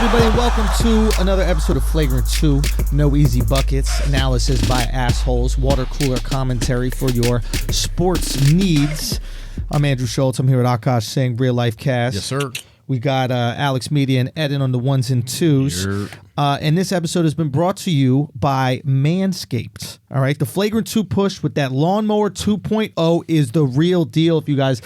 everybody, and welcome to another episode of Flagrant 2. No easy buckets, analysis by assholes, water cooler commentary for your sports needs. I'm Andrew Schulz. I'm here with Akaash Singh, Real Life Cast. Yes, sir. We got AlexxMedia and Eden on the ones and twos. And this episode has been brought to you by Manscaped. All right, the Flagrant 2 push with that Lawnmower 2.0 is the real deal. If you guys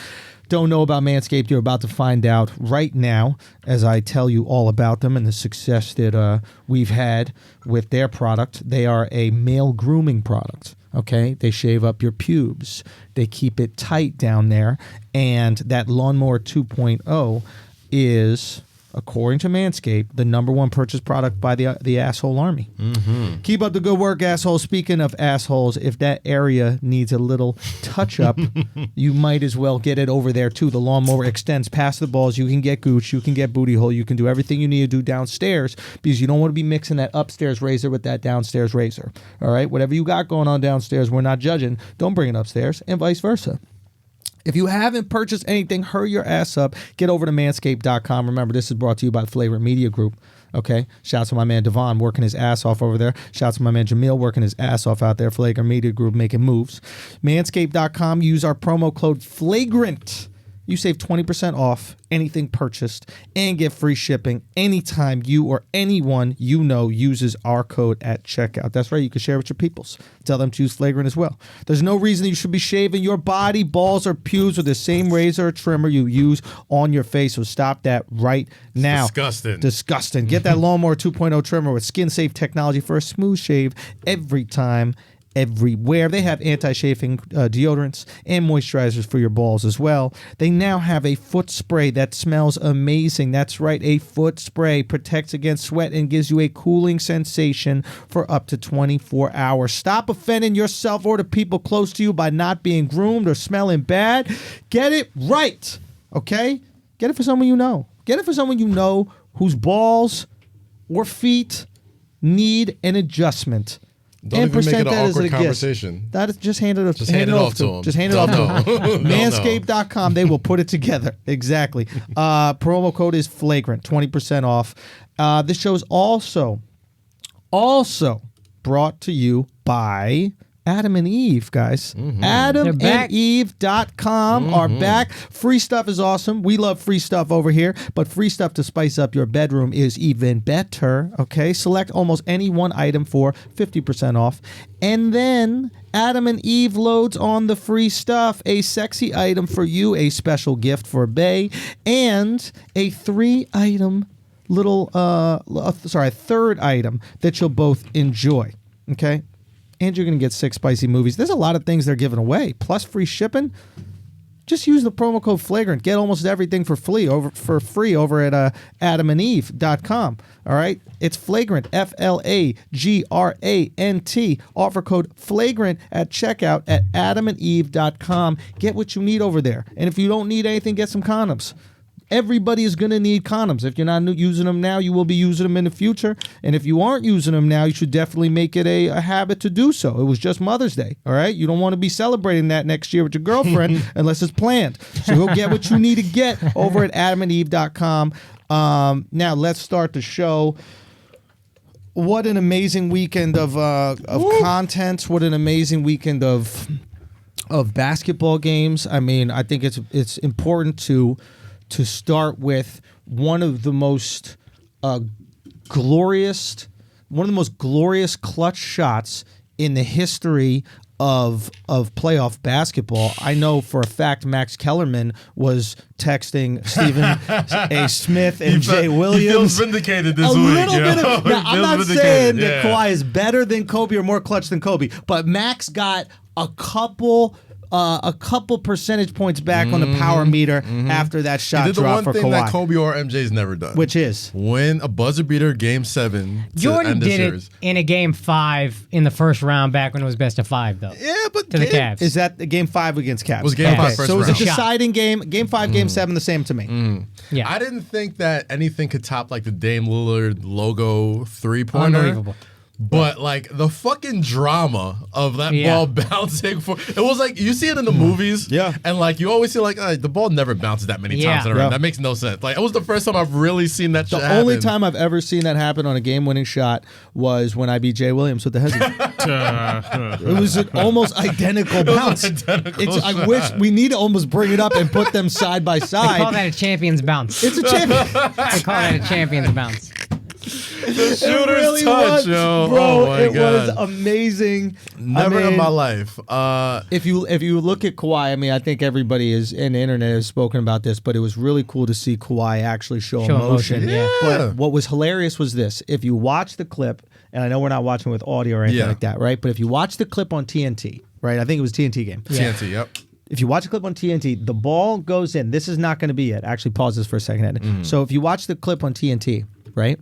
don't know about Manscaped, you're about to find out right now as I tell you all about them and the success that we've had with their product. They are a male grooming product. Okay, they shave up your pubes. They keep it tight down there. And that Lawnmower 2.0 is, according to Manscaped, the #1 purchase product by the asshole army. Mm-hmm. Keep up the good work, assholes. Speaking of assholes, if that area needs a little touch-up, you might as well get it over there, too. The lawnmower extends past the balls. You can get gooch. You can get booty hole. You can do everything you need to do downstairs because you don't want to be mixing that upstairs razor with that downstairs razor. All right? Whatever you got going on downstairs, we're not judging. Don't bring it upstairs, and vice versa. If you haven't purchased anything, hurry your ass up. Get over to manscaped.com. Remember, this is brought to you by the Flagrant Media Group. Okay? Shout out to my man Devon working his ass off over there. Shout out to my man Jamil working his ass off out there. Flagrant Media Group making moves. Manscaped.com. Use our promo code FLAGRANT. You save 20% off anything purchased and get free shipping anytime you or anyone you know uses our code at checkout. That's right. You can share with your peoples. Tell them to use Flagrant as well. There's no reason you should be shaving your body, balls, or pubes with the same razor or trimmer you use on your face. So stop that right now. Disgusting. Get that Lawnmower 2.0 trimmer with skin-safe technology for a smooth shave every time, everywhere. They have anti-chafing deodorants and moisturizers for your balls as well. They now have a foot spray that smells amazing. That's right, a foot spray protects against sweat and gives you a cooling sensation for up to 24 hours. Stop offending yourself or the people close to you by not being groomed or smelling bad. Get it right, okay? Get it for someone you know. Get it for someone you know whose balls or feet need an adjustment. Don't even make it an awkward conversation. That is, just hand it off. Just hand it off to him. Just hand it off to him. Manscaped.com. They will put it together. Exactly. Promo code is Flagrant. 20% off. This show is also brought to you by Adam and Eve, guys. Mm-hmm. AdamandEve.com are back. Free stuff is awesome. We love free stuff over here, but free stuff to spice up your bedroom is even better. Okay, select almost any one item for 50% off. And then Adam and Eve loads on the free stuff, a sexy item for you, a special gift for Bae, and a 3-item third item that you'll both enjoy. Okay? And you're going to get 6 spicy movies. There's a lot of things they're giving away. Plus free shipping. Just use the promo code Flagrant. Get almost everything for free over at AdamandEve.com. All right? It's Flagrant, FLAGRANT. Offer code Flagrant at checkout at AdamandEve.com. Get what you need over there. And if you don't need anything, get some condoms. Everybody is going to need condoms. If you're not using them now, you will be using them in the future. And if you aren't using them now, you should definitely make it a habit to do so. It was just Mother's Day, all right? You don't want to be celebrating that next year with your girlfriend unless it's planned. So go get what you need to get over at AdamandEve.com. Now, let's start the show. What an amazing weekend of content. What an amazing weekend of basketball games. I mean, I think it's important to start with one of the most glorious clutch shots in the history of playoff basketball. I know for a fact Max Kellerman was texting Stephen A. Smith and Jay Williams. He feels vindicated this week. Now, I'm not saying that Kawhi is better than Kobe or more clutch than Kobe, but Max got a couple percentage points back on the power meter after that shot drop for Kawhi. He did the one thing that Kobe or MJ's never done. Which is? Win a buzzer beater Game 7 to Jordan end the did series. it in a Game 5 in the first round back when it was best of 5, though. Yeah, but to the Cavs. Is that the Game 5 against Cavs? It was Game 5 first So it was a round. deciding game. Game 5, Game 7, the same to me. Yeah. I didn't think that anything could top like the Dame Lillard logo 3-pointer. Unbelievable. But like the fucking drama of that ball bouncing it was like you see it in the movies, and like you always see like the ball never bounces that many times in a round. That makes no sense. Like it was the first time I've really seen that. The only time I've ever seen that happen on a game-winning shot was when I beat Jay Williams with the hezzy. It was an almost identical bounce. I wish we need to almost bring it up and put them side by side. They call that a champion's bounce. It's a champion. They call that a champion's bounce. The shooter's touch, yo. Bro, oh my it God. was amazing. Never in my life. If you look at Kawhi, I mean, I think everybody in the internet has spoken about this, but it was really cool to see Kawhi actually show emotion. Yeah. But what was hilarious was this. If you watch the clip, and I know we're not watching with audio or anything like that, right? But if you watch the clip on TNT, right? I think it was TNT game. TNT, yep. If you watch the clip on TNT, the ball goes in. This is not going to be it. Actually, pause this for a second, Ed. So if you watch the clip on TNT, right?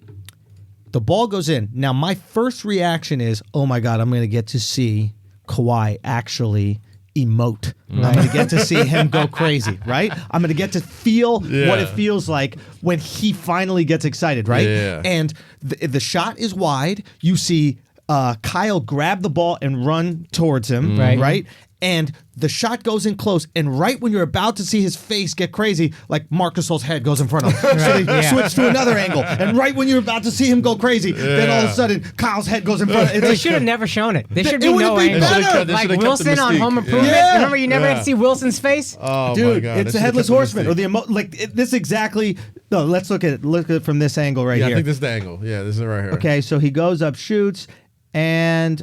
The ball goes in. Now, my first reaction is, oh my God, I'm going to get to see Kawhi actually emote. I'm going to get to see him go crazy, right? I'm going to get to feel what it feels like when he finally gets excited, right? Yeah. And the shot is wide. You see Kyle grab the ball and run towards him, right? And the shot goes in close, and right when you're about to see his face get crazy, like Marc Gasol's head goes in front of him. So they switch to another angle, and right when you're about to see him go crazy, then all of a sudden Kyle's head goes in front of him. They should have never shown it. There should be no been angle. better. Like Wilson on Home Improvement. Yeah. Remember, you never had to see Wilson's face? Oh Dude, my God. it's the Headless Horseman, or this exactly. No, let's look at it from this angle right here. I think this is the angle. Yeah, this is it right here. Okay, so he goes up, shoots, and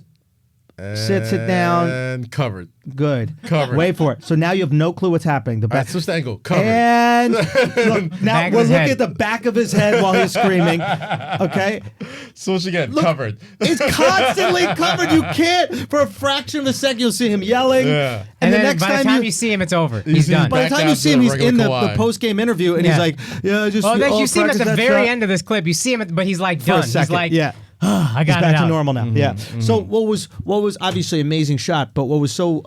sits it down. And covered. Good. Covered. Wait for it. So now you have no clue what's happening. The back. That's just the angle. Covered. And look, now Back of we're his looking head. at the back of his head while he's screaming. Okay? Switch again. Covered. It's constantly covered. You can't, for a fraction of a second, you'll see him yelling. Yeah. And the then next by the time you see him, it's over. He's see him done. by the time back you out see to him, the he's regular in the Kawhi. post-game interview, and he's like, "Yeah, just." Oh, you see him at the practice that very shot end of this clip. You see him, but he's like for a done. second. He's like, yeah. I He's got back it to out. normal now. Yeah. So what was obviously an amazing shot, but what was so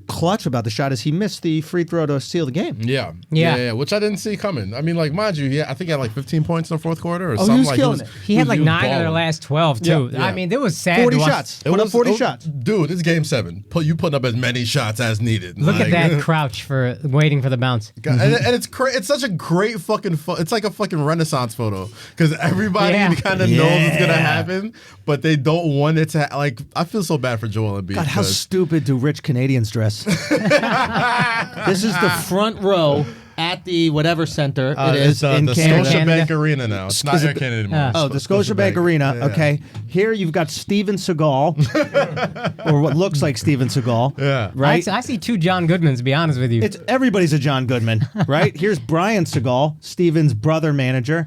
clutch about the shot is he missed the free throw to seal the game. Yeah. Which I didn't see coming. I mean, like, mind you, I think he had like 15 points in the fourth quarter or he something. was like killing it. He had like 9 of their balling. last 12 too. Yeah. I mean, it was sad. 40 to watch. shots. Put up 40 shots. Dude, it's game 7. You putting up as many shots as needed. Look at Like, that crouch for waiting for the bounce. and it's such a great fucking it's like a fucking Renaissance photo because everybody kind of knows it's gonna happen, but they don't want it to. Like, I feel so bad for Joel Embiid. God, how stupid do rich Canadians dress? This is the front row at the whatever center it is in the Canada. Scotiabank Arena now. It's not Air Canada anymore. Oh, the Scotiabank Arena. Yeah. Okay, here you've got Steven Seagal, or what looks like Steven Seagal. Yeah. Right. I see 2 John Goodmans, to be honest with you. It's everybody's a John Goodman, right? Here's Brian Seagal, Steven's brother manager.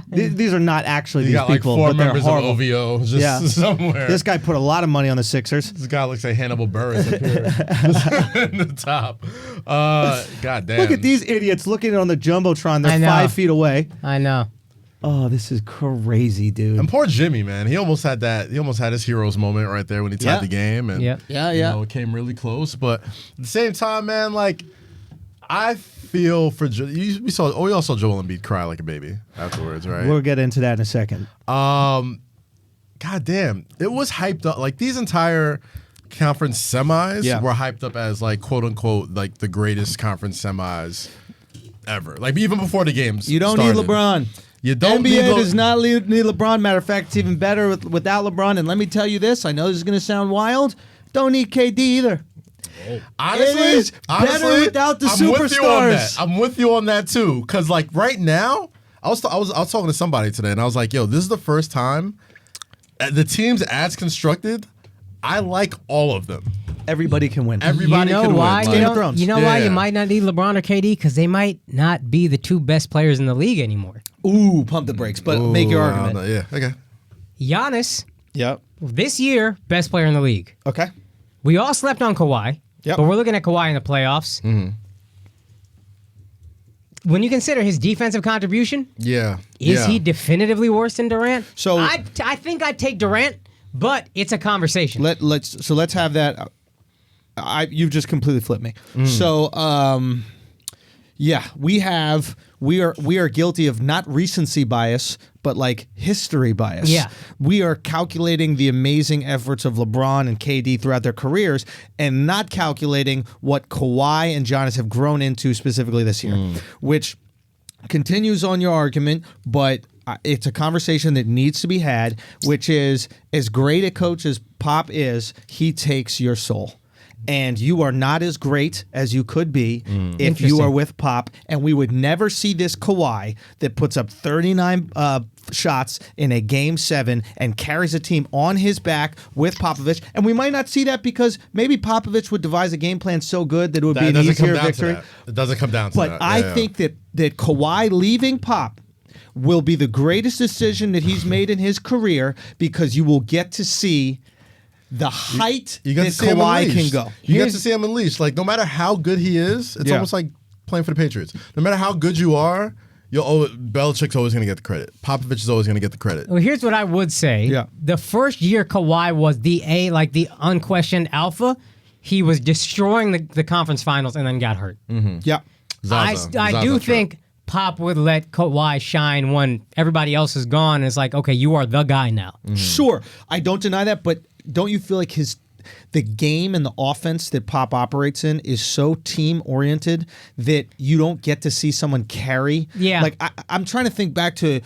These are not actually You these got like people, 4 but they're members horrible. of OVO just somewhere. This guy put a lot of money on the Sixers. This guy looks like Hannibal Buress up here in the top. God damn. Look at these idiots looking on the Jumbotron. They're I know. 5 feet away. I know. Oh, this is crazy, dude. And poor Jimmy, man. He almost had his hero's moment right there when he tied the game. And Yeah. you know, it came really close. But at the same time, man, like, I feel for we all saw Joel Embiid cry like a baby afterwards, right? We'll get into that in a second. God damn. It was hyped up. Like, these entire conference semis were hyped up as, like, quote unquote, like the greatest conference semis ever. Like, even before the games You don't started. need LeBron. You don't NBA need does not need LeBron. Matter of fact, it's even better without LeBron. And let me tell you this. I know this is going to sound wild. Don't need KD either. Honestly, It is better without the superstars. I'm with you on that too. Because, like, right now, I was talking to somebody today, and I was like, yo, this is the first time the teams as constructed, I like all of them. Everybody can win. Everybody You know can why? win. Game Like, of Thrones. You know why Yeah. you might not need LeBron or KD? Because they might not be the 2 best players in the league anymore. Ooh, pump the brakes, but make your I don't argument. know. Yeah, okay. Giannis, Yep. this year, best player in the league. Okay. We all slept on Kawhi, Yep. but we're looking at Kawhi in the playoffs. When you consider his defensive contribution, Yeah. is he definitively worse than Durant? So- I think I'd take Durant, but it's a conversation. Let's have that. You've just completely flipped me. So Yeah, we are guilty of not recency bias, but like history bias. Yeah. We are calculating the amazing efforts of LeBron and KD throughout their careers and not calculating what Kawhi and Giannis have grown into specifically this year, which continues on your argument, but it's a conversation that needs to be had, which is, as great a coach as Pop is, he takes your soul. And you are not as great as you could be if you are with Pop. And we would never see this Kawhi that puts up 39 shots in a Game 7 and carries a team on his back with Popovich. And we might not see that because maybe Popovich would devise a game plan so good that it would be an easier victory. It doesn't come down to that. But I think that Kawhi leaving Pop will be the greatest decision that he's made in his career because you will get to see the height that Kawhi can go. You get to see him unleashed. Like, no matter how good he is, it's almost like playing for the Patriots. No matter how good you are, Belichick's always going to get the credit. Popovich is always going to get the credit. Well, here's what I would say. Yeah. The first year Kawhi was the unquestioned alpha, he was destroying the conference finals and then got hurt. Mm-hmm. Yeah. I do think Pop would let Kawhi shine when everybody else is gone. And it's like, okay, you are the guy now. Mm-hmm. Sure. I don't deny that, but don't you feel like the game and the offense that Pop operates in is so team-oriented that you don't get to see someone carry? Yeah. Like, I'm trying to think back to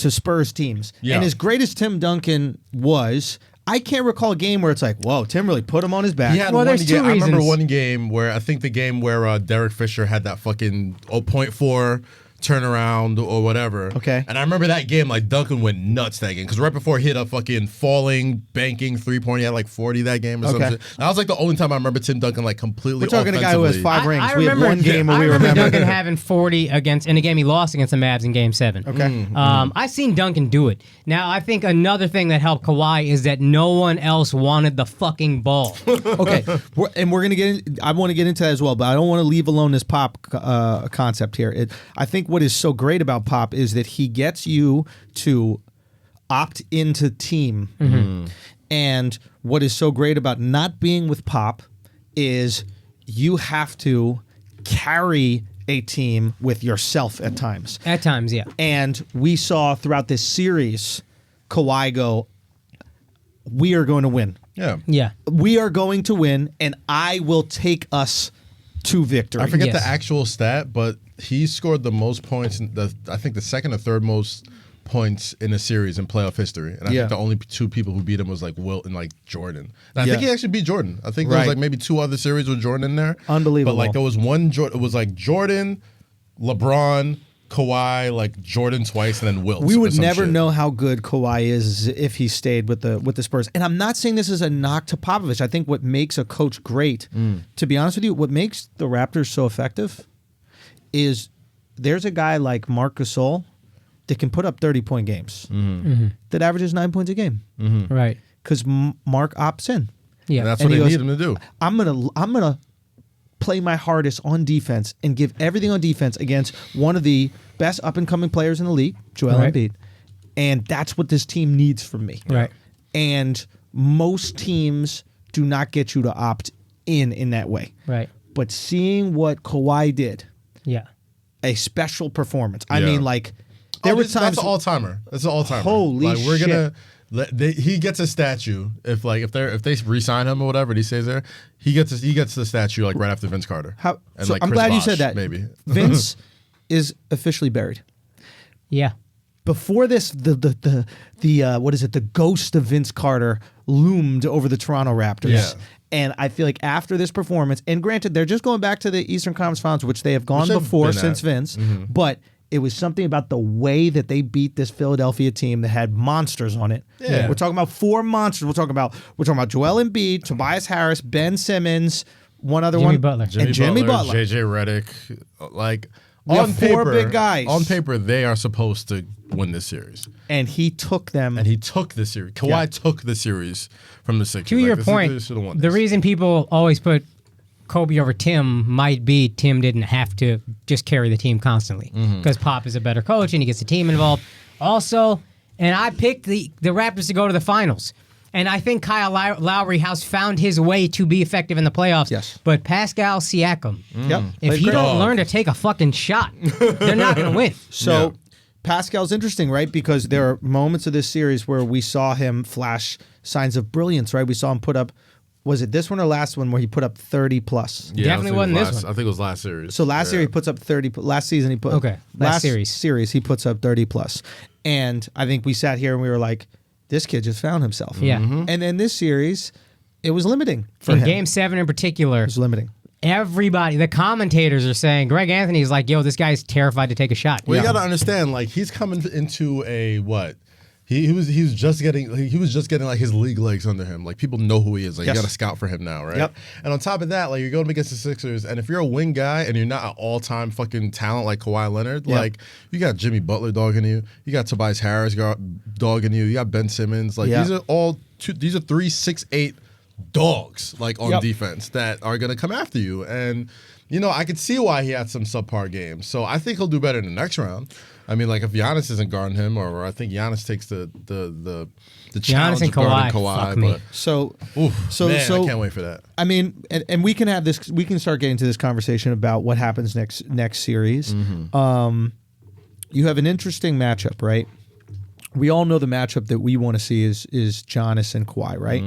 Spurs teams. Yeah. And as great as Tim Duncan was, I can't recall a game where it's like, whoa, Tim really put him on his back. He had there's two reasons. I remember one game where I think the game where Derek Fisher had that fucking 0.4 turnaround or whatever. Okay. And I remember that game, like, Duncan went nuts that game because right before he hit a fucking falling, banking three-pointer, he had like 40 that game or some shit. That was like the only time I rember Tim Duncan like completely. We're talking a guy who has 5 rings. I we have one game where we remember remember Duncan having 40 in a game he lost against the Mavs in Game 7. Okay. I've seen Duncan do it. Now, I think another thing that helped Kawhi is that no one else wanted the fucking ball. Okay. We're gonna get in, I want to get into that as well, but I don't want to leave alone this Pop concept here. I think what is so great about Pop is that he gets you to opt into team. Mm-hmm. And what is so great about not being with Pop is you have to carry a team with yourself at times. At times, yeah. And we saw throughout this series Kawhi go, we are going to win. Yeah. Yeah. We are going to win, and I will take us to victory. I forget the actual stat, but he scored the most points, I think the second or third most points in a series in playoff history. And I think the only 2 people who beat him was like Wilt and like Jordan. And I think he actually beat Jordan. I think there was like maybe 2 other series with Jordan in there. Unbelievable. But like there was one, it was like Jordan, LeBron, Kawhi, like Jordan twice, and then Wilt. We would never know how good Kawhi is if he stayed with the Spurs. And I'm not saying this is a knock to Popovich. I think what makes a coach great, to be honest with you, what makes the Raptors so effective is there's a guy like Marc Gasol that can put up 30-point games that averages 9 points a game. Mm-hmm. Right. Because Mark opts in. Yeah. And that's what they need him to do. I'm gonna play my hardest on defense and give everything on defense against one of the best up-and-coming players in the league, Joel Embiid. And that's what this team needs from me. Right. And most teams do not get you to opt in that way. Right. But seeing what Kawhi did, a special performance. I mean, like, there were times. That's an all-timer. That's an all-timer. Holy like, we're shit. He gets a statue if they re-sign him or whatever and he stays there. He gets the statue like right after Vince Carter. And so like I'm Chris glad you Bosh, said that. Maybe Vince is officially buried. Yeah. Before this, the what is it? The ghost of Vince Carter loomed over the Toronto Raptors. Yeah. And I feel like after this performance, and granted, they're just going back to the Eastern Conference Finals, which they have gone before since Vince, but it was something about the way that they beat this Philadelphia team that had monsters on it. Yeah. We're talking about 4 monsters. We're talking about Joel Embiid, Tobias Harris, Ben Simmons, one other Jimmy one, Butler. and Jimmy Butler. JJ Redick, like We on have paper, 4 big guys. On paper, they are supposed to win this series. And he took them. And he took the series. Kawhi took the series from the Sixers. To your point, the reason people always put Kobe over Tim might be Tim didn't have to just carry the team constantly because Pop is a better coach and he gets the team involved. Also, and I picked the Raptors to go to the finals. And I think Kyle Lowry has found his way to be effective in the playoffs. Yes. But Pascal Siakam, if he don't learn to take a fucking shot, they're not going to win. So Pascal's interesting, right? Because there are moments of this series where we saw him flash signs of brilliance, right? We saw him put up, was it this one or last one where he put up 30 plus? Yeah, Definitely wasn't this one. I think it was last series. So last year he puts up 30. Last season he put last series he puts up 30 plus, and I think we sat here and we were like, this kid just found himself. Yeah. And then this series, it was limiting for in him. Game 7 in particular, It was limiting. everybody, the commentators are saying, Greg Anthony's like, yo, this guy's terrified to take a shot. Well, you got to understand, like, he's coming into a what? He was just getting like his league legs under him. Like, people know who he is. Like, you got to scout for him now, right? Yep. And on top of that, like, you're going against the Sixers, and if you're a wing guy and you're not an all-time fucking talent like Kawhi Leonard, like, you got Jimmy Butler dogging you, you got Tobias Harris dogging you, you got Ben Simmons. Like, these are 3, 6, 8 dogs, like, on defense that are going to come after you. And, you know, I could see why he had some subpar games. So I think he'll do better in the next round. I mean, like, if Giannis isn't guarding him, or I think Giannis takes the challenge of guarding Kawhi. But, So I can't wait for that. I mean, and we can have this. We can start getting to this conversation about what happens next series. You have an interesting matchup, right? We all know the matchup that we want to see is Giannis and Kawhi, right?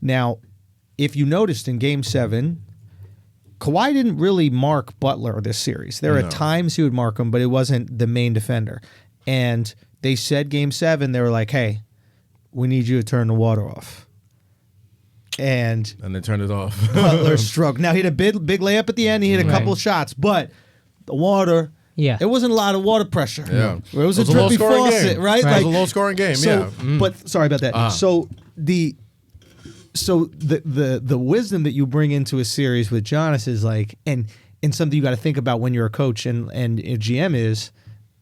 Now, if you noticed in Game 7, Kawhi didn't really mark Butler this series. There are times he would mark him, but it wasn't the main defender. And they said Game 7, they were like, hey, we need you to turn the water off. And they turned it off. Butler struggled. Now, he had a big layup at the end. He hit a couple of shots, but the water, it wasn't a lot of water pressure. Yeah. It was a drippy faucet, right? It was a low-scoring game, But sorry about that. So the wisdom that you bring into a series with Giannis is like, and something you got to think about when you're a coach and a GM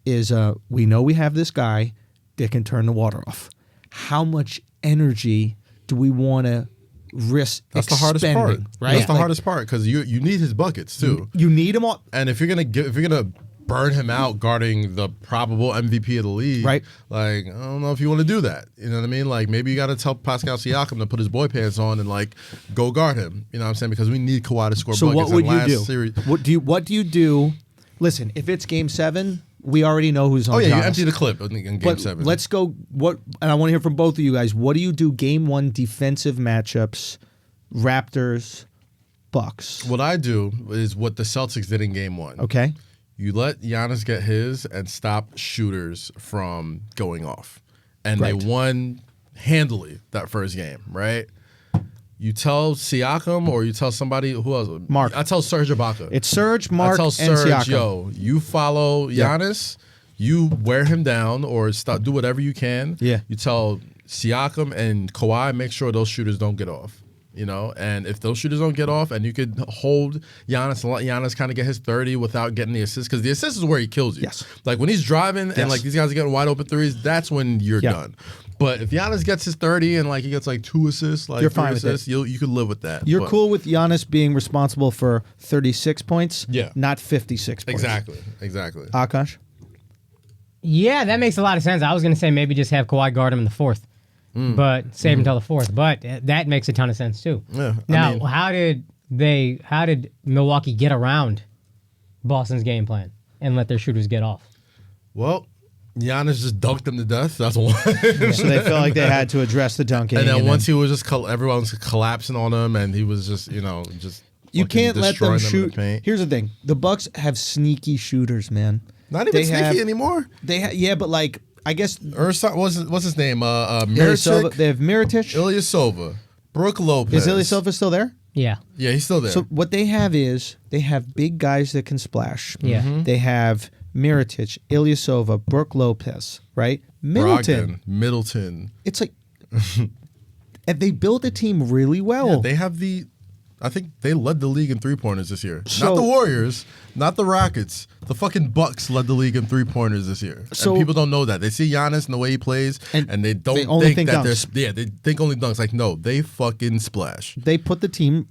is we know we have this guy that can turn the water off. How much energy do we want to risk? That's the hardest part, right? That's the hardest part because you need his buckets too. You need him all. And if you're gonna burn him out guarding the probable MVP of the league, right? Like, I don't know if you want to do that. You know what I mean? Like, maybe you got to tell Pascal Siakam to put his boy pants on and like go guard him. You know what I'm saying? Because we need Kawhi to score buckets. So what would you do? Series. What do you do? Listen, if it's Game 7, we already know who's on. Oh yeah, Giannis. you empty the clip in Game 7. Let's go. And I want to hear from both of you guys. What do you do? Game 1 defensive matchups, Raptors, Bucks. What I do is what the Celtics did in Game 1. Okay. You let Giannis get his and stop shooters from going off. And they won handily that first game, right? You tell Siakam or you tell somebody, who else? Mark. I tell Serge Ibaka. It's Serge, Mark, I tell Serge, and Siakam. yo, you follow Giannis, you wear him down or do whatever you can. Yeah. You tell Siakam and Kawhi, make sure those shooters don't get off. You know, and if those shooters don't get off and you could hold Giannis and let Giannis kind of get his 30 without getting the assist, because the assist is where he kills you. Yes. Like when he's driving and like these guys are getting wide open threes, that's when you're done. But if Giannis gets his 30 and like he gets like 2 assists, like you're 3 fine assists, you could live with that. You're cool with Giannis being responsible for 36 points, not 56 points. Exactly. Akaash? Yeah, that makes a lot of sense. I was going to say maybe just have Kawhi guard him in the fourth. But save until the fourth. But that makes a ton of sense too. Yeah. Now, how did Milwaukee get around Boston's game plan and let their shooters get off? Well, Giannis just dunked them to death. That's why. So they felt like they had to address the dunking. And then once he was just everyone was collapsing on him, and he was just you can't let them shoot. The Here's the thing: the Bucks have sneaky shooters, man. Not even sneaky anymore. They but like. I guess what's his name? Mirotic. They have Mirotic, Ilyasova, Brook Lopez. Is Ilyasova still there? Yeah, he's still there. So what they have is they have big guys that can splash. Yeah, they have Mirotic, Ilyasova, Brook Lopez, right? Middleton. It's like, and they built a team really well. Yeah, they have I think they led the league in 3-pointers this year. Not the Warriors, not the Rockets. The fucking Bucks led the league in 3-pointers this year. So, and people don't know that. They see Giannis and the way he plays, and they don't think that dunks. they think only dunks. Like, no, they fucking splash. They put the team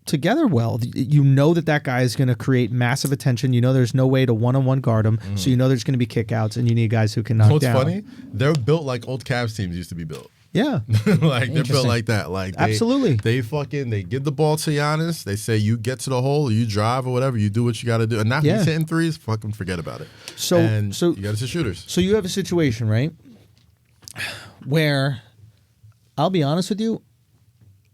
together well. You know that guy is going to create massive attention. You know there's no way to one-on-one guard him, so you know there's going to be kickouts, and you need guys who can knock down. What's funny? They're built like old Cavs teams used to be built. Yeah. Like they're built like that. Like absolutely. They give the ball to Giannis. They say you get to the hole, you drive or whatever, you do what you got to do. And now he's hitting threes, fucking forget about it. So you got to see shooters. So you have a situation, right, where I'll be honest with you,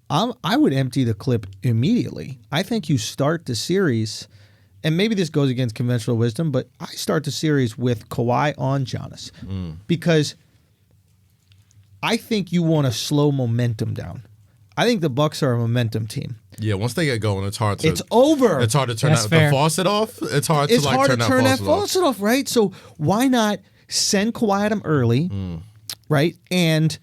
I would empty the clip immediately. I think you start the series, and maybe this goes against conventional wisdom, but I start the series with Kawhi on Giannis because I think you want to slow momentum down. I think the Bucks are a momentum team. Yeah, once they get going, it's hard to. It's over. It's hard to turn the faucet off. It's hard to turn that faucet off, right? So why not send Kawhi at him early, right? And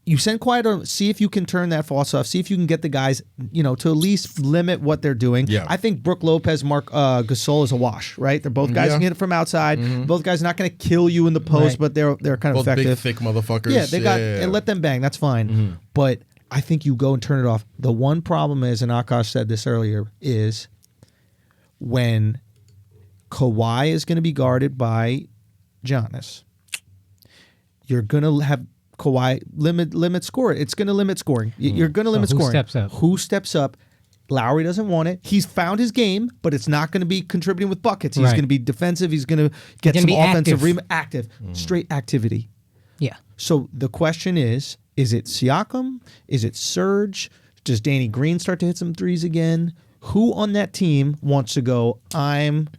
you send Kawhi to see if you can turn that faucet off, see if you can get the guys, to at least limit what they're doing. Yeah. I think Brook Lopez, Mark Gasol is a wash, right? They're both guys who can hit it from outside. Both guys are not going to kill you in the post, but they're kind of effective. Big, thick motherfuckers. Yeah, they got and let them bang. That's fine. But I think you go and turn it off. The one problem is, and Akaash said this earlier, is when Kawhi is going to be guarded by Giannis, you're going to have Kawhi limit score. It's going to limit scoring. You're going to limit scoring. Who steps up? Lowry doesn't want it. He's found his game, but it's not going to be contributing with buckets. He's going to be defensive. He's going to get some offensive active. Straight activity. Yeah. So the question is it Siakam? Is it Serge? Does Danny Green start to hit some threes again? Who on that team wants to go, I'm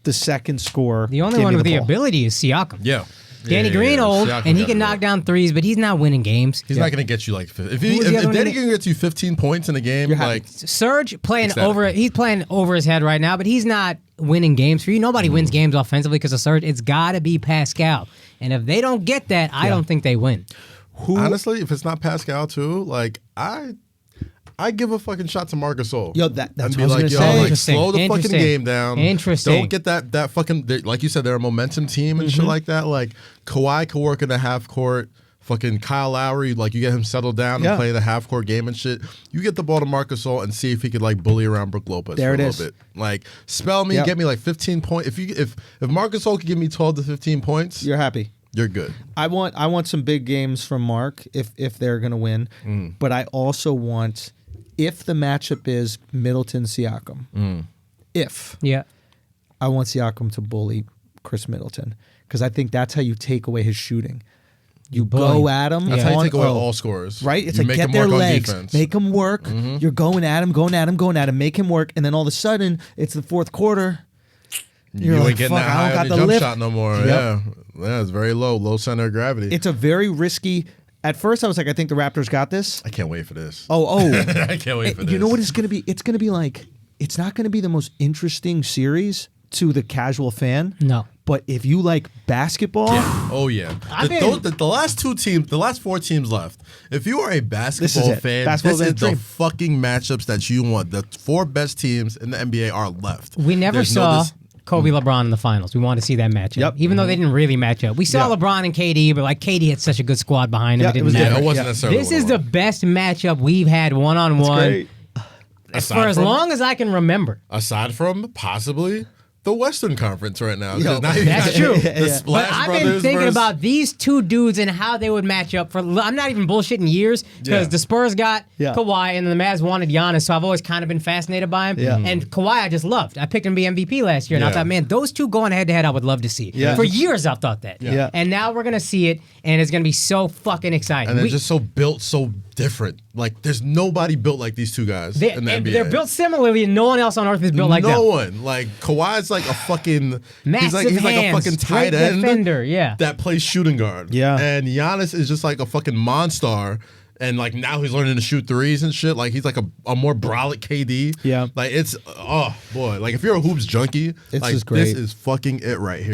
the second scorer? The only one with the ability is Siakam. Yeah. Danny Green old, and he can knock down threes, but he's not winning games. He's not going to get you like if Danny Green gets you 15 points in a game, like Serge playing over. He's playing over his head right now, but he's not winning games for you. Nobody wins games offensively because of Serge. It's got to be Pascal, and if they don't get that, I don't think they win. Honestly, if it's not Pascal too, like I give a fucking shot to Marc Gasol. Yo, that's what be I was like, going to say. Like, slow the fucking game down. Interesting. Don't get that fucking, like you said, they're a momentum team and shit like that. Like, Kawhi could work in the half court. Fucking Kyle Lowry, like, you get him settled down and play the half court game and shit. You get the ball to Marc Gasol and see if he could, like, bully around Brook Lopez for a little bit. Like, spell me, get me, like, 15 points. If Marc Gasol could give me 12 to 15 points. You're happy. You're good. I want some big games from Mark if they're going to win. But I also want, if the matchup is Middleton-Siakam, I want Siakam to bully Chris Middleton because I think that's how you take away his shooting. You go at him. That's how you take away all scorers. Right? It's like get their legs. Make him work. You're going at him, make him work. And then all of a sudden, it's the fourth quarter. You ain't getting that high on the jump shot no more. Yeah, it's very low center of gravity. It's a very risky. At first, I was like, I think the Raptors got this. I can't wait for this. I can't wait for this. You know what it's going to be? It's going to be like, it's not going to be the most interesting series to the casual fan. No. But if you like basketball. Yeah. Oh, yeah. The last four teams left, if you are a basketball fan, this is the fucking matchups that you want. The four best teams in the NBA are left. We never saw Kobe LeBron in the finals. We wanted to see that matchup. Even though they didn't really match up. We saw LeBron and KD, but like KD had such a good squad behind him. It wasn't necessarily. This is the best matchup we've had one-on-one for as long as I can remember. Aside from possibly the Western Conference right now. That's true. But I've been thinking about these two dudes and how they would match up for. I'm not even bullshitting years because the Spurs got Kawhi and the Mavs wanted Giannis, so I've always kind of been fascinated by him. And Kawhi I just loved. I picked him to be MVP last year, and I thought, man, those two going head to head, I would love to see. For years, I've thought that. And now we're gonna see it, and it's gonna be so fucking exciting. And they're just so built, so different. Like, there's nobody built like these two guys in the NBA. They're built similarly, and no one else on earth is built like them. No one. Like, Kawhi's like a fucking massive he's like a fucking tight end defender, that plays shooting guard. And Giannis is just like a fucking monster. And like now he's learning to shoot threes and shit. Like he's like a more brolic KD. Like it's oh boy. Like if you're a hoops junkie, it's like just great. This is fucking it right here.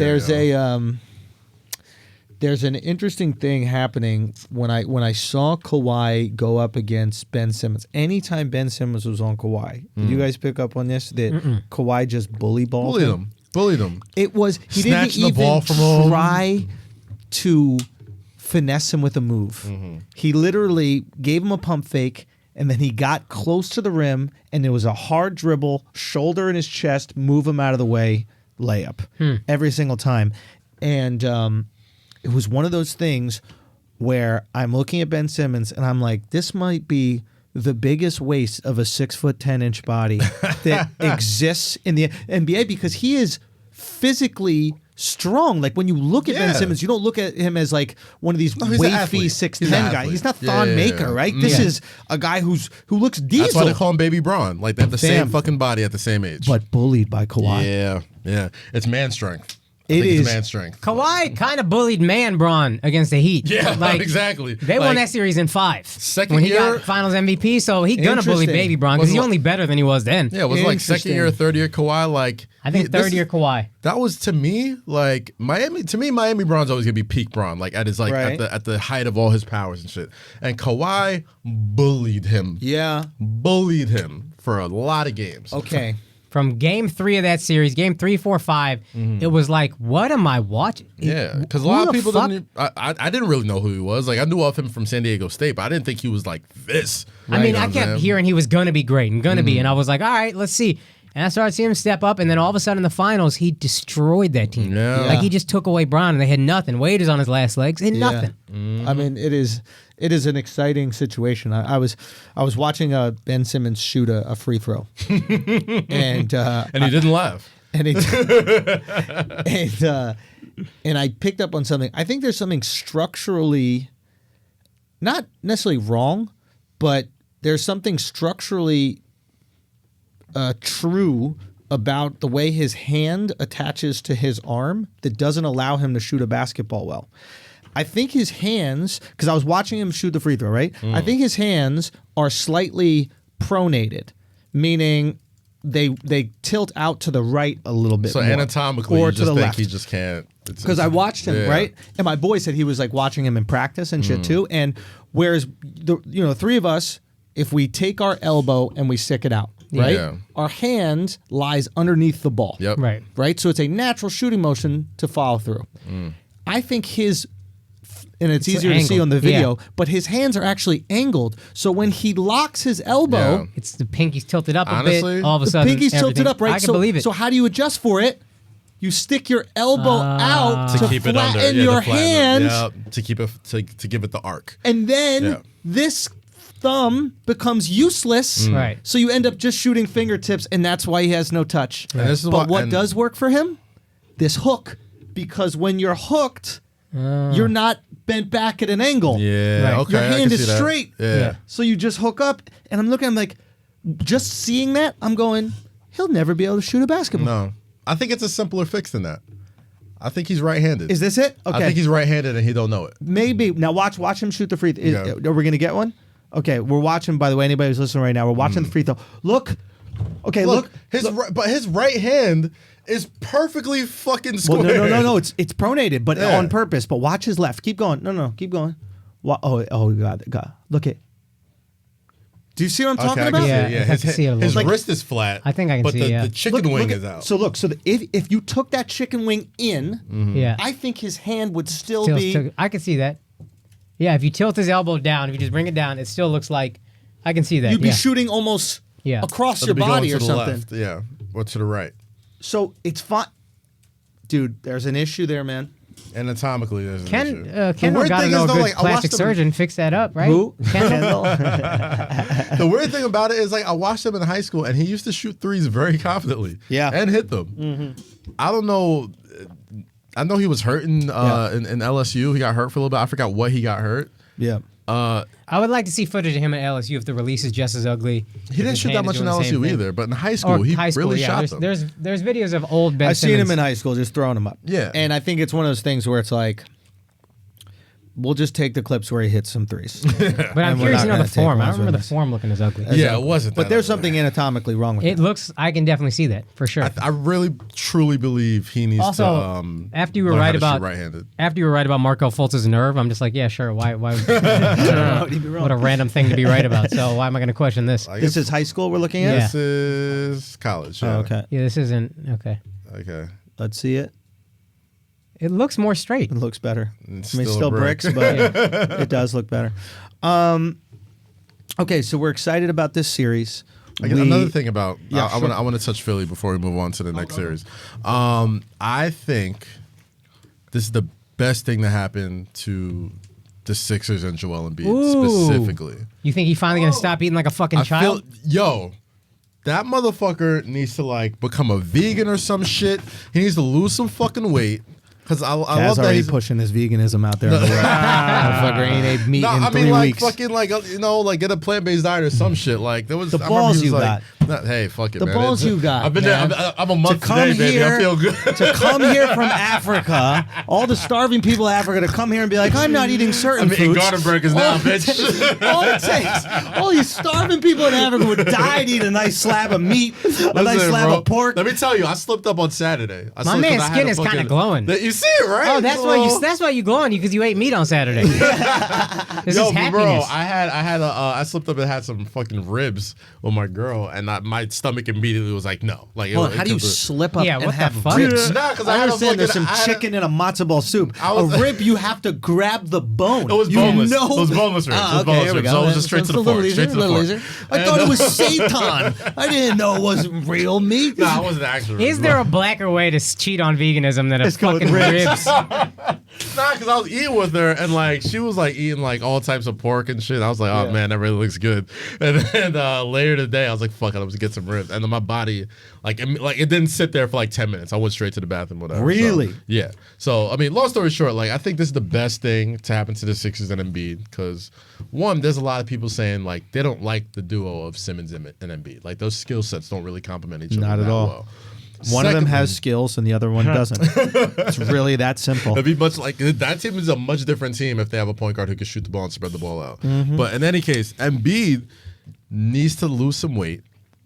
There's an interesting thing happening when I saw Kawhi go up against Ben Simmons. Anytime Ben Simmons was on Kawhi, did you guys pick up on this? That Kawhi just bullied him. It was he Snatched didn't the ball even from try to finesse him with a move. He literally gave him a pump fake, and then he got close to the rim, and there was a hard dribble, shoulder in his chest, move him out of the way, layup every single time. And it was one of those things where I'm looking at Ben Simmons and I'm like, this might be the biggest waste of a 6'10" body that exists in the NBA because he is physically strong. Like when you look at Ben Simmons, you don't look at him as like one of these wafy 6'10" guys. He's not Thon Maker, right? This is a guy who looks diesel. That's why they call him Baby Braun. Like they have the same fucking body at the same age. But bullied by Kawhi. Yeah. It's man strength. It is man strength. Kawhi kind of bullied man Braun against the Heat. Yeah, like, exactly. They won that series in 5. Second when year, he got Finals MVP, so he gonna bully Baby Braun because he's only better than he was then. Yeah, it was like second year or third year Kawhi. Like I think third year Kawhi. That was to me like Miami. To me, Miami Braun's always gonna be peak Braun, like at his at the height of all his powers and shit. And Kawhi bullied him. Yeah, bullied him for a lot of games. Okay. From game 3 of that series, game 3, 4, 5, it was like, what am I watching? Yeah, because a lot of people didn't. I didn't really know who he was. Like I knew of him from San Diego State, but I didn't think he was like this. I mean, I kept hearing he was gonna be great and gonna be, and I was like, all right, let's see. And I started seeing him step up, and then all of a sudden in the finals, he destroyed that team. Yeah. Like he just took away Braun, and they had nothing. Wade is on his last legs, and nothing. I mean, it is an exciting situation. I was watching Ben Simmons shoot a free throw, and he didn't laugh, and I picked up on something. I think there's something structurally, not necessarily wrong, but there's something structurally true about the way his hand attaches to his arm that doesn't allow him to shoot a basketball well. I think his hands, because I was watching him shoot the free throw, right? I think his hands are slightly pronated, meaning they tilt out to the right a little bit. So more, anatomically, or you to just the think left. he just can't. Because I watched him, right? And my boy said he was like watching him in practice and shit too. And whereas the three of us, if we take our elbow and we stick it out, right? Yeah. Our hand lies underneath the ball. Yep. Right. So it's a natural shooting motion to follow through. I think his, and it's easier to see on the video, but his hands are actually angled. So when he locks his elbow, it's the pinky's tilted up Honestly, a bit. All of a sudden, the pinky's tilted up, right? I can believe it. So how do you adjust for it? You stick your elbow out to keep it under. flatten your hand, to keep it to give it the arc, and then this thumb becomes useless. Right. So you end up just shooting fingertips, and that's why he has no touch. And this is but what does work for him? This hook, because when you're hooked, you're not bent back at an angle. Yeah. Right. Okay. Your hand is straight. Yeah. So you just hook up, and I'm looking. I'm like, just seeing that, I'm going, he'll never be able to shoot a basketball. No, I think it's a simpler fix than that. I think he's right-handed. Is this it? Okay. I think he's right-handed and he don't know it. Maybe. Now watch him shoot the free throw. Are we going to get one? Okay, we're watching, by the way, anybody who's listening right now, we're watching the free throw. Look. Okay, look. But his right hand is perfectly fucking square. Well, no. It's pronated, but on purpose. But watch his left. Keep going. No, keep going. Oh, God. Look it. Do you see what I'm talking about? Yeah, his wrist is flat. I think I can see it. But the chicken wing is out. So look, if you took that chicken wing in, I think his hand would still be. I can see that. Yeah, if you tilt his elbow down, if you just bring it down, it still looks like I can see that. You'd be shooting almost across your body or something. Left, or to the right. So it's fine, dude. There's an issue there, man. Anatomically, there's an issue. Kendall got to know a good plastic surgeon fix that up, right? Who? Kendall. The weird thing about it is, like, I watched him in high school, and he used to shoot threes very confidently. Yeah, and hit them. I don't know. I know he was hurt in LSU. He got hurt for a little bit. I forgot what he got hurt. Yeah. I would like to see footage of him at LSU if the release is just as ugly. He didn't shoot that much in LSU either, but in high school, he really shot them. There's videos of old Ben Simmons. I've seen him in high school just throwing them up. Yeah. And I think it's one of those things where it's like, we'll just take the clips where he hits some threes. But I'm curious to know the form. I don't remember the form looking as ugly. Yeah, it wasn't. But there's something anatomically wrong with it. It looks. I can definitely see that for sure. I really, truly believe he needs also, to. After you were right about right-handed. After you were right about Markelle Fultz's nerve, I'm just like, yeah, sure. Why would he be wrong? What a random thing to be right about. So why am I going to question this? This is high school we're looking at? Yeah. This is college. Yeah. Oh, okay. Yeah, this isn't okay. Okay. Let's see it. It looks more straight. It looks better. It's still bricks, but it does look better. Okay, so we're excited about this series. Another thing about I sure. want to touch Philly before we move on to the next series. I think this is the best thing that happened to the Sixers and Joel Embiid specifically. You think he's finally gonna stop eating like a fucking child? That motherfucker needs to like become a vegan or some shit. He needs to lose some fucking weight. Because I love that he's pushing his veganism out there. Motherfucker ain't ate meat in 3 weeks. Fucking like get a plant-based diet or some shit. Like there was the balls you got. Hey, fuck it, the man. balls you got. I've been there. I'm a month today, baby. I feel good. To come here from Africa, all the starving people of Africa to come here and be like, I'm not eating certain foods. I'm eating garden burgers now, bitch. All it takes, all these starving people in Africa would die to eat a nice slab of meat, a nice slab of pork. Let me tell you, I slipped up on Saturday. My man's skin is kind of glowing. You see it, right? Oh, that's why you glowing, because you ate meat on Saturday. This is happiness. Bro, I slipped up and had some fucking ribs with my girl, and my stomach immediately was like, no. Like, how do you slip up and have fuck? ribs? Nah, because I understand there's some chicken in a matzo ball soup. A rib, you have to grab the bone. It was boneless. It was boneless ribs. So it was just straight to the fork. I thought it was seitan. I didn't know it wasn't real meat. No, it wasn't actual ribs. Is there a blacker way to cheat on veganism than a fucking ribs? Nah, because I was eating with her, and like she was like eating like all types of pork and shit. I was like, oh man, that really looks good. And then later today, I was like, fuck it, I'm gonna get some ribs. And then my body, like it didn't sit there for like 10 minutes. I went straight to the bathroom, whatever. Really? So, yeah. So I mean, long story short, like I think this is the best thing to happen to the Sixers and Embiid, because one, there's a lot of people saying like they don't like the duo of Simmons and Embiid. Like those skill sets don't really complement each other. Not at all. Well. One of them has skills and the other one doesn't. It's really that simple. It'd be much like that team is a much different team if they have a point guard who can shoot the ball and spread the ball out. But in any case, Embiid needs to lose some weight.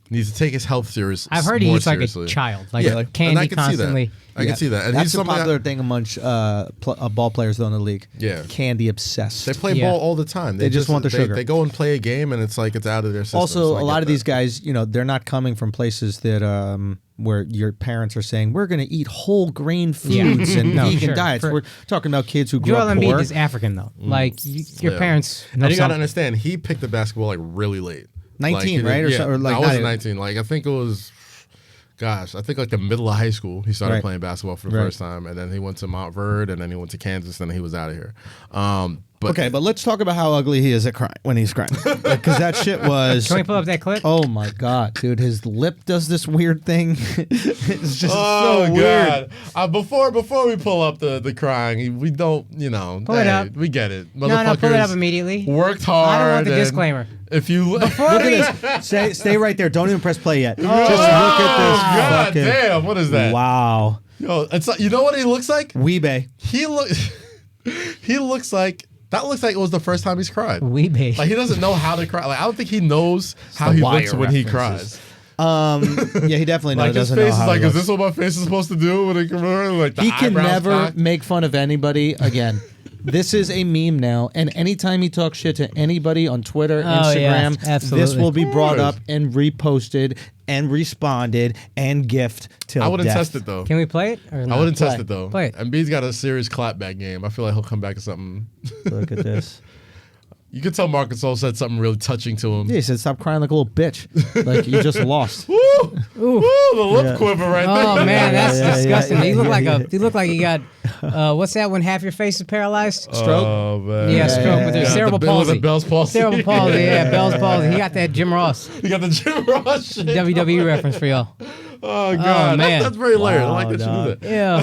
Needs to take his health seriously. I've heard he eats like a child, like candy constantly. I can see that. And that's a popular thing amongst ball players though in the league. Yeah, candy obsessed. They play ball all the time. They just want the sugar. They go and play a game, and it's like it's out of their system. Also, a lot of these guys, they're not coming from places that where your parents are saying we're going to eat whole grain foods and vegan diets. We're talking about kids who grew up poor. Joel Embiid is African though. Like your parents. And you got to understand, he picked the basketball like really late. 19, right? Or like I wasn't 19. Like I think it was, I think like the middle of high school he started playing basketball for the first time, and then he went to Mount Verde, and then he went to Kansas, and then he was out of here. But let's talk about how ugly he is at crying when he's crying, because that shit was. Can we pull up that clip? Oh my god, dude, his lip does this weird thing. It's just so weird. Before we pull up the crying, we don't, pull it up. We get it. No, pull it up immediately. Worked hard. I don't want the disclaimer. If you look at this, stay right there. Don't even press play yet. Just look at this. God damn, what is that? Wow. Yo, it's like, you know what he looks like? Weebay. He looks like. That looks like it was the first time he's cried. Weebay. Like he doesn't know how to cry. Like I don't think he knows how he looks when he cries. Yeah, he definitely like his face is like, is this what my face is supposed to do when it comes around? Like he can never make fun of anybody again. This is a meme now, and anytime he talks shit to anybody on Twitter, Instagram, this will be brought up and reposted and responded and gift till I wouldn't death. test it though. Can we play it? Or I wouldn't test it though. Play it. Embiid's got a serious clapback game. I feel like he'll come back to something. Look at this. You could tell Marc Gasol said something really touching to him. Yeah, he said, "Stop crying like a little bitch. Like you just lost." Woo! Ooh, the lip quiver right there. Oh man, that's disgusting. He looked like he got what's that when half your face is paralyzed? Stroke. Oh man. Yeah, stroke with their cerebral palsy. Bell's palsy. Cerebral palsy. Yeah, Bell's palsy. He got that Jim Ross. He got the Jim Ross shit. WWE reference for y'all. Oh god, man. That's very hilarious. I like that you do that. Yeah.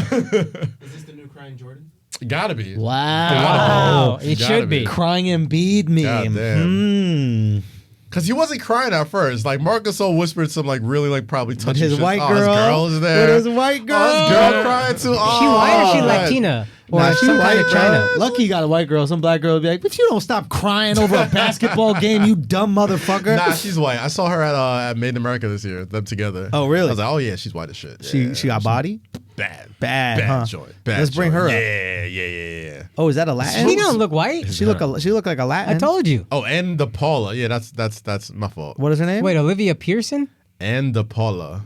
Is this the new Crying Jordan? Gotta be. Wow. It should be. Crying Embiid meme. God damn. Because he wasn't crying at first. Like Marc Gasol whispered some like really like probably touching his shit. white girl. His girl is there. With his white girl. His girl crying too. Oh, She white or she Latina? Or Nah, some kind of China? Lucky you got a white girl. Some black girl would be like, "But you don't stop crying over a basketball game, you dumb motherfucker." Nah, she's white. I saw her at Made in America this year. Them together. Oh, really? I was like, oh yeah, she's white as shit. She got body? Bad huh? joint. Bad Let's bring her up. Yeah. Oh, is that a Latin? She don't look white. She look like a Latin. I told you. Oh, and the Paula. Yeah, that's my fault. What is her name? Wait, Olivia Pearson? And the Paula.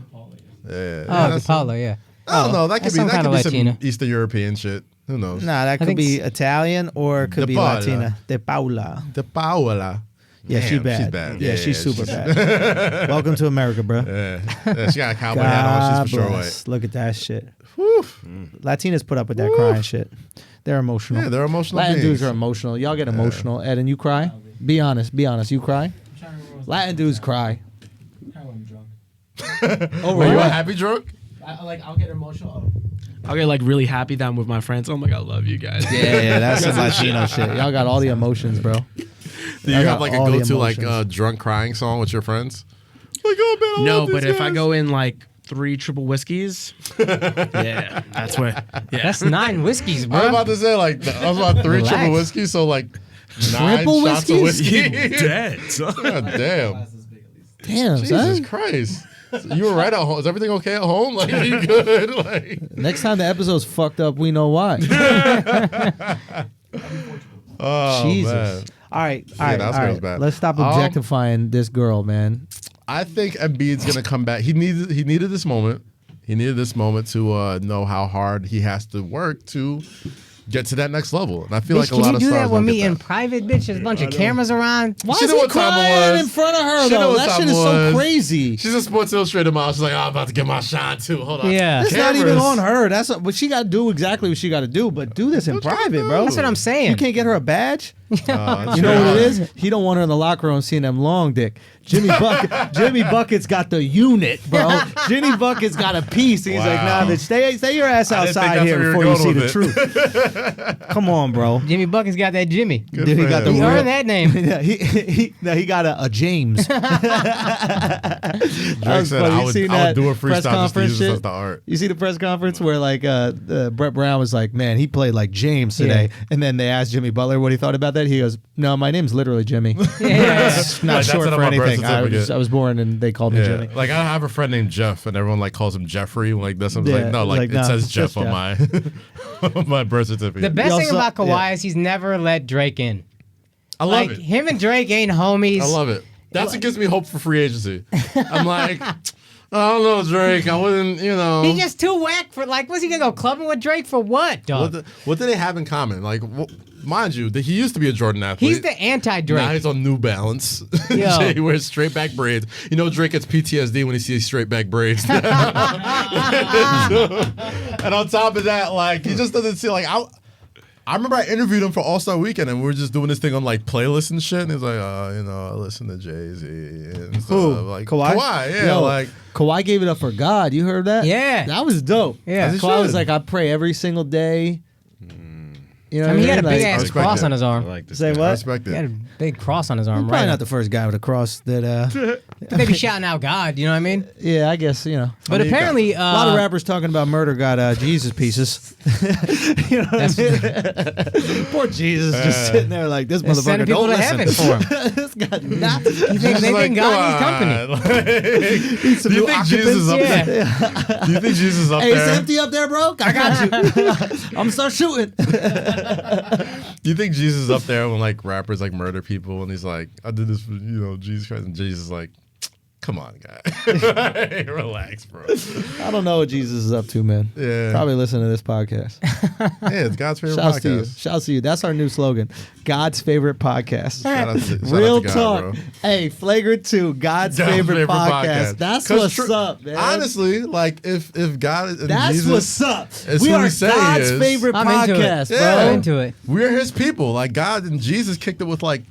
Yeah. Oh, the Paula, yeah. I don't know. That could be some Latina. Eastern European shit. Who knows? Nah, that could be Italian or it could be Paula. Latina. De Paula. The Paula. Yeah, Damn, she's bad. She's bad. Yeah, she's super bad. Welcome to America, bro. Yeah, she got a cowboy hat on. She's for sure white. Look at that shit. Whew. Latinas put up with that crying shit. They're emotional. Yeah, they're emotional. Latin beings. dudes are emotional. Y'all get emotional. Ed, and you cry? Be honest. Be honest. You cry? Latin dudes cry. Were you a happy drunk? I'll get emotional. I'll get like really happy that I'm with my friends. Oh my god, I love you guys. Yeah, that's some Latino shit. Y'all got all the emotions, bro. Do you have like a go-to like drunk crying song with your friends? Like, oh man, no, but if I go in like 3 triple whiskeys, yeah, that's what. Yeah, That's 9 whiskeys, bro. I was about to say like I was about 3 triple whiskeys, so like 9 Triple shots of whiskeys? whiskey. dead. God damn. Damn, Jesus son. Christ. So you were right at home. Is everything okay at home? Like, are you good? Like, Next time the episode's fucked up, we know why. oh, Jesus. man. All right. that girl's bad. Let's stop objectifying this girl, man. I think Embiid's gonna come back. He needed this moment. He needed this moment to know how hard he has to work to get to that next level. And I feel like a lot Can of you do stars that with don't me get in that. private, bitch? There's a bunch of cameras around. Why She is knew he what time it crying was. in front of her, She knew though? what That time shit it is so was. crazy. She's a Sports Illustrated model. She's like, oh, I'm about to get my shine too. Hold on. Yeah. It's not even Cameras. on her. That's what she got to do exactly what she got to do, but do this in private, bro. That's what I'm saying. You can't get her a badge? Oh, You know what it is? He don't want her in the locker room seeing them long dick. Jimmy Bucket's got the unit, bro. Jimmy Bucket's got a piece. He's like, nah, bitch, stay your ass I didn't think outside that's here where you before were you see going the with truth. Come on, bro. Jimmy Bucket's got that Jimmy. Dude, he got the He real- earned that name. Yeah, he got a James. Drake said, funny. I You would seen do a that press freestyle just to conference use this shit? as the art. You see the press conference where like Brett Brown was like, man, he played like James today, and then they asked Jimmy Butler what he thought about that. He goes, no, my name's literally Jimmy. It's not Like, that's short it on for my birth anything. I certificate. was born and they called me Yeah. Jimmy. Like, I have a friend named Jeff, and everyone like calls him Jeffrey. Like, that's something Yeah, like, no, it's like, like, it no, says it's Jeff just on Jeff. my on my birth certificate. The best You thing also- about Kawhi yeah. is he's never let Drake in. I love Like, it. him and Drake ain't homies. I love it. That's what gives me hope for free agency. I'm like, I don't know, Drake. I wouldn't, you know. He's just too whack for, like, what's he gonna go clubbing with Drake for what, dog? What do they have in common? Like, mind you, he used to be a Jordan athlete. He's the anti-Drake. Now he's on New Balance. Yo. He wears straight back braids. You know, Drake gets PTSD when he sees straight back braids. And on top of that, like, he just doesn't see, like, I remember I interviewed him for All-Star Weekend, and we were just doing this thing on, like, playlists and shit. And he's like, you know, I listen to Jay-Z and stuff. Who? Like, Kawhi? Yeah, Yo, like. Kawhi gave it up for God. You heard that? Yeah. That was dope. Yeah. As he Kawhi was should. like, I pray every single day. You know I mean, he what had a I mean? big Like, ass respect cross it. on his arm. like this. Say I what? respect He had a it. big cross on his arm, Probably right? not the first guy with a cross that. They be shouting out God, you know what I mean? Yeah, I guess you know. But mean, apparently, A lot of rappers talking about murder got Jesus pieces. You know what I mean? Poor Jesus just sitting there like this they're motherfucker. sending people Don't to listen. heaven for him. This guy not. They think God needs company. Do you think Jesus is up Yeah. there? Do you think Jesus is up Hey, it's there? empty up there, bro. I got you. I'm gonna start shooting. Do you think Jesus is up there when like rappers like murder people and he's like, I did this for Jesus Christ, and Jesus is like, come on, guy, relax, bro. I don't know what Jesus is up to, man. Yeah. Probably listen to this podcast. Yeah, it's God's favorite Shouts to you. podcast. Shouts to you. That's our new slogan. God's favorite podcast. Shout out to Real God, talk. bro. Hey, Flagrant 2, God's favorite podcast. That's 'Cause what's up, man. Honestly, like if God and That's Jesus, what's up. It's We who are we say he God's is. favorite I'm into it. podcast, Yeah. bro. I'm into it. we're His people. Like God and Jesus kicked it with like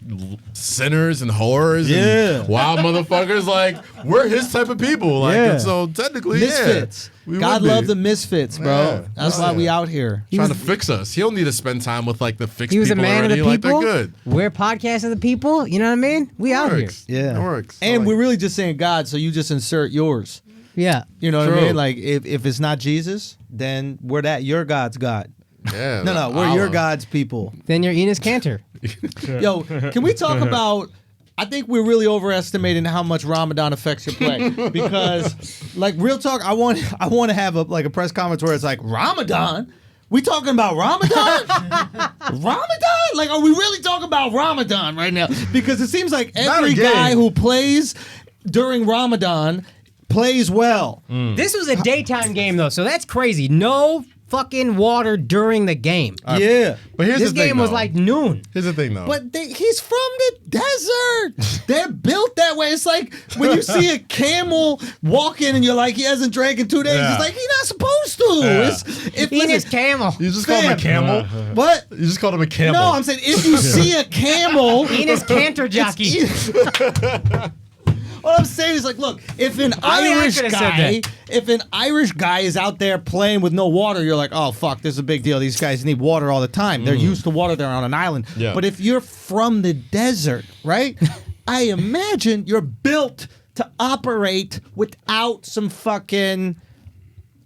sinners and whores Yeah. and wild motherfuckers. Like we're His type of people. Like Yeah. and so technically, Misfits. we God would be. love the misfits, bro. Yeah. That's why we out here. trying to fix us. He don't need to spend time with like the fixed He was a people man of already. the Like people. they're good. We're podcast of the people. You know what I mean? We out here. Works. Yeah. It works. And I like we're really just saying God, so you just insert yours. Yeah. You know what True. I mean? Like if it's not Jesus, then we're your God's God. Yeah, No, we're your Allah. God's people. Then you're Enos Cantor. Yo, can we talk about? I think we're really overestimating how much Ramadan affects your play because, like, real talk. I want to have a press conference where it's like Ramadan. We talking about Ramadan? Ramadan? Like, are we really talking about Ramadan right now? Because it seems like Not every a game. guy who plays during Ramadan plays well. This was a daytime game, though, so that's crazy. No fucking water during the game. Yeah. But here's This the thing, game was though. like noon. Here's the thing, though. But he's from the desert. They're built that way. It's like when you see a camel walking and you're like, he hasn't drank in 2 days. Yeah. It's like, he's not supposed to. Yeah. Eating his camel. You just called him a camel? What? You just called him a camel. No, I'm saying if you see a camel. Eating his canter jockey. What I'm saying is like, look, if an Irish guy is out there playing with no water, you're like, oh fuck, this is a big deal. These guys need water all the time. They're used to water. They're on an island. Yeah. But if you're from the desert, right? I imagine you're built to operate without some fucking,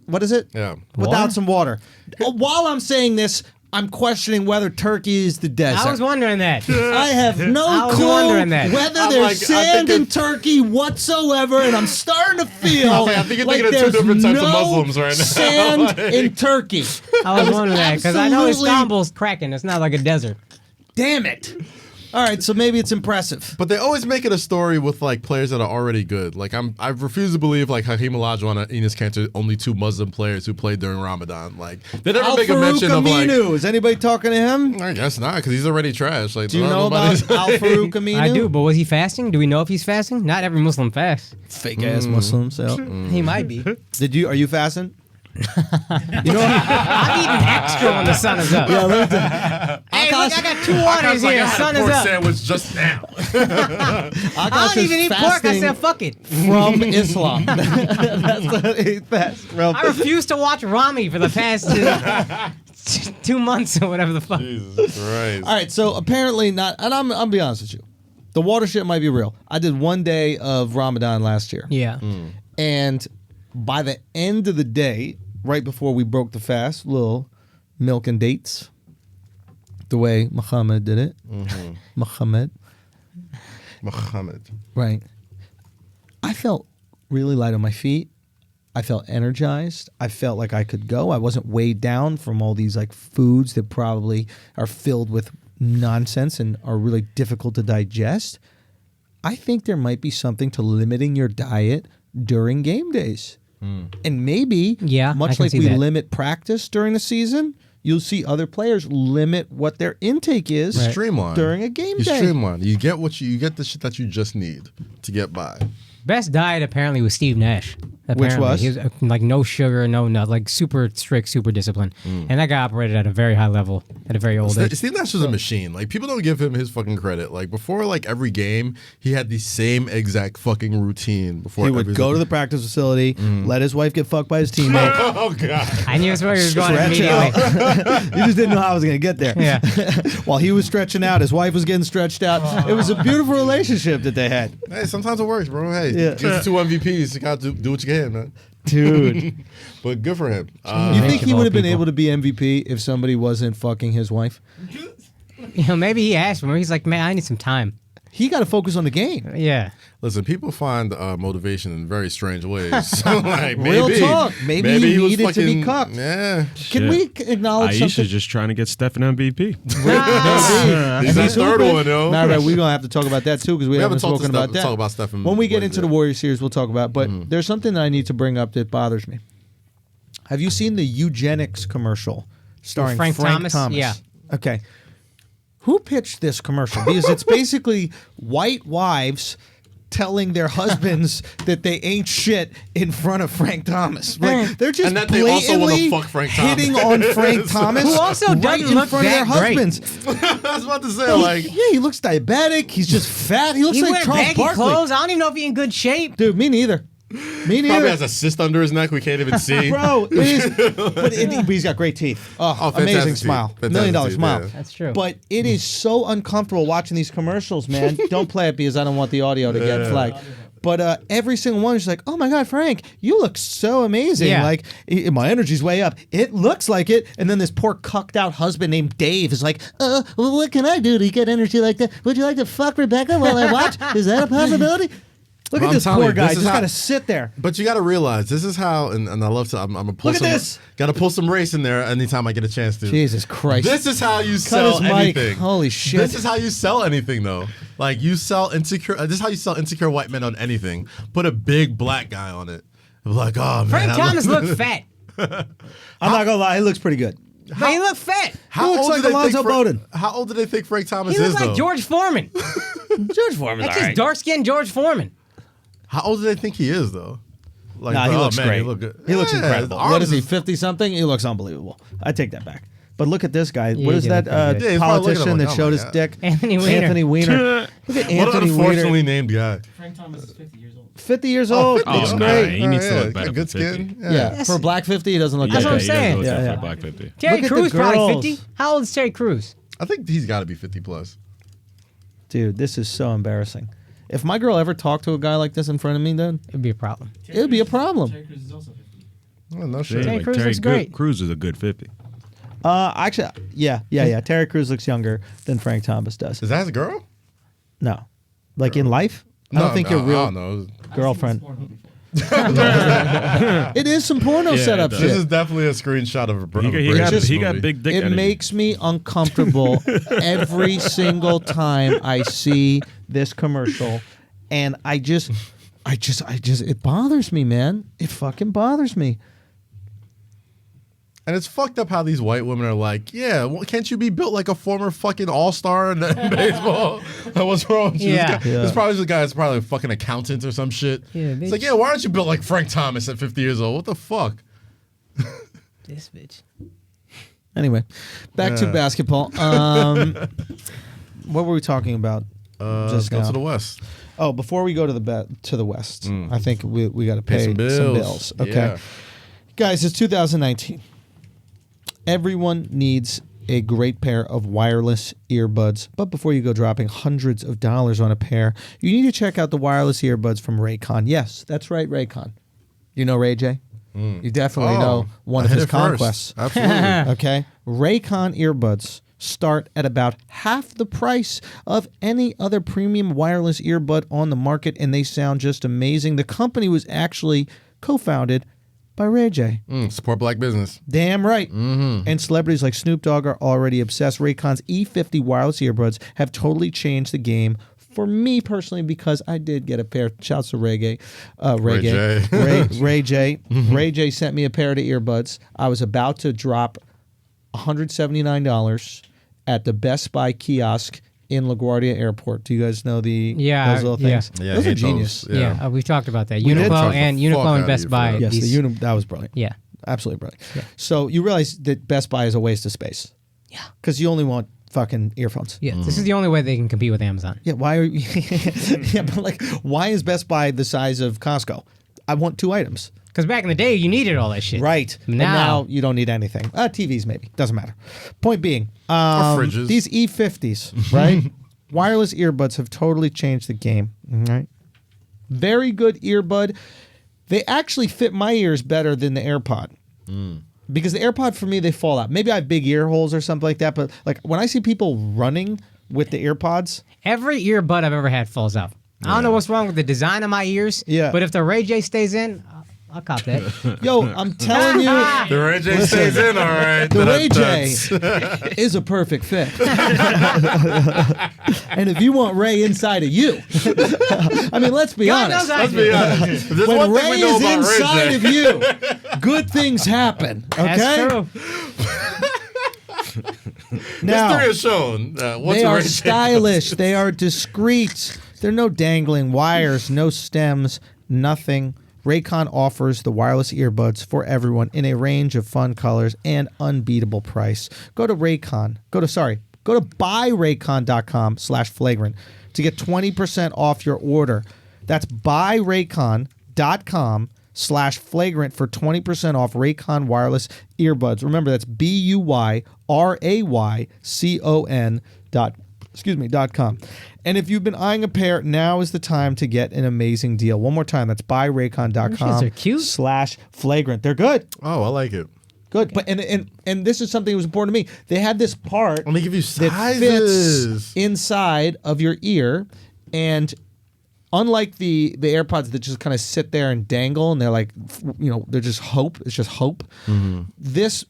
what is it? Yeah. Without Water? some water. While I'm saying this, I'm questioning whether Turkey is the desert. I was wondering that. I have no I was clue wondering that. whether I'm there's like, I sand think in Turkey whatsoever, and I'm starting to feel I think you're like thinking of two there's different types of no Muslims right now. sand Like- in Turkey. I was wondering that because I know Absolutely. Istanbul's cracking. It's not like a desert. Damn it! All right, so maybe it's impressive. But they always make it a story with like players that are already good. Like I refuse to believe like Hakeem Olajuwon and Enes Kanter, only two Muslim players who played during Ramadan. Like they never make a mention of like. Is anybody talking to him? I guess not, because he's already trash. Like, Do you know about Al-Farouq Aminu? I do, but was he fasting? Do we know if he's fasting? Not every Muslim fasts. Fake ass Muslims. So. He might be. Are you fasting? You know, I'm eating extra when the sun is up. Hey, look, I got 2 waters here. Sun is up. Sandwich just now. I don't even eat pork. I said, fuck it. From Islam. That's what he fasts from. I refuse to watch Rami for the past 2 months or whatever the fuck. Jesus Christ. All right, so apparently not, and I'm be honest with you, the water shit might be real. I did 1 day of Ramadan last year. Yeah. And by the end of the day, right before we broke the fast, little milk and dates, the way Muhammad did it. Muhammad. Right. I felt really light on my feet. I felt energized. I felt like I could go. I wasn't weighed down from all these like foods that probably are filled with nonsense and are really difficult to digest. I think there might be something to limiting your diet during game days. And maybe, Yeah, I much can like see we that. limit practice during the season, you'll see other players limit what their intake is Streamline during a game You day. streamline. You get you get the shit that you just need to get by. Best diet apparently was Steve Nash. Apparently. was? He was like no sugar, no nut, like super strict, super disciplined. And that guy operated at a very high level at a very old age. Steve Nash was a machine. Like people don't give him his fucking credit. Like before, like every game, he had the same exact fucking routine. Before He would go to the practice facility, let his wife get fucked by his teammate. Oh god. I knew that's where he was going Stretch immediately. out. You just didn't know how I was going to get there. Yeah. While he was stretching out, his wife was getting stretched out. It was a beautiful relationship that they had. Hey, sometimes it works, bro. Hey, Yeah. get the 2 MVPs. You got to do what you can, man. Dude. But good for him. You think he of would all have been people. able to be MVP if somebody wasn't fucking his wife? You know, maybe he asked for him. He's like, man, I need some time. He got to focus on the game. Yeah. Listen, people find motivation in very strange ways. So, like, Real maybe, talk. Maybe he was needed to be fucking- cucked. Yeah. Can we acknowledge Aisha's something? just trying to get Steph an MVP. He's that third one, yo. Nah, right, we're gonna have to talk about that too because we haven't talked spoken to about that. Talk about Steph and When we get Blake into the yet. Warriors series, we'll talk about. It. But there's something that I need to bring up that bothers me. Have you seen the eugenics commercial starring Frank Frank Thomas? Yeah. Okay. Who pitched this commercial? Because it's basically white wives telling their husbands that they ain't shit in front of Frank Thomas. Like they're just And that they also wanna blatantly fuck Frank Thomas. hitting on Frank Thomas, Who also right doesn't in look front of their that great. husbands. I was about to say, like, Yeah, he looks diabetic. He's just fat. He looks He like wear Charles baggy Barkley. clothes. I don't even know if he's in good shape. Dude, me neither. Me probably neither. has a cyst under his neck we can't even see. Bro, it is, but he's got great teeth. Oh, fantastic amazing teeth. smile. Fantastic $1 million teeth, smile. yeah. That's true. But it is so uncomfortable watching these commercials, man. Don't play it because I don't want the audio to get flagged. But every single one is like, oh my God, Frank, you look so amazing. Yeah. Like, my energy's way up. It looks like it. And then this poor cucked out husband named Dave is like, well, what can I do to get energy like that? Would you like to fuck Rebecca while I watch? Is that a possibility? Look But at I'm this telling poor you, guy. this is Just how- got to sit there. But you got to realize this is how, and I love to. I'm gonna pull Look at some. this. Got to pull some race in there anytime I get a chance to. Jesus Christ. This is how you Cut sell his mic. anything. Holy shit. This is how you sell anything, though. Like you sell insecure. This is how you sell insecure white men on anything. Put a big black guy on it. Like, oh man, Frank Thomas looked fat. I'm not gonna lie, he looks pretty good. But he looked fat. He looks like Alonzo Bowden. How old do they think Frank Thomas He is, looked like though? George Foreman. George Foreman's That's all just right. dark-skinned George Foreman. How old do they think he is, though? Like, Nah, he looks man, great. He, look good. He looks Yeah, incredible. his What is he, arms 50-something? He looks unbelievable. I take that back. But look at this guy. Yeah, What he is did that look pretty good. Yeah, he's probably looking politician at that like, oh showed my his God. dick? Anthony Weiner. Anthony Weiner. Look at What an Anthony unfortunately Weiner. named guy. Frank Thomas is 50 years old. 50 years old. Oh, Looks okay. great. He needs to Yeah, look better good for 50. skin. Yeah. For a black 50, he doesn't look That's that what I'm great. saying. He does look Yeah, good yeah. for a black 50. Terry Look at the Crews probably girls. 50. How old is Terry Crews? I think he's got to be 50 plus. Dude, this is so embarrassing. If my girl ever talked to a guy like this in front of me, then It'd be a problem. it would be a problem. Terry Crews is also 50. Oh, no shit. Terry Crews looks great. Crews is a good 50. Actually, yeah. Terry Crews looks younger than Frank Thomas does. Is that his girl? No. Like in life? I don't think your I real don't know. girlfriend. Porno before. It is some porno Yeah, setup it does. This is shit. definitely a screenshot of a He got big dick It energy. makes me uncomfortable every single time I see this commercial, and I just, it bothers me, man. It fucking bothers me. And it's fucked up how these white women are like, yeah, well, can't you be built like a former fucking all-star in baseball? What's wrong with you? Yeah. This probably the guy that's probably a fucking accountant or some shit. Yeah, it's bitch. like, yeah, why aren't you built like Frank Thomas at 50 years old? What the fuck? This bitch. Anyway, back to basketball. What were we talking about? Let's go now? to the West. Oh, before we go to the West, I think we got to pay some bills. Okay, Yeah. guys, it's 2019. Everyone needs a great pair of wireless earbuds, but before you go dropping hundreds of dollars on a pair, you need to check out the wireless earbuds from Raycon. Yes, that's right, Raycon. You know Ray J? You definitely know one of his conquests. Absolutely. Okay, Raycon earbuds start at about half the price of any other premium wireless earbud on the market, and they sound just amazing. The company was actually co-founded by Ray J. Support black business. Damn right. And celebrities like Snoop Dogg are already obsessed. Raycon's E50 wireless earbuds have totally changed the game for me personally, because I did get a pair. Shouts to Ray J. Ray J. Ray J sent me a pair of earbuds. I was about to drop $179 at the Best Buy kiosk in LaGuardia Airport. Do you guys know those little things? Yeah, Those I are hate genius. those. Yeah, we've talked about that. We did Uniqlo talk and the fuck Uniqlo out and of Best you for Buy. that. Yes, these- that was brilliant. Yeah. Absolutely brilliant. Yeah. So you realize that Best Buy is a waste of space. Yeah. Because you only want fucking earphones. Yeah, this is the only way they can compete with Amazon. Yeah, why are you yeah, but like, why is Best Buy the size of Costco? I want 2 items. Because back in the day, you needed all that shit. Right. And Now- now you don't need anything. TVs maybe. Doesn't matter. Point being, fridges. these E50s, right? Wireless earbuds have totally changed the game. All right. Very good earbud. They actually fit my ears better than the AirPod. Because the AirPod, for me, they fall out. Maybe I have big ear holes or something like that, but like when I see people running with the AirPods, Every earbud I've ever had falls out. I don't know what's wrong with the design of my ears. Yeah. But if the Ray J stays in, I'll cop that. yo, I'm telling you, The Ray J stays in, all right. the Ray J is a perfect fit. And if you want Ray inside of you, I mean, let's be God honest. knows I Let's do. be honest. If there's When one thing Ray we know is about inside Ray J, of you, good things happen. Okay. That's true. Now, history has shown what's they a are Ray J stylish. They are discreet. There are no dangling wires, no stems, nothing. Raycon offers the wireless earbuds for everyone in a range of fun colors and unbeatable price. Go to buyraycon.com/flagrant to get 20% off your order. That's buyraycon.com/flagrant for 20% off Raycon wireless earbuds. Remember, that's BUYRAYCON.com. And if you've been eyeing a pair, now is the time to get an amazing deal. One more time, that's buyraycon.com They're cute. /flagrant. They're good. Oh, I like it. Good. But and this is something that was important to me. They had this part Let me give you that sizes. fits inside of your ear, and unlike the AirPods that just kind of sit there and dangle and they're like, they're just hope. It's just hope. This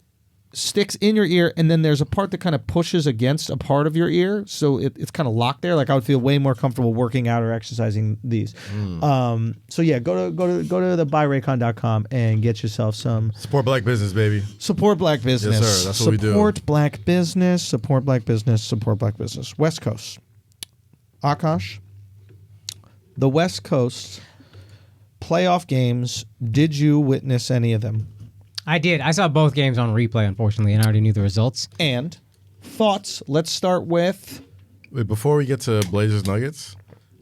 sticks in your ear, and then there's a part that kind of pushes against a part of your ear, so it's kind of locked there. Like I would feel way more comfortable working out or exercising these. So yeah, go to the buyraycon.com and get yourself some. Support black business, baby. Support black business. Yes, sir. That's what we do. Support black business. Support black business. Support black business. West Coast. Akaash. The West Coast playoff games. Did you witness any of them? I did. I saw both games on replay, unfortunately, and I already knew the results. And thoughts? Let's start with... Wait, before we get to Blazers Nuggets,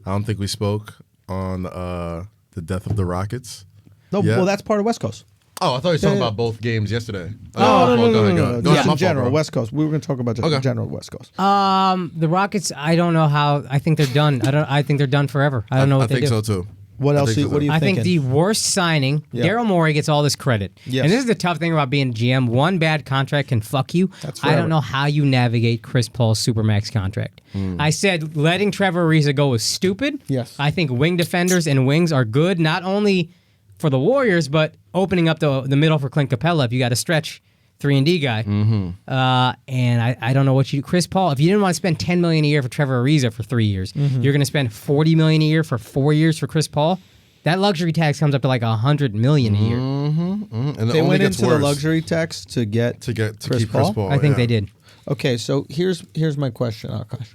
I don't think we spoke on the death of the Rockets. No, Yeah. well, that's part of West Coast. Oh, I thought you were talking about both games yesterday. No. Go ahead. Just My in general, fault, bro. West Coast. We were going to talk about just in general West Coast. The Rockets, I don't know how. I think they're done. I think they're done forever. I don't know what they do. I think so too. What else? think so, What are you I thinking? think the worst signing, Yeah. Daryl Morey gets all this credit. Yes. And this is the tough thing about being GM. One bad contract can fuck you. That's I forever. don't know how you navigate Chris Paul's Supermax contract. I said letting Trevor Ariza go was stupid. Yes. I think wing defenders and wings are good, not only for the Warriors, but opening up the middle for Clint Capella if you got a stretch 3-and-D guy. And I don't know what you do. Chris Paul, if you didn't want to spend $10 million a year for Trevor Ariza for 3 years, you're going to spend $40 million a year for 4 years for Chris Paul. That luxury tax comes up to like $100 million a year. And it They only went gets into the worse luxury tax to get to keep Chris Chris Paul? Paul. I think they did. Okay, so here's my question, Akaash.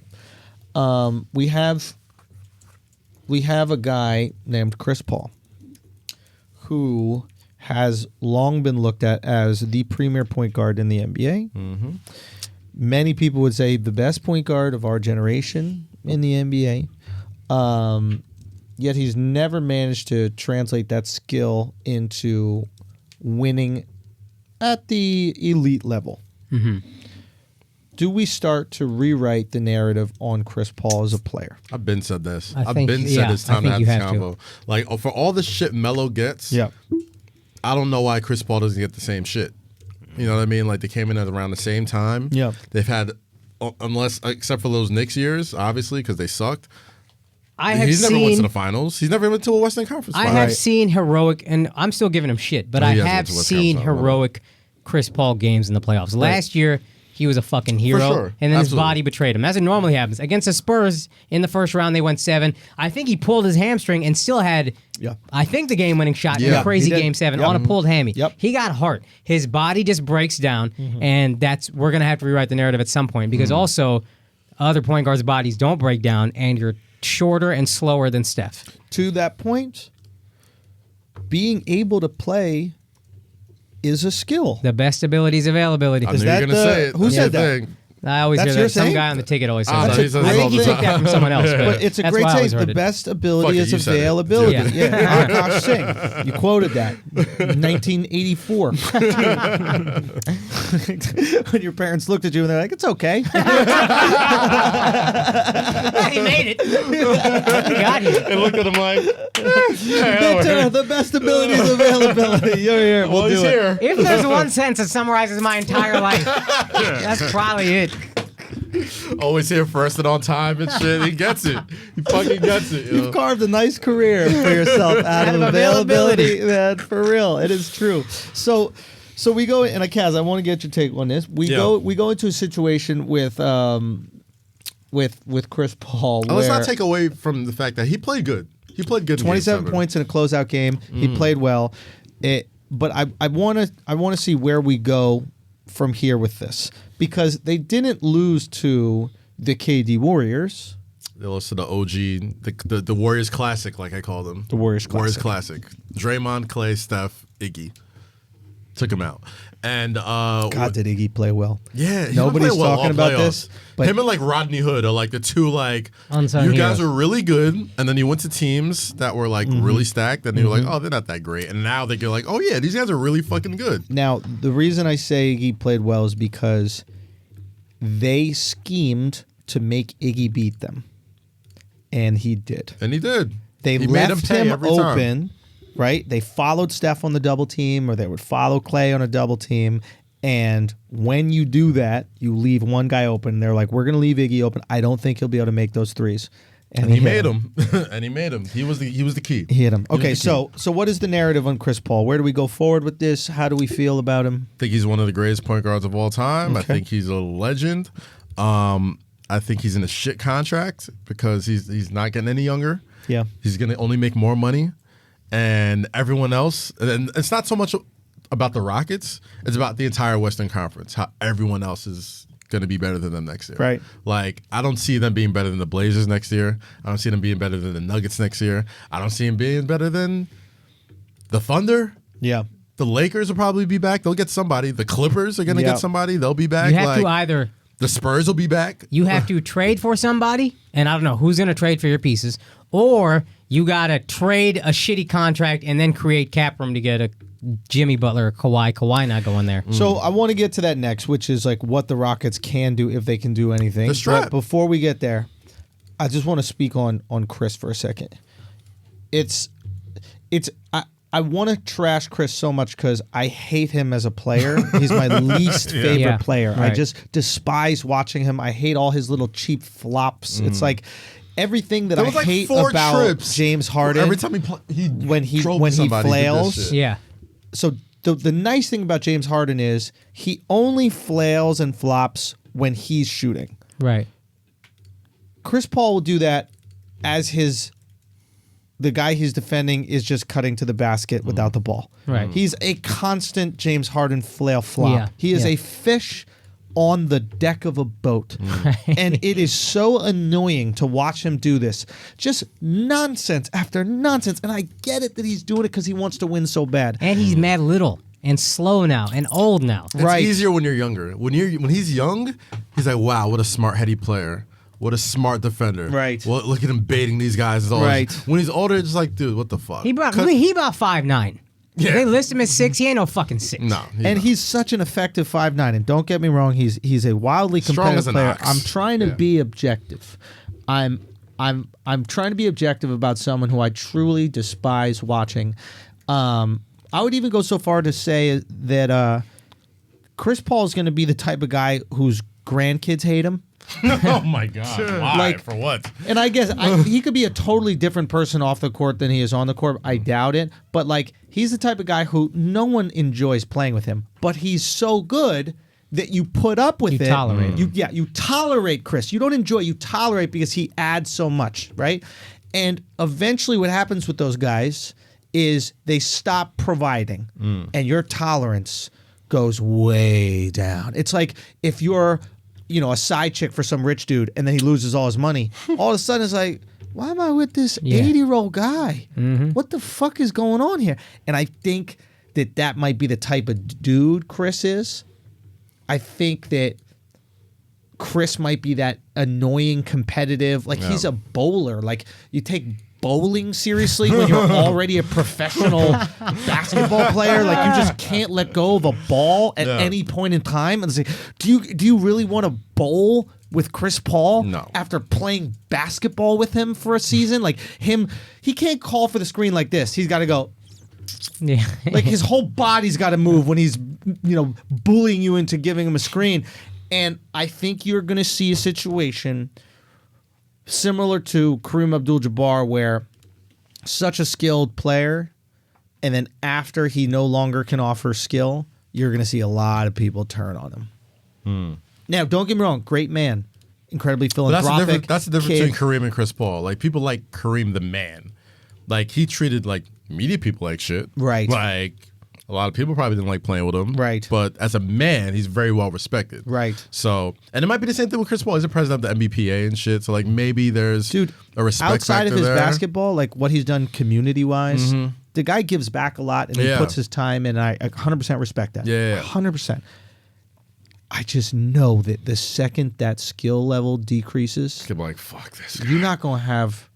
We have a guy named Chris Paul who has long been looked at as the premier point guard in the NBA. Many people would say the best point guard of our generation in the NBA. Yet he's never managed to translate that skill into winning at the elite level. Do we start to rewrite the narrative on Chris Paul as a player? I've been said this. I I've think- been yeah, said it's I time to think have you this have to. combo. Like for all the shit Melo gets, I don't know why Chris Paul doesn't get the same shit. You know what I mean? Like they came in at around the same time. Yeah. They've had, except for those Knicks years, obviously because they sucked. He's never went to the finals. He's never went to a Western Conference I final. have seen heroic, and I'm still giving him shit, but No, I he hasn't have went to West seen Conference, heroic Chris Paul games in the playoffs. Last year, he was a fucking hero, sure. and then his Absolutely. body betrayed him. As it normally happens. Against the Spurs in the first round, they went 7. I think he pulled his hamstring and still had, I think, the game-winning shot in Yeah. a crazy He did. Game 7 Yep. on a pulled hammy. Yep. He got heart. His body just breaks down, and we're going to have to rewrite the narrative at some point, because also other point guards' bodies don't break down, and you're shorter and slower than Steph. To that point, being able to play is a skill. The best ability is availability. I knew you that were going to the- say it. who That's said the that? thing. I always That's hear your that. Some saying? guy on the ticket always says Ah, that. no, he says I it think all he the took time. that from someone else. But it's a that's great why I always saying. heard The it. best ability Fuck it, is you said it. availability. Yeah. Yeah, Akaash Singh. You quoted that. 1984. When your parents looked at you and they're like, "It's okay." He made it. He got you. They looked at him like, Victor, the best ability is availability. You're here. We'll do it. here. If there's one sentence that summarizes my entire life, that's probably it. Always here first and on time and shit. He gets it. He fucking gets it. You've carved a nice career for yourself out of availability, man. For real, it is true. So we go, and Akaz, I want to get your take on this. We go into a situation with Chris Paul. Let's where not take away from the fact that he played good. He played good. in Game 27 7. points in a closeout game. He played well. But I want to see where we go from here with this, because they didn't lose to the KD Warriors. They lost to the OG, the Warriors Classic, like I call them. The Warriors Classic. Warriors Classic. Draymond, Clay, Steph, Iggy. Took him out. And God, did Iggy play well? yeah, he Nobody's played well talking all about playoffs. this, but him and like Rodney Hood are like the two like Unsung you guys heroes. are really good, and then you went to teams that were like really stacked, and you were like, oh, they're not that great, and now they go like, oh yeah, these guys are really fucking good. Now, the reason I say Iggy played well is because they schemed to make Iggy beat them, and he did. And he did. They He made left pay him every time. open, right? They followed Steph on the double team, or they would follow Clay on a double team. And when you do that, you leave one guy open. They're like, we're going to leave Iggy open. I don't think he'll be able to make those threes. And he made him. And he made him. He was the key. He hit him. Okay, so what is the narrative on Chris Paul? Where do we go forward with this? How do we feel about him? I think he's one of the greatest point guards of all time. Okay. I think he's a legend. I think he's in a shit contract because he's not getting any younger. Yeah. He's going to only make more money. And everyone else, and it's not so much about the Rockets, it's about the entire Western Conference, how everyone else is going to be better than them next year. Right. Like, I don't see them being better than the Blazers next year. I don't see them being better than the Nuggets next year. I don't see them being better than the Thunder. Yeah. The Lakers will probably be back. They'll get somebody. The Clippers are going to get somebody. They'll be back. You have to either... The Spurs will be back. You have to trade for somebody, and I don't know who's going to trade for your pieces, or you got to trade a shitty contract and then create cap room to get a Jimmy Butler or Kawhi. Kawhi not going there. So I want to get to that next, which is like what the Rockets can do if they can do anything. The strap. But before we get there, I just want to speak on Chris for a second. I want to trash Chris so much because I hate him as a player. He's my least favorite player. Right. I just despise watching him. I hate all his little cheap flops. It's like everything that I hate about James Harden. Every time when he flails. Yeah. So the nice thing about James Harden is he only flails and flops when he's shooting. Right. Chris Paul will do that as the guy he's defending is just cutting to the basket without the ball. Right. He's a constant James Harden flail flop. Yeah. He is a fish on the deck of a boat. And it is so annoying to watch him do this. Just nonsense after nonsense. And I get it that he's doing it because he wants to win so bad. And he's mad little and slow now and old now. It's easier when you're younger. When he's young, he's like, wow, what a smart, heady player. What a smart defender. Right. Well, look at him baiting these guys. Right. When he's older, it's like, dude, what the fuck? He about 5'9". Yeah. They list him at 6. He ain't no fucking 6. No. He's such an effective 5'9". And don't get me wrong, he's a wildly competitive player. Ox. I'm trying to be objective. I'm trying to be objective about someone who I truly despise watching. I would even go so far to say that Chris Paul is going to be the type of guy whose grandkids hate him. Oh my God! Why? For what? And I guess he could be a totally different person off the court than he is on the court. I doubt it. But like, he's the type of guy who no one enjoys playing with him. But he's so good that you put up with it. You tolerate. You tolerate Chris. You don't enjoy. You tolerate because he adds so much, right? And eventually, what happens with those guys is they stop providing, and your tolerance goes way down. It's like if you're a side chick for some rich dude, and then he loses all his money. All of a sudden, it's like, why am I with this 80-year-old guy? What the fuck is going on here? And I think that might be the type of dude Chris is. I think that Chris might be that annoying, competitive. Like, he's a bowler. Like, you take bowling seriously when you're already a professional basketball player. Like, you just can't let go of a ball at any point in time. And it's like, do you really want to bowl with Chris Paul? No. After playing basketball with him for a season? Like, he can't call for the screen like this. He's got to go. Yeah. Like, his whole body's got to move when he's bullying you into giving him a screen. And I think you're going to see a situation similar to Kareem Abdul-Jabbar, where such a skilled player, and then after he no longer can offer skill, you're going to see a lot of people turn on him. Now, don't get me wrong, great man, incredibly philanthropic. That's the difference between Kareem and Chris Paul. Like, people like Kareem the man. Like, he treated like media people like shit. Right. Like, a lot of people probably didn't like playing with him. Right. But as a man, he's very well respected. Right. So, and it might be the same thing with Chris Paul. He's the president of the NBPA and shit. So, like, maybe there's a respect outside factor of his there. basketball, like what he's done community-wise, the guy gives back a lot and he puts his time in. I 100% respect that. Yeah. 100%. I just know that the second that skill level decreases, People are like, fuck this guy. you're not going to have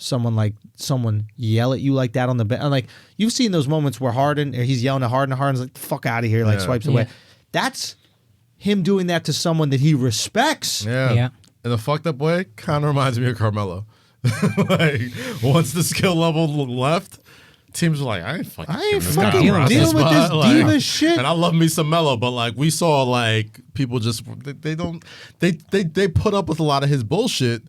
someone yell at you like that on the bench. Like, you've seen those moments where he's yelling at Harden, and Harden's like, fuck out of here, like swipes away. That's him doing that to someone that he respects. Yeah. In a fucked up way, kind of reminds me of Carmelo. Like, once the skill level left, teams were like, I ain't fucking dealing with this diva shit. And I love me some Melo, but like, we saw like people just they put up with a lot of his bullshit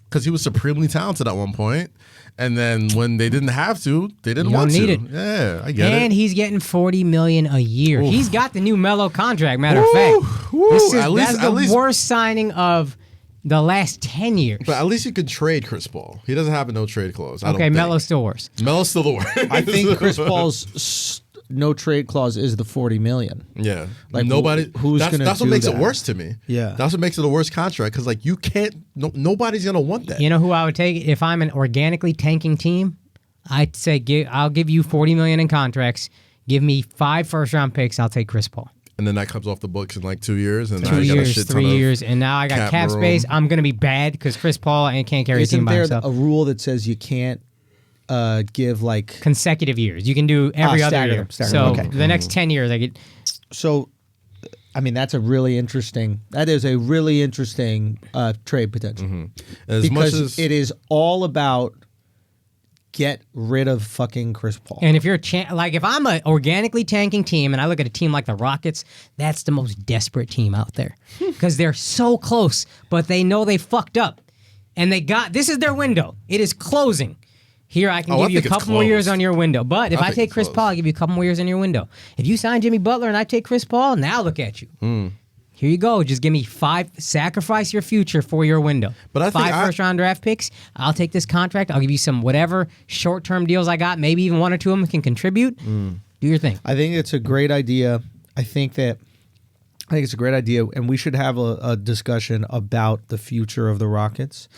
because he was supremely talented at one point. And then when they didn't have to, they didn't want to. Yeah, I get it. And he's getting $40 million a year. Oof. He's got the new Melo contract. Matter of fact, that's the worst signing of the last 10 years. But at least you could trade Chris Paul. He doesn't have a no trade clause. Okay, Melo's still worse. Melo's still the worst. I think Chris Paul's no trade clause is the $40 million. Yeah, like nobody. Who's gonna? That's what makes it worse to me. Yeah, that's what makes it a worse contract because like you can't. Nobody's gonna want that. You know who I would take if I'm an organically tanking team? I'd say I'll give you $40 million in contracts. Give me 5 first-round picks. I'll take Chris Paul. And then that comes off the books in like 2 years. And 2 years, 3 years, and now I got cap space. I'm gonna be bad because Chris Paul can't carry a team by himself. Isn't there a rule that says you can't give like consecutive years? You can do every other year. So the next 10 years, I get. So, I mean, that's a really interesting. That is a really interesting trade potential because it is all about get rid of fucking Chris Paul. And if you're if I'm an organically tanking team and I look at a team like the Rockets, that's the most desperate team out there because they're so close, but they know they fucked up, and this is their window. It is closing. Here, I can give you a couple more years on your window. But if I take Chris Paul, I'll give you a couple more years on your window. If you sign Jimmy Butler and I take Chris Paul, now look at you. Here you go. Just give me 5. Sacrifice your future for your window. But I think 5 first-round draft picks. I'll take this contract. I'll give you some whatever short-term deals I got. Maybe even 1 or 2 of them can contribute. Do your thing. I think it's a great idea. I think it's a great idea, and we should have a discussion about the future of the Rockets.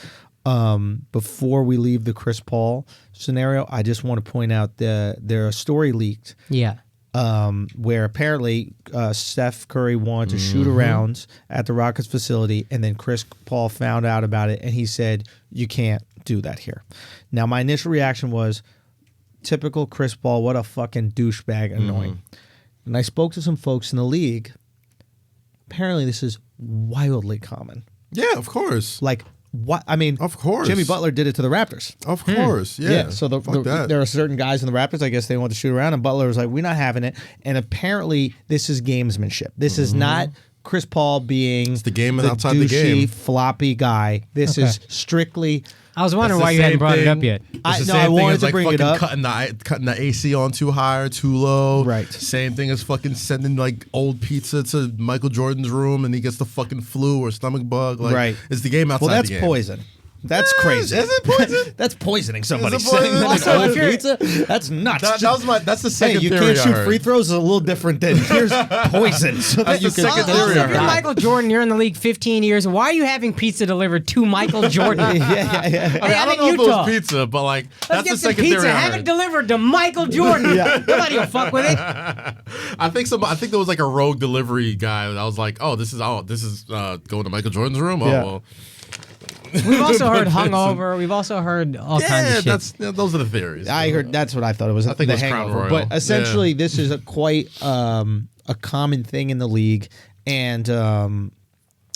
Before we leave the Chris Paul scenario, I just want to point out there a story leaked. Yeah. Where apparently Steph Curry wanted to shoot around at the Rockets facility, and then Chris Paul found out about it, and he said, "You can't do that here." Now, my initial reaction was, typical Chris Paul, what a fucking douchebag, annoying. And I spoke to some folks in the league. Apparently, this is wildly common. Yeah, of course. Like, what? I mean, of course, Jimmy Butler did it to the Raptors. Of course, yeah. So there are certain guys in the Raptors, I guess they want to shoot around, and Butler was like, "We're not having it." And apparently, this is gamesmanship. This is not Chris Paul being the game the outside douchey, the game, floppy guy. This is strictly. I was wondering why you hadn't brought it up yet. I wanted to bring it up. Cutting the AC on too high or too low. Right. Same thing as fucking sending like old pizza to Michael Jordan's room and he gets the fucking flu or stomach bug. Like, right. It's the game outside the game. Well, that's poison. That's crazy. Is it poison? That's poisoning somebody. Also, if you're pizza, that's nuts. That's the second theory. You can't shoot free throws is a little different than here's poison. So that's the second theory. If you're Michael Jordan, you're in the league 15 years. Why are you having pizza delivered to Michael Jordan? Yeah. I don't know if it was pizza, but like that's the second theory. Have it delivered to Michael Jordan. Nobody will fuck with it. I think there was like a rogue delivery guy. I was like, this is going to Michael Jordan's room. Yeah. Oh well. We've also heard hungover. We've also heard all kinds of shit. Those are the theories. I heard that's what I thought it was. I think the it was hangover. Crown Royal. But essentially, this is quite a common thing in the league, and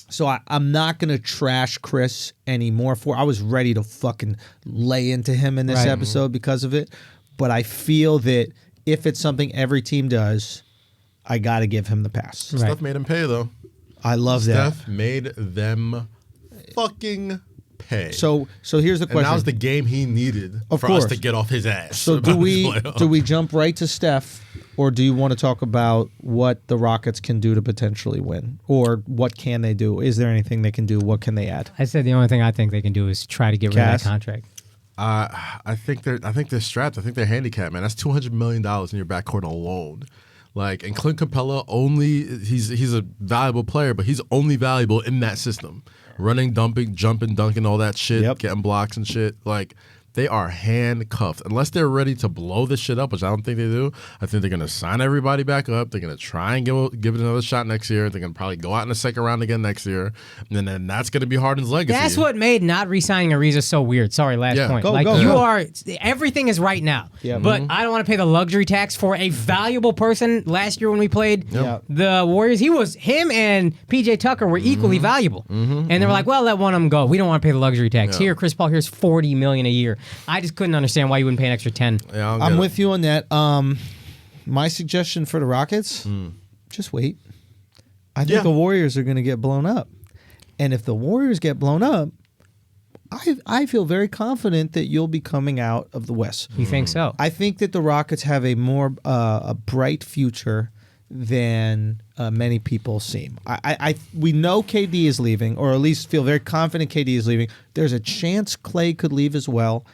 so I'm not gonna trash Chris anymore. I was ready to fucking lay into him in this episode because of it, but I feel that if it's something every team does, I got to give him the pass. Right. Steph made him pay though. I love that. Steph made them fucking pay. So here's the question. And that was the game he needed for us to get off his ass. So do we jump right to Steph, or do you want to talk about what the Rockets can do to potentially win, or what can they do? Is there anything they can do? What can they add? I said the only thing I think they can do is try to get rid of that contract. I think they're strapped. I think they're handicapped, man. That's $200 million in your backcourt alone. Like, and Clint Capella he's a valuable player, but he's only valuable in that system. Running, dumping, jumping, dunking, all that shit, getting blocks and shit. Like, they are handcuffed. Unless they're ready to blow this shit up, which I don't think they do. I think they're going to sign everybody back up. They're going to try and give it another shot next year. They're going to probably go out in the second round again next year. And then that's going to be Harden's legacy. That's what made not re-signing Ariza so weird. Sorry, last point. Everything is right now. Yeah. But I don't want to pay the luxury tax for a valuable person. Last year when we played the Warriors, him and PJ Tucker were equally valuable. And they were like, well, let one of them go. We don't want to pay the luxury tax. Here, Chris Paul, here's $40 million a year. I just couldn't understand why you wouldn't pay an extra 10. Yeah, I'm with you on that. My suggestion for the Rockets, just wait. I think the Warriors are going to get blown up. And if the Warriors get blown up, I feel very confident that you'll be coming out of the West. You think so? I think that the Rockets have a more a bright future than many people seem. We know KD is leaving, or at least feel very confident KD is leaving. There's a chance Clay could leave as well.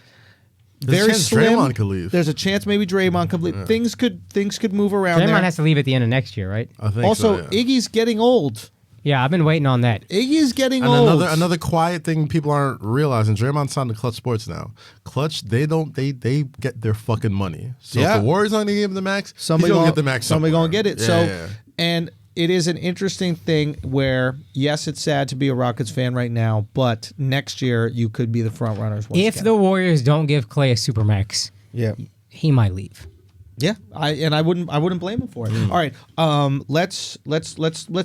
There's Very a chance slim. Draymond could leave. There's a chance maybe Draymond could leave. Things could move around Draymond there. has to leave at the end of next year, right? I think Also, so, yeah. Iggy's getting old. Yeah, I've been waiting on that. Iggy's getting And old. another quiet thing people aren't realizing: Draymond signed to Clutch Sports now. Clutch, they get their fucking money. So Yeah. if the Warriors aren't gonna give him the max, Somebody he's gonna gonna get the max. Somebody somewhere. gonna get it. Yeah, so, yeah. and it is an interesting thing where, yes, it's sad to be a Rockets fan right now, but next year you could be the front runners. Once If again. the Warriors don't give Clay a supermax, he might leave. Yeah, I wouldn't blame him for it. All right, let's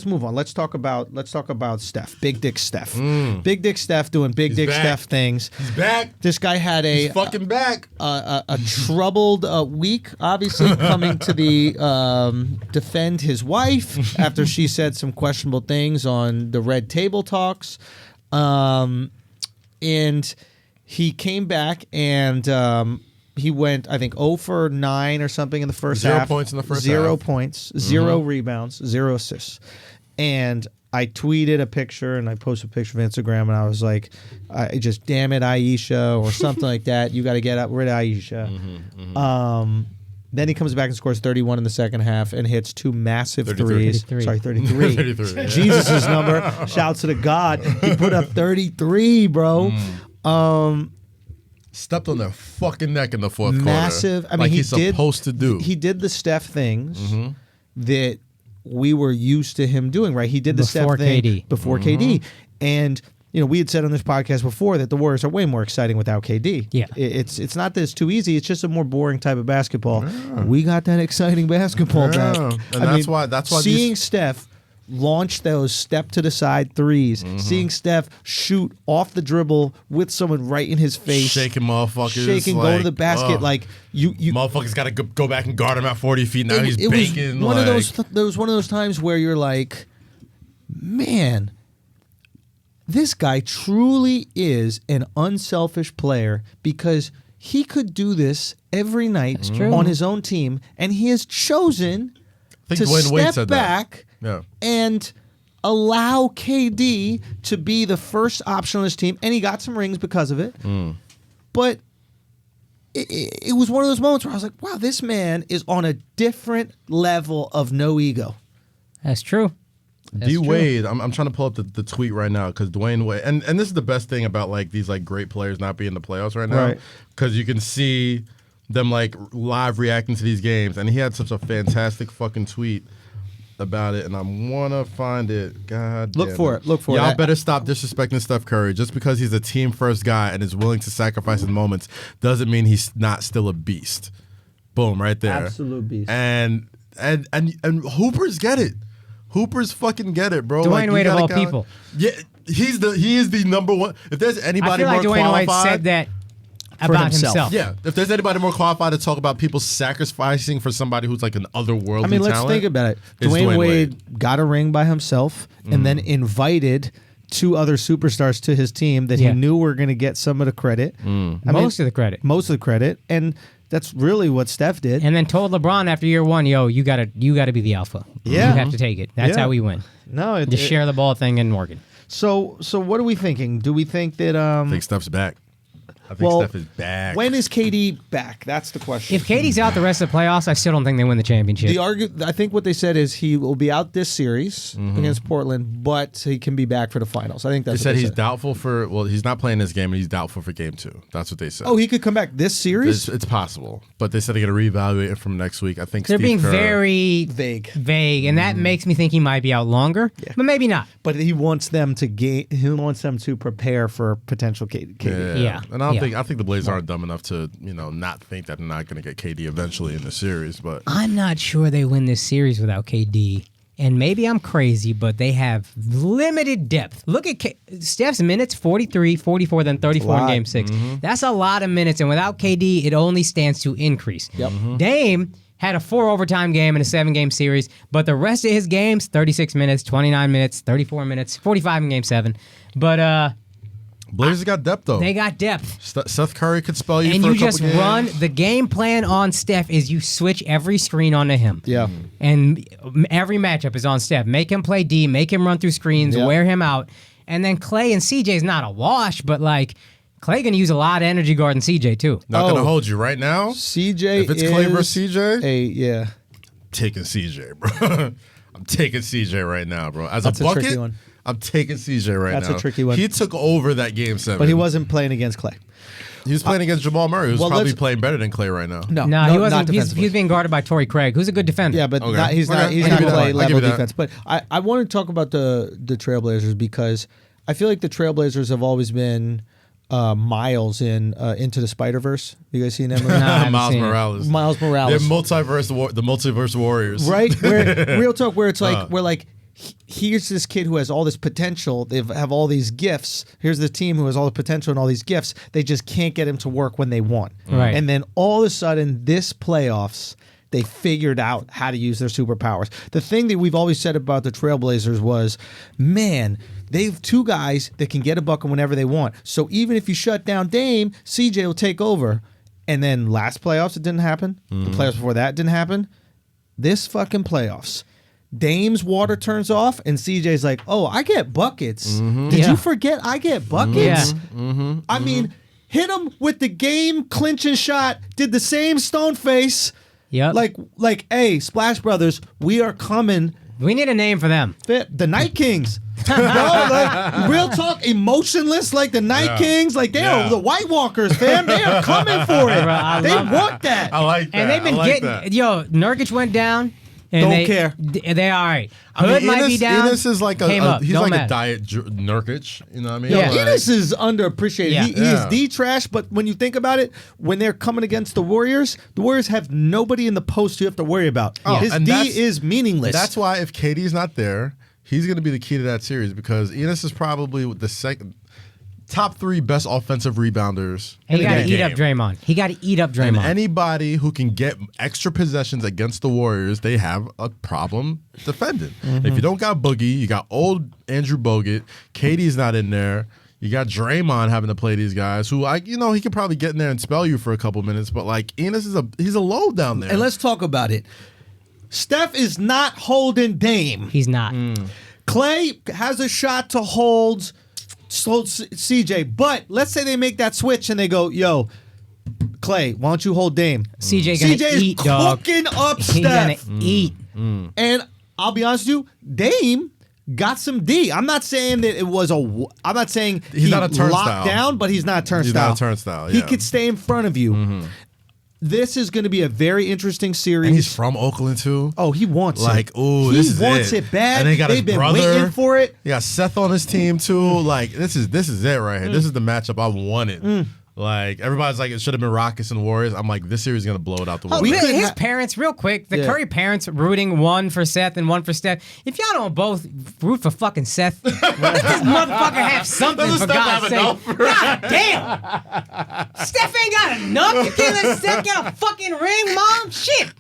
move on. Let's talk about Steph. Big Dick Steph. Big Dick Steph doing Big He's Dick back. Steph things. He's back. This guy had He's fucking back. a troubled week, obviously coming to the defend his wife after she said some questionable things on the Red Table Talks, and he came back and he went, I think, 0 for 9 or something in the first half. 0 points in the first 0 half. points, 0 rebounds, 0 assists. And I tweeted a picture and I posted a picture of Instagram and I was like, damn it, Aisha, or something like that. You got to get rid of Aisha. Then he comes back and scores 31 in the second half and hits 2 massive 33. threes. 33. Sorry, 33. 33, yeah. Jesus' number. Shouts to the God. He put up 33, bro. Stepped on their fucking neck in the fourth Massive. quarter. I mean, like he he's did, supposed to do. He did the Steph things that we were used to him doing, right? He did the Before Steph thing KD. before KD. And, we had said on this podcast before that the Warriors are way more exciting without KD. Yeah. It's not that it's too easy. It's just a more boring type of basketball. We got that exciting basketball back. And that's why seeing Steph launch those step to the side threes, seeing Steph shoot off the dribble with someone right in his face, shaking motherfuckers, go to the basket, ugh. like you motherfuckers got to go back and guard him at 40 feet. Now he's baking. Was one of those. There was one of those times where you're like, man, this guy truly is an unselfish player because he could do this every night on his own team, and he has chosen to Dwayne Wade step said back. That. Yeah. And allow KD to be the first option on his team, and he got some rings because of it. But it was one of those moments where I was like, wow, this man is on a different level of no ego. That's true. D Wade, I'm trying to pull up the tweet right now because Dwayne Wade, and this is the best thing about like these like great players not being in the playoffs right now, because you can see them like live reacting to these games, and he had such a fantastic fucking tweet about it, and I wanna find it. God, Look for it. Y'all better stop disrespecting Steph Curry. Just because he's a team first guy and is willing to sacrifice his moments doesn't mean he's not still a beast. Boom, right there. Absolute beast. And Hoopers get it. Hoopers fucking get it, bro. Dwayne Wade of all people. Yeah, he is the number one. If there's I anybody feel more like Dwayne Wade qualified, said that about himself. yeah, if there's anybody more qualified to talk about people sacrificing for somebody who's like an otherworldly I mean, let's talent, think about it. it's Dwayne Wade got a ring by himself and then invited 2 other superstars to his team that he knew were going to get some of the credit. Most of the credit. Most of the credit. And that's really what Steph did. And then told LeBron after year 1, yo, you gotta be the alpha. Yeah. You have to take it. That's how we win. No, The share the ball thing in Morgan. So what are we thinking? Do we think that I think Steph's back. I think Steph is back. When is KD back? That's the question. If KD's out the rest of the playoffs, I still don't think they win the championship. I think what they said is he will be out this series against Portland, but he can be back for the finals. I think that's They what said he's doubtful for. Well, he's not playing this game, and he's doubtful for game 2. That's what they said. Oh, he could come back this series? It's possible, but they said they're going to reevaluate it from next week. I think They're Steve being Kerr, very Vague. and that makes me think he might be out longer, but maybe not. But he wants them to prepare for potential KD. Yeah. And I think the Blazers aren't dumb enough to not think that they're not going to get KD eventually in the series. But I'm not sure they win this series without KD. And maybe I'm crazy, but they have limited depth. Look at Steph's minutes, 43, 44, then 34 in Game 6. That's a lot of minutes, and without KD, it only stands to increase. Dame had a 4 overtime game in a 7-game series, but the rest of his games, 36 minutes, 29 minutes, 34 minutes, 45 in Game 7. But Blazers got depth though. They got depth. Seth Curry could spell you and for a you couple just games. run. The game plan on Steph is you switch every screen onto him. Yeah. And every matchup is on Steph. Make him play D, make him run through screens, wear him out. And then Clay and CJ's not a wash, but like Clay gonna use a lot of energy guarding CJ too. Not gonna hold you right now. CJ If it's Clay versus CJ, yeah. taking CJ, bro. I'm taking CJ right now, bro. As That's a a bucket, tricky one. I'm taking CJ right now. That's a tricky one. He took over that game 7. But he wasn't playing against Clay. He was playing against Jamal Murray, who's probably playing better than Clay right now. No, he wasn't. He's being guarded by Torrey Craig, who's a good defender. Yeah, but Okay. he's not Okay. I'll give you that. Clay I'll give level you that. defense. But I want to talk about the Trailblazers because I feel like the Trailblazers have always been Miles in Into the Spider-Verse. You guys seen that movie? Nah, I haven't Miles seen it. Morales. Miles They're Morales. the multiverse warriors. Right? Where, real talk, where it's like, we're like, here's this kid who has all this potential. They have all these gifts. Here's the team who has all the potential and all these gifts. They just can't get him to work when they want. Right. And then all of a sudden, this playoffs, they figured out how to use their superpowers. The thing that we've always said about the Trailblazers was, man, they have two guys that can get a bucket whenever they want. So even if you shut down Dame, CJ will take over. And then last playoffs, it didn't happen. The playoffs before that didn't happen. This fucking playoffs, Dame's water turns off, and CJ's like, "Oh, I get buckets. Did you forget I get buckets? I mean, hit him with the game clinching shot. Did the same stone face. Yep. Like, hey, Splash Brothers, we are coming. We need a name for them. The Night Kings. Bro, like, real talk, emotionless like the Night Kings. Like, they are the White Walkers, fam. They are coming for it. Bro, they want that. I like that. And they've been getting. Yo, Nurkic went down. And Don't care. They all right. Hood might be down. Enes is like Came up. he's Don't like matter. a diet Nurkic. You know what I mean? Yeah. Like, Enes is underappreciated. Yeah. He is the trash, but when you think about it, when they're coming against the Warriors have nobody in the post you have to worry about. Oh, His and D that's- is meaningless. That's why if KD's not there, he's going to be the key to that series because Enes is probably the top 3 best offensive rebounders. He got to in the eat up game. Draymond. He got to eat up And Draymond. anybody who can get extra possessions against the Warriors, they have a problem defending. If you don't got Boogie, you got old Andrew Bogut, KD's not in there. You got Draymond having to play these guys who, he could probably get in there and spell you for a couple minutes, but like Enes he's a load down there. And let's talk about it. Steph is not holding Dame. He's not. Clay has a shot to hold CJ, but let's say they make that switch and they go, yo, Clay, why don't you hold Dame? CJ gonna CJ eat, is dog. cooking up He's gonna Steph. eat. And I'll be honest with you, Dame got some D. I'm not saying that it was I'm not saying He's not a turnstile. locked down, but he's not a turnstile. He's not a turnstile, He yeah. could stay in front of you. This is going to be a very interesting series. And he's from Oakland too. Oh, he wants Like, it. ooh, He this is wants it. it bad. And they got his They've been brother. waiting for it. He got Seth on his team too. Like this is it right here. This is the matchup I wanted. Like everybody's like it should have been Rockets and Warriors. I'm like this series is gonna blow it out the water. His parents, real quick, the Yeah. Curry parents rooting one for Seth and one for Steph. If y'all don't both root for fucking Seth, let this motherfucker have something for Doesn't Steph God's have sake. God damn. Steph ain't got enough. You can't let Seth get a fucking ring, mom? Shit.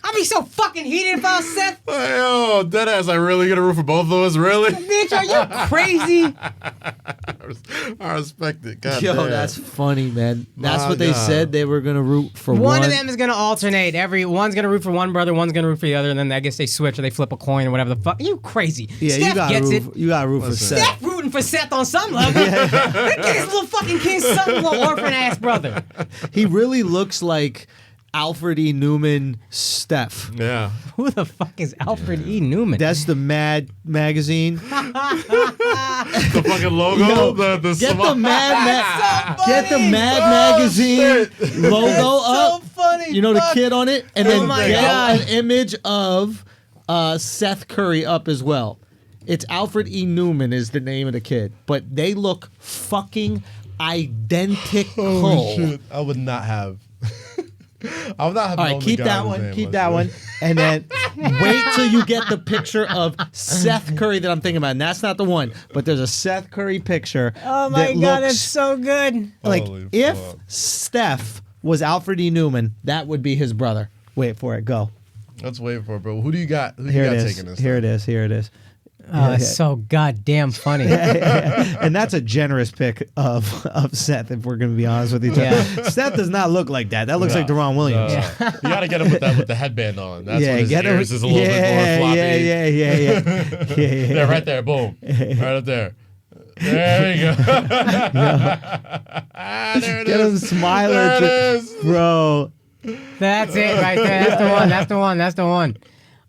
I'd be so fucking heated if I was Seth. Yo, deadass, I really gonna root for both of us, really? Bitch, are you crazy? I respect it. God Yo, damn. that's funny, man. That's My what they God. said they were going to root for One of them is gonna alternate. One's gonna root for one brother, one's gonna root for the other, and then I guess they switch or they flip a coin or whatever the fuck. You crazy? Yeah, Steph you got gets it. You got to root for Seth. Steph rooting for Seth on some level. Look at his little fucking kid, some little orphan ass brother. He really looks like Alfred E. Newman Steph. Yeah. Who the fuck is Alfred E. Newman? That's the Mad magazine. The fucking logo, the Get the Mad so Get the funny. Mad magazine logo so up. funny. You know the Fuck. kid on it, and Oh then my get God. an image of Seth Curry up as well. It's Alfred E. Newman is the name of the kid, but they look fucking identical. Holy shit. I would not have. I would not have. All known right, the keep guy that whose one. name Keep was. that one. And then wait till you get the picture of Seth Curry that I'm thinking about. And that's not the one, but there's a Seth Curry picture. Oh my that god, looks that's so good. like Holy if fuck. Steph was Alfred E. Newman, that would be his brother. Wait for it. Go. Let's wait for it, bro. Who do you got? Who Here you it got is. taking this? Here it is. Here it is. It's so goddamn funny. And that's a generous pick of Seth, if we're going to be honest with each other. Seth does not look like that. That looks like Deron Williams. You got to get him with the headband on. That's when his ears is a little bit more floppy. Yeah, right there. Boom. Right up there. There you go. There it Get him smiling. There it is. Bro. That's it right there. That's the one.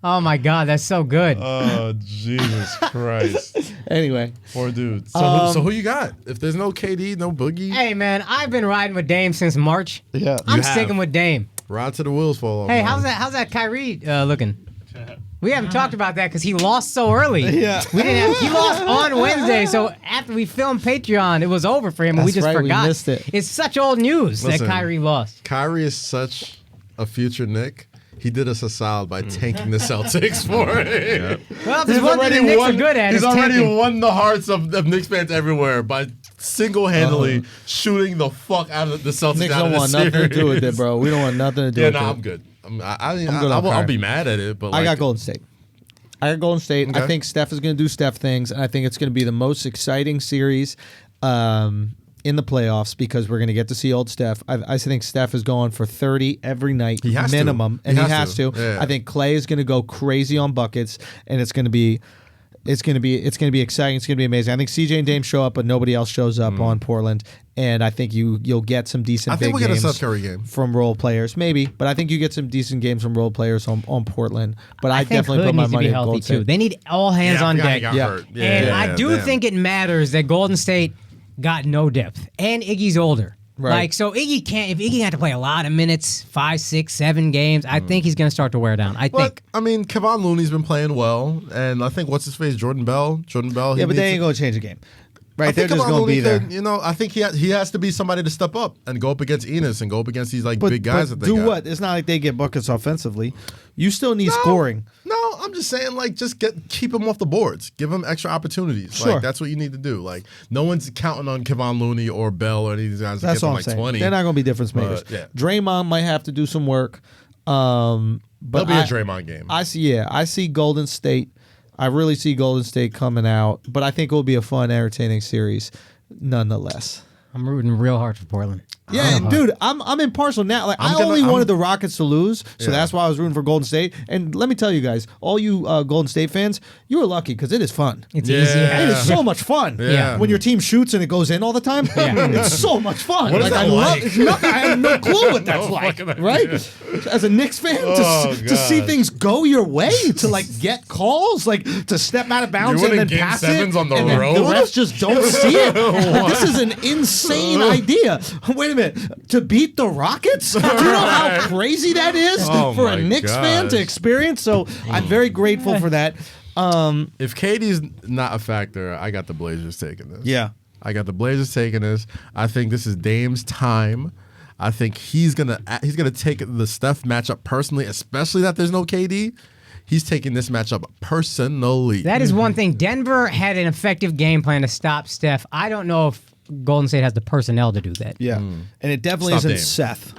Oh my God, that's so good. Oh, Jesus Christ. Anyway. Poor dude. So who you got? If there's no KD, no Boogie? Hey, man, I've been riding with Dame since March. Yeah. I'm sticking with Dame. Ride to the wheels fall off. Hey, how's that Kyrie looking? We haven't talked about that because he lost so early. Yeah. He lost on Wednesday, so after we filmed Patreon, it was over for him, and we just forgot. We missed it. It's such old news that Kyrie lost. Kyrie is such a future Knick. He did us a solid by tanking the Celtics for it. Well, there's one thing the Knicks are good at. He's is already tanking. won the hearts of Knicks fans everywhere by single-handedly shooting the fuck out of the Celtics. Knicks out don't of want the nothing series. to do with it, bro. We don't want nothing to do with it. I'm good. I'll I'll be mad at it, but I got Golden State. I Okay. think Steph is going to do Steph things, and I think it's going to be the most exciting series in the playoffs because we're going to get to see old Steph. I think Steph is going for 30 every night He has to. minimum, and he has to. Yeah. I think Clay is going to go crazy on buckets, and it's going to be exciting. It's going to be amazing. I think CJ and Dame show up, but nobody else shows up on Portland, and I think you'll get some decent. I think big we'll get a games Seth Curry game from role players, maybe, but I think you get some decent games from role players on Portland. But I think definitely Hood put my needs to money be on healthy Golden too. State. They need all hands on deck. And I do think it matters that Golden State got no depth, and Iggy's older. Right. Like, so Iggy can't. If Iggy had to play a lot of minutes, 5, 6, 7 games, I think he's going to start to wear down. I think. I mean, Kevon Looney's been playing well, and I think what's his face, Jordan Bell. Yeah, but they ain't going to change the game. Right, they're just going to be there. I think he has to be somebody to step up and go up against Enos and go up against these big guys that they do got. what? It's not like they get buckets offensively. You still need scoring. No, I'm just saying, just keep him off the boards. Give him extra opportunities. Sure. That's what you need to do. No one's counting on Kevon Looney or Bell or any of these guys That's to all get I'm them saying. 20. They're not going to be difference makers. Yeah. Draymond might have to do some work. But It'll be a Draymond game. I see Golden State. I really see Golden State coming out, but I think it will be a fun, entertaining series nonetheless. I'm rooting real hard for Portland. Yeah, and dude, I'm impartial now. I only wanted the Rockets to lose, so that's why I was rooting for Golden State. And let me tell you guys, all you Golden State fans, you were lucky because it is fun. It's easy. It is so much fun. Yeah. When your team shoots and it goes in all the time, it's so much fun. What is that I have no clue what that's like, right? As a Knicks fan, to see things go your way, to get calls, to step out of bounds and then Game pass sevens it, on the and then road? the refs just don't see it. This is an insane idea. Wait a minute, to beat the Rockets? Do you know how crazy that is for a Knicks fan to experience? So I'm very grateful for that. If KD's not a factor, I got the Blazers taking this. Yeah. I got the Blazers taking this. I think this is Dame's time. I think he's gonna take the Steph matchup personally, especially that there's no KD. He's taking this matchup personally. That is one thing. Denver had an effective game plan to stop Steph. I don't know if Golden State has the personnel to do that. Yeah. And it definitely Stop isn't Dame. Seth.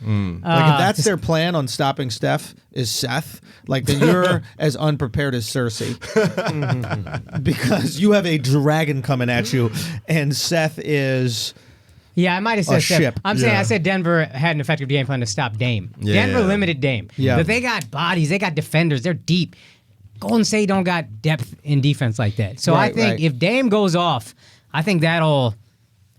If that's their plan on stopping Steph is Seth, then you're as unprepared as Cersei. Because you have a dragon coming at you, and Seth is... Yeah, I might have said Steph. ship. I'm saying I said Denver had an effective game plan to stop Dame. Yeah. Denver limited Dame. Yeah. But they got bodies, they got defenders, they're deep. Golden State don't got depth in defense like that. So I think if Dame goes off, I think that'll...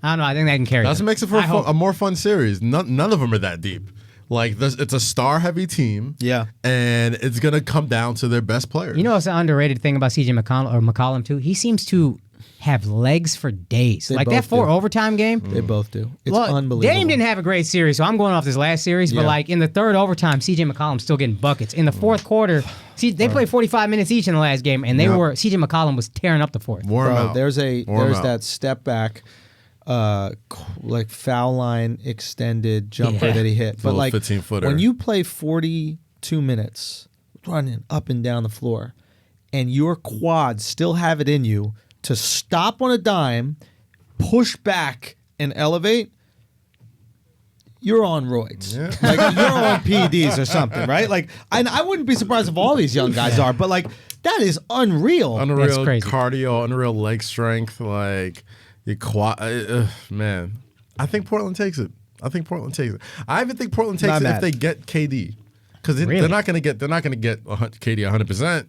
I don't know. I think that can carry. That's what makes it for a more fun series. None of them are that deep. It's a star-heavy team. Yeah. And it's going to come down to their best players. You know what's an underrated thing about CJ McCollum too? He seems to have legs for days. They Like both that 4 do. overtime game. They both do. It's Well, unbelievable. Dame didn't have a great series, so I'm going off this last series. But Yeah. in the 3rd overtime, CJ McCollum's still getting buckets. In the 4th quarter, they played 45 minutes each in the last game, and CJ McCollum was tearing up the 4th. Warm Bro, out. there's Warm out. that step back, foul line extended jumper that he hit. But Little 15-footer. when you play 42 minutes running up and down the floor, and your quads still have it in you to stop on a dime, push back, and elevate, you're on roids. You're on PEDs or something, right? And I wouldn't be surprised if all these young guys are, but That is unreal. That's crazy. Cardio, unreal leg strength. Like, man. I think Portland takes it. I even think Portland takes it if they get KD, because they're not going to get KD 100%.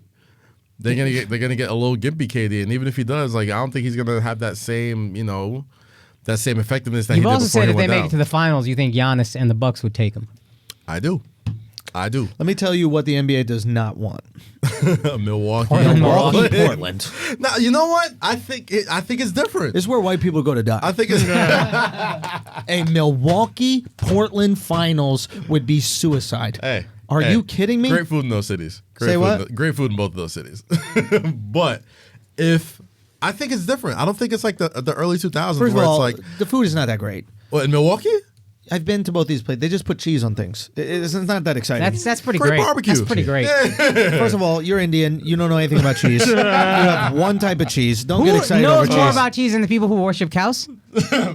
They're gonna get a little gimpy KD, and even if he does, like, I don't think he's gonna have that same that same effectiveness that he did before he went down. You've also said if they make it to the finals, you think Giannis and the Bucks would take him. I do. Let me tell you what the NBA does not want. Milwaukee, Portland. Now, you know what? I think it's different. This is where white people go to die. I think it's a Milwaukee Portland finals would be suicide. Hey. Are you kidding me? Great food in those cities. Great food in both of those cities. But I think it's different. I don't think it's like the early 2000s. First of all, it's like, the food is not that great. What, in Milwaukee? I've been to both these places. They just put cheese on things. It's not that exciting. That's pretty great. Barbecue. That's pretty great. First of all, you're Indian. You don't know anything about cheese. You have one type of cheese. Don't get excited Who over knows cheese. more about cheese than the people who worship cows?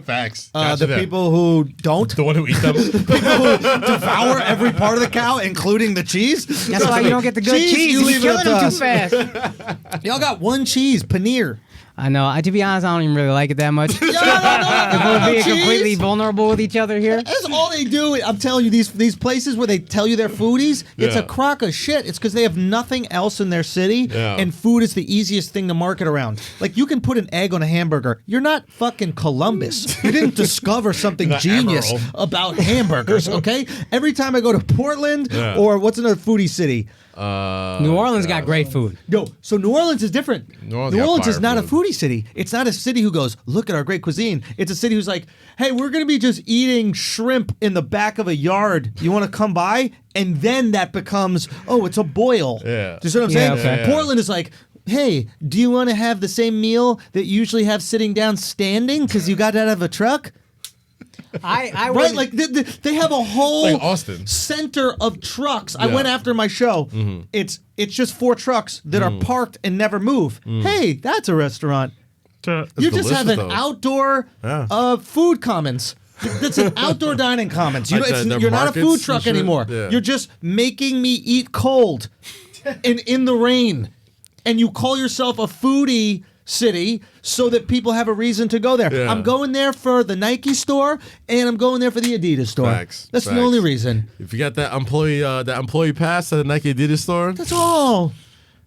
Facts. The people who don't. The one who eat them. People who devour every part of the cow, including the cheese. That's why you don't get the good cheese. You You're leave killing it up them to too us. fast. Y'all got one cheese, paneer. I know. To be honest, I don't even really like it that much. If we're being completely vulnerable with each other here. That's all they do. I'm telling you, these places where they tell you they're foodies, it's a crock of shit. It's because they have nothing else in their city, and food is the easiest thing to market around. Like, you can put an egg on a hamburger. You're not fucking Columbus. You didn't discover something genius about hamburgers, okay? Every time I go to Portland or what's another foodie city? New Orleans got great food. No, so New Orleans is different. New Orleans is not a foodie city. It's not a city who goes, look at our great cuisine. It's a city who's like, hey, we're going to be just eating shrimp in the back of a yard. You want to come by? And then that becomes, oh, it's a boil. Yeah. Do you see what I'm saying? Okay. Portland is like, hey, do you want to have the same meal that you usually have sitting down standing because you got out of a truck? I right, like they have a whole like Austin center of trucks. I went after my show. Mm-hmm. It's just 4 trucks that are parked and never move. Hey, that's a restaurant. You just have an outdoor food commons. That's an outdoor dining commons. You're not a food truck anymore. Yeah. You're just making me eat cold and in the rain, and you call yourself a foodie city so that people have a reason to go there. I'm going there for the Nike store, and I'm going there for the Adidas store. That's the only reason. If you got that employee pass at the Nike Adidas store, that's all.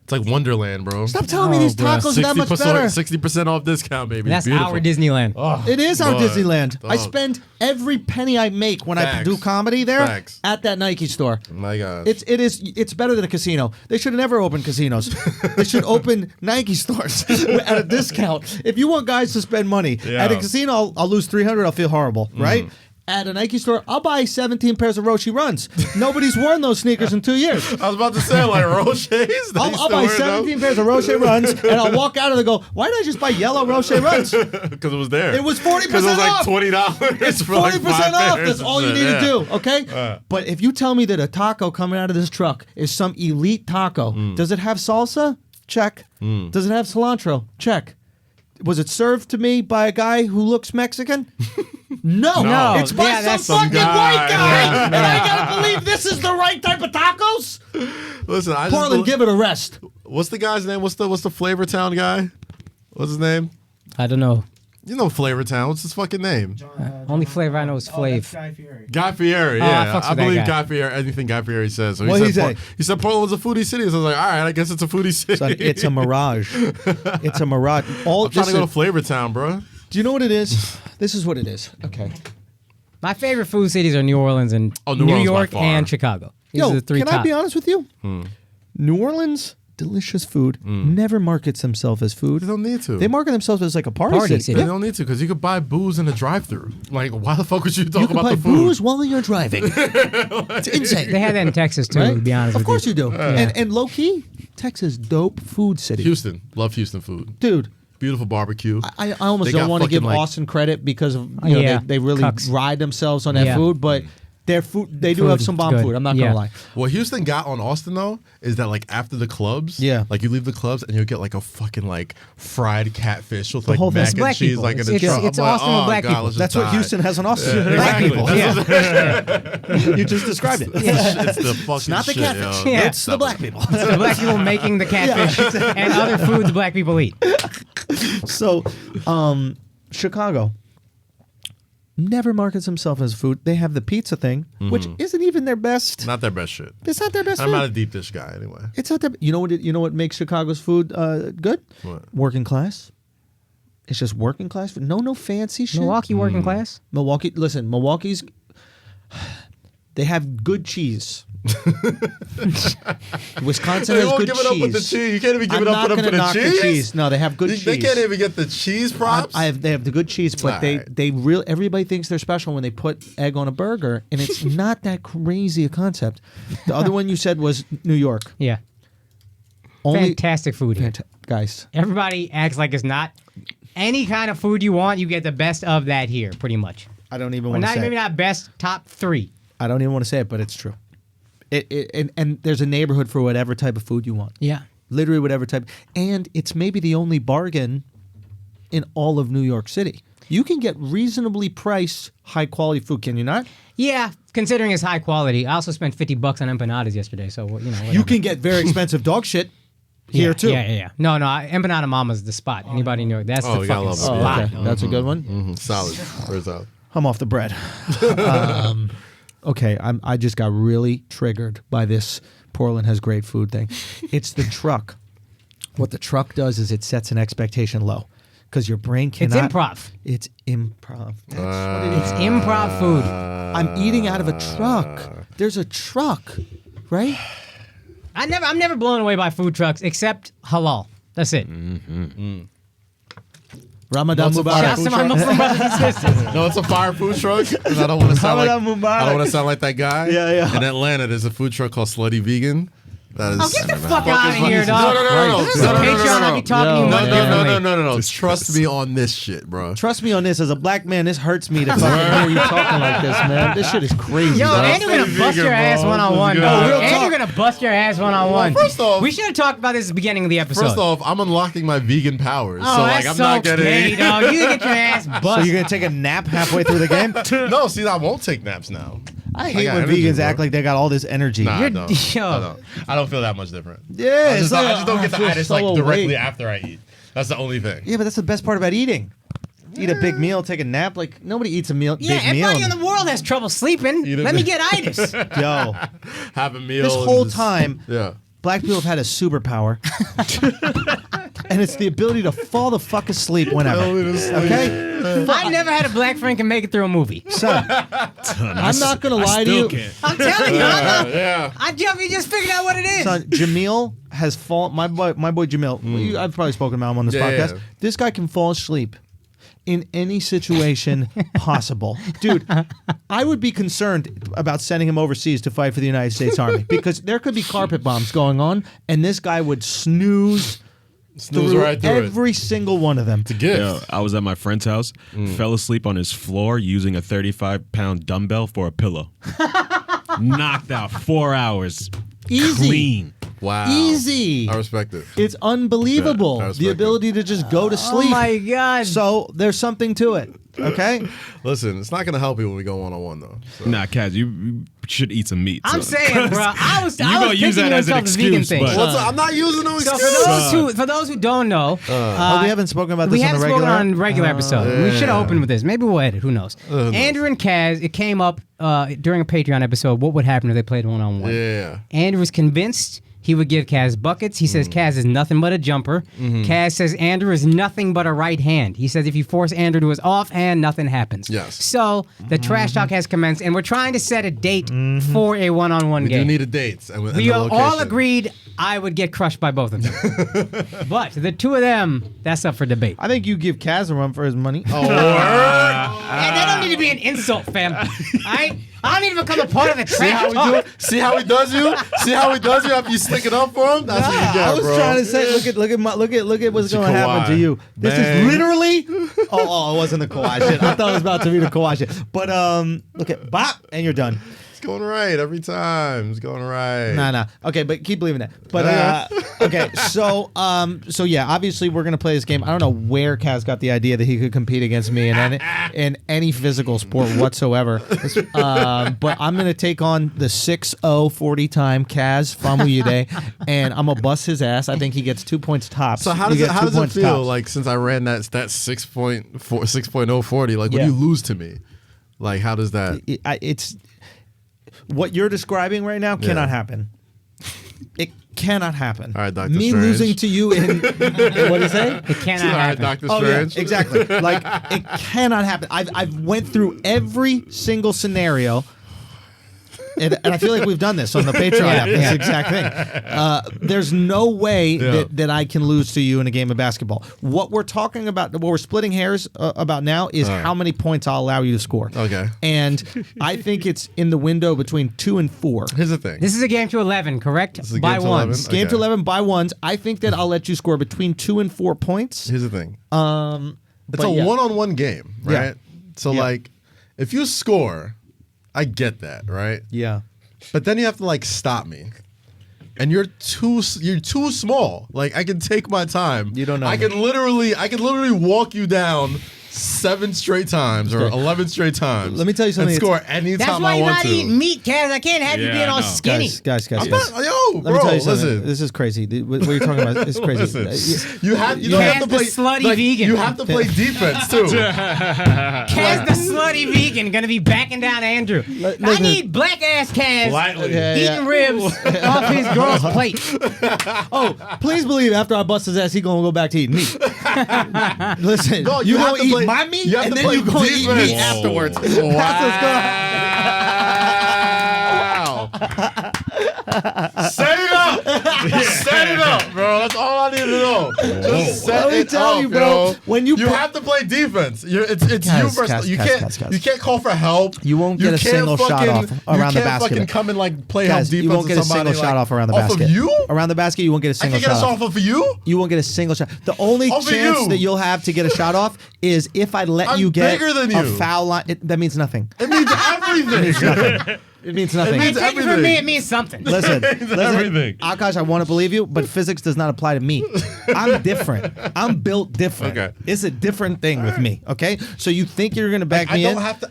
It's like Wonderland, bro. Stop telling me these tacos are that much better. 60% off discount, baby. That's our Disneyland. Oh, it is our Disneyland. I spend every penny I make when I do comedy there at that Nike store. My God. It's better than a casino. They should have never opened casinos. They should open Nike stores at a discount. If you want guys to spend money at a casino, I'll lose $300. I'll feel horrible, right? At a Nike store, I'll buy 17 pairs of Roche Runs. Nobody's worn those sneakers in 2 years. I was about to say, like, Roche's? I'll buy 17 pairs of Roche Runs, and I'll walk out and go, why did I just buy yellow Roche Runs? Because it was there. It was 40% off. Because it was like $20. It's 40% off. That's all you need to do, okay? But if you tell me that a taco coming out of this truck is some elite taco, does it have salsa? Check. Does it have cilantro? Check. Was it served to me by a guy who looks Mexican? No. It's by some fucking white guy. And I gotta believe this is the right type of tacos? Listen, Portland, give it a rest. What's the guy's name? What's the Flavor Town guy? What's his name? I don't know. You know Flavor Town. What's his fucking name? Only flavor I know is Flav. Guy Fieri. Guy Fieri, yeah. I believe Guy Fieri, anything Guy Fieri says. So What he say? He said Portland's a foodie city. So I was like, all right, I guess it's a foodie city. Son, it's a mirage. It's a mirage. I'm trying to go to Flavor Town, bro. Do you know what it is? This is what it is. Okay. My favorite food cities are New Orleans and New York and Chicago. These are the 3 can top. I be honest with you? New Orleans, delicious food, never markets themselves as food. They don't need to. They market themselves as like a party city. They don't need to because you could buy booze in a drive-thru. Like, why the fuck would you talk about the food? You can buy booze while you're driving. It's insane. They had that in Texas too, to be honest with you. Of course you do. And low-key, Texas, dope food city. Houston. Love Houston food. Dude. Beautiful barbecue. I almost don't want to give Austin credit because of they really ride themselves on that food, but Their food, they do have some bomb food. I'm not gonna lie. What Houston got on Austin though is that like after the clubs, like you leave the clubs and you'll get like a fucking like fried catfish with like mac and cheese like in the trunk. It's Austin with black people. That's what Houston has on Austin. Black people. You just described it. It's the fucking it's not the shit, catfish. yo. It's the black people. It's the black people making the catfish and other foods black people eat. So, Chicago never markets themselves as food. They have the pizza thing, which isn't even their best. Not their best shit. It's not their best. I'm food. not a deep dish guy anyway. It's not their. You know what? You know what makes Chicago's food good? What? Working class. It's just working class food. No fancy shit. Milwaukee working class. Milwaukee. Listen, Milwaukee's. They have good cheese. Wisconsin has good give it up with the cheese. cheese. You can't even give it up for them for the cheese. No, they have good cheese. They can't even get the cheese props. They have the good cheese, but they really everybody thinks they're special when they put egg on a burger, and it's not that crazy a concept. The other one you said was New York. Yeah. Fantastic food here. Guys. Everybody acts like it's not. Any kind of food you want, you get the best of that here, pretty much. I don't even want to say maybe not best, top 3. I don't even want to say it, but it's true. And there's a neighborhood for whatever type of food you want. Yeah. Literally whatever type. And it's maybe the only bargain in all of New York City. You can get reasonably priced, high-quality food, can you not? Yeah, considering it's high quality. I also spent $50 on empanadas yesterday, so, you know, whatever. You can get very expensive dog shit here, too. Yeah. No, Empanada Mama's the spot. Anybody know? That's the fucking spot. Okay. That's a good one? Solid. Where's that? I'm off the bread. Okay, I just got really triggered by this Portland has great food thing. It's the truck. What the truck does is it sets an expectation low because your brain cannot. It's improv. It's improv. That's what it is. It's improv food. I'm eating out of a truck. There's a truck, right? I'm never blown away by food trucks except halal. That's it. Ramadan Mubarak. Shouts to my Muslim brothers and sisters. No, it's a fire food truck. And I don't want to sound like that guy. Yeah. In Atlanta, there's a food truck called Slutty Vegan. That is. Oh, get the fuck out of here, dog. No. This is a Patreon. I'll be talking to you much differently. No. Trust me on this shit, bro. Trust me on this. As a black man, this hurts me to fucking hear you talking like this, man. This shit is crazy. Yo, bro. Andrew gonna bust your ass one-on-one, dog. Andrew gonna bust your ass one-on-one. Well, first off, we should have talked about this at the beginning of the episode. First off, I'm unlocking my vegan powers. Oh, so like that's I'm so not getting gay, dog. You get your ass busted. So you're gonna take a nap halfway through the game? No, see, I won't take naps now. I hate got when energy, vegans bro. act like they got all this energy. Nah, You're- I don't. yo. I don't feel that much different. Yeah, I just don't get the feel itis so like directly awake. after I eat. That's the only thing. Yeah, but that's the best part about eating. Eat a big meal, take a nap. Like nobody eats a meal. Yeah, big meal. everybody in the world has trouble sleeping. Eat a Let me big- get itis. Yo, Have a meal. this and whole just- time, Yeah. black people have had a superpower, and it's the ability to fall the fuck asleep whenever. Okay, I never had a black friend can make it through a movie. son. I'm not gonna lie to you. I'm telling you, Yeah. you just figured out what it is. Son, Jamil has fallen. My boy Jamil. I've probably spoken about him on this podcast. Yeah. This guy can fall asleep in any situation possible, dude. I would be concerned about sending him overseas to fight for the United States Army because there could be carpet bombs going on, and this guy would snooze right through it. every single one of them. It's a gift. Yo, I was at my friend's house, fell asleep on his floor using a 35-pound dumbbell for a pillow. Knocked out 4 hours. Easy. Clean. Wow. Easy. I respect it. It's unbelievable. Yeah, I respect the ability to just go to sleep. Oh my god. So there's something to it. Okay? Listen, it's not going to help you when we go one-on-one, though. So. Nah, Kaz, you should eat some meat. I'm son. saying, bro, I was gonna use pitching that as an myself the vegan excuse, thing. but- I'm not using no So excuse. for those who don't know, We haven't spoken about we this on haven't the regular. spoken on regular episode. We should have opened with this. Maybe we'll edit. Who knows? Andrew and Kaz, it came up during a Patreon episode. What would happen if they played one-on-one? Yeah. Andrew was convinced he would give Kaz buckets. He says Kaz is nothing but a jumper. Kaz says Andrew is nothing but a right hand. He says if you force Andrew to his off hand, nothing happens. Yes. So the trash talk has commenced, and we're trying to set a date for a one-on-one We game. do need a date. And We the all location. agreed I would get crushed by both of them. But the two of them, that's up for debate. I think you give Kaz a run for his money. Oh, And that don't need to be an insult, fam. I don't need to become a part of the See how trash we talk. do it? See how he does you? See how he does you after you stick it up for him? That's what you get, I was bro. trying to say, look at what's going to happen Kawhi. to you. This Man. is literally. Oh, it wasn't the Kawhi shit. I thought it was about to be the Kawhi shit. But look at bop, and you're done. It's going right every time. It's going right. Nah. Okay, but keep believing that. But okay, so yeah, obviously we're gonna play this game. I don't know where Kaz got the idea that he could compete against me in any physical sport whatsoever. But I'm gonna take on the 6'0" 40-time Kaz Famuyide, and I'm gonna bust his ass. I think he gets 2 points tops. So how does it feel like since I ran that 6.0 40? Like when Yeah. you lose to me, like how does that? It's what you're describing right now cannot happen. It cannot happen. All right, Dr. Me Strange. losing to you in what do you say? It cannot All right, happen. Dr. Oh yeah, Strange. exactly. Like it cannot happen. I've went through every single scenario. And I feel like we've done this on the Patreon app. This exact thing. There's no way that I can lose to you in a game of basketball. What we're talking about, what we're splitting hairs about now, is how many points I'll allow you to score. Okay. And I think it's in the window between 2 and 4. Here's the thing. This is a game to 11, correct? is a By game to ones. 11? Game to Okay. 11 by ones. I think that I'll let you score between 2 and 4 points. Here's the thing. It's but a yeah. one-on-one game, Yeah. right? So Yeah. like, if you score, I get that, right? Yeah. But then you have to like stop me, and you're too small. Like I can take my time. You don't know I me. can literally walk you down 7 straight times or 11 straight times. Let me tell you something. And score anytime That's why I you're want not to. eating meat, Kaz. I can't have you Yeah, being all I know. skinny. Guys. Yo, Let bro, me tell you something. listen. This is crazy. What you're talking about is crazy. Listen, you don't Kaz have to the play slutty like, vegan. You have to play defense too. Kaz the slutty vegan gonna be backing down Andrew. I listen. need black ass Kaz Lightly. eating ribs off his girl's plate. Oh, please believe after I bust his ass, he gonna go back to eating meat. Listen, No, you have gonna to eat play- my meat, you have and to then play you gonna eat defense. me afterwards. That's what's going Wow. Set it up. Set it up, bro. That's all I need to know. Just set Let me it tell up, you, bro, yo. when you have to play defense. It's you Kaz, versus. You Kaz. can't call for help. You won't get a can't single shot fucking- off around the You can't fucking basket. come and like play Guys, help defense. you won't get a with somebody, single shot like, off around the off basket. Of you? Around the basket, you won't get a I single can't get a shot shot off. off of you. You won't get a single shot. The only Off of chance you. that you'll have to get a shot off is if I let I'm you get bigger than a you. foul line. That means nothing. It means everything. It means nothing. means Take it from me, it means something. Listen, everything. Akash, I want to believe you, but physics does not apply to me. I'm different. I'm built different. Okay. It's a different thing with me. Okay, so you think you're gonna back I me don't in? have to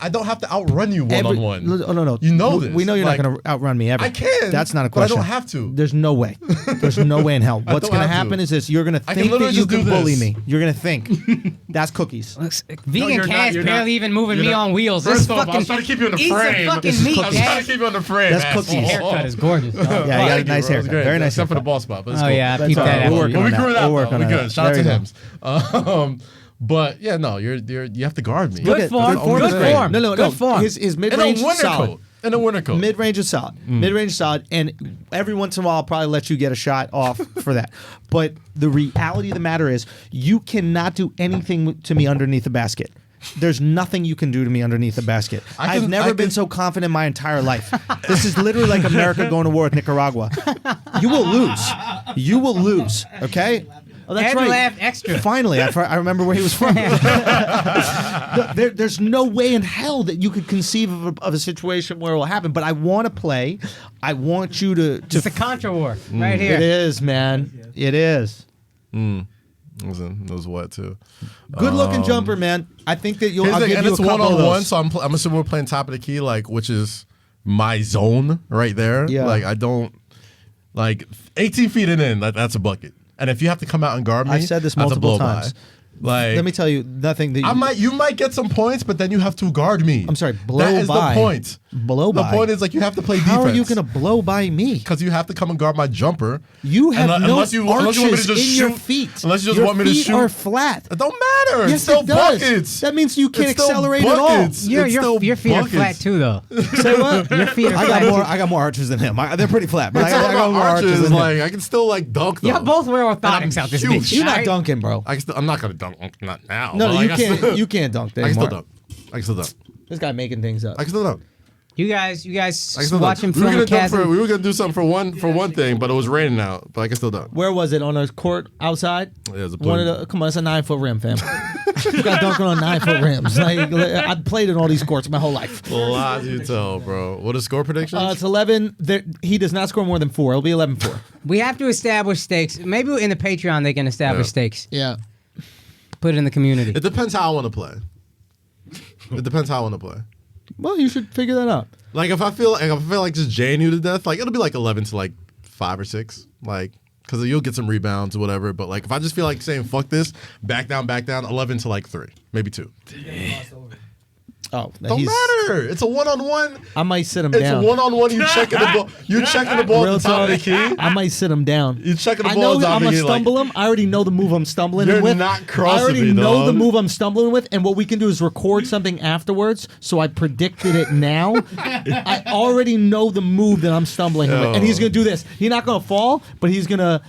outrun you one on one. No. You know this. We know you're Like, not gonna outrun me ever. I can, That's not a but I question. don't have to. There's no way. There's no way in hell. What's don't gonna have to. happen is this: you're gonna I can think that literally you just do can bully this. me. You're gonna think. That's cookies. Vegan you're not, Kaz you're barely not. even moving You're me not. on wheels. First This off, I fucking was trying to keep you in the eat some frame. fucking This is meat, cookies. I'm trying Kaz. to keep you on the frame. That's asshole. cookies. Haircut is gorgeous. Yeah, you got a Thank nice bro. haircut. It's great. Very nice Except for the haircut. ball spot. But it's Oh cool. yeah, I That's peeped all that right. out. We'll work But on we that. grew it out. We'll work though. on We that. good. Shout out There to you go. Hims. But yeah, no, you have to guard me. Look Good at- form. the Good thing. form. No. Good form. His mid In a range winter solid. coat. In a winter coat. Mid range is solid. Mid range is solid, and every once in a while, I'll probably let you get a shot off for that. But the reality of the matter is, you cannot do anything to me underneath the basket. There's nothing you can do to me underneath the basket. I've never been so confident in my entire life. This is literally like America going to war with Nicaragua. You will lose. You will lose. Okay. Oh, that's Andrew right. laughed extra. Finally, I remember where he was from. There's no way in hell that you could conceive of a situation where it will happen. But I want to play. I want you to. It's the Contra War right here. It is, man. It is. It was what too. Good looking jumper, man. I think that you'll. Here's I'll the- give and you a it's couple of one-on-one, those. so I'm assuming we're playing top of the key, like which is my zone right there. Yeah. Like I don't like 18 feet and in. That's a bucket. And if you have to come out and guard me, I've said this that's a multiple blow-by. times. Like Let me tell you, nothing that you might get some points, but then you have to guard me. I'm sorry, blow That is by. the point. Blow The by. point is like you have to play How defense. are you going to blow by me? Because you have to come and guard my jumper. You have And, no unless you want me to arches just in your shoot- feet. unless you just your want me to feet shoot- are flat. It don't matter. Yes, it's still it does. buckets. That means you can't It's still accelerate at all. buckets. Your It's still feet are buckets. flat too, though. Say what? Your feet are I flat. got more arches than him. They're pretty flat, but I It's all got about more arches arches. than him. Like I can still like dunk though. Y'all both wear orthotics I'm out this huge. bitch. You're not alright? dunking, bro. I'm not gonna dunk. Not now. No, but, you like, can't. You can't dunk I can anymore. still dunk. I can still dunk. This guy making things up. I can still don't. You guys I can still watching don't. film with Kazeem? We were gonna do something for one thing, but it was raining out. But I can still don't. Where was it? On a court outside? Yeah, it was a One of the, come on, it's a 9-foot rim, fam. You got dunking on 9-foot rims. Like, I've played in all these courts my whole life. Lies you tell, bro. What is score predictions? It's 11. He does not score more than 4. It'll be 11-4. We have to establish stakes. Maybe in the Patreon they can establish stakes. Yeah. Put it in the community. It depends how I want to play. It depends how I want to play. Well, you should figure that out. Like if I feel like just jaying you to death, like it'll be like 11 to like 5 or 6, like because you'll get some rebounds or whatever. But like if I just feel like saying fuck this, back down, 11 to like 3, maybe 2. Oh, Don't matter. It's a 1-on-1. I might sit him It's down. a 1-on-1. You checking the ball. You checking the ball Real at the top of the talk, key. I might sit him down. You checking the I ball know at the top I'm of gonna the key. stumble him. I already know the move I'm stumbling You're with. not I crossing already me, know dog. the move I'm stumbling with, and what we can do is record something afterwards. So I predicted it now. I already know the move that I'm stumbling with, and he's gonna do this. He's not gonna fall, but he's gonna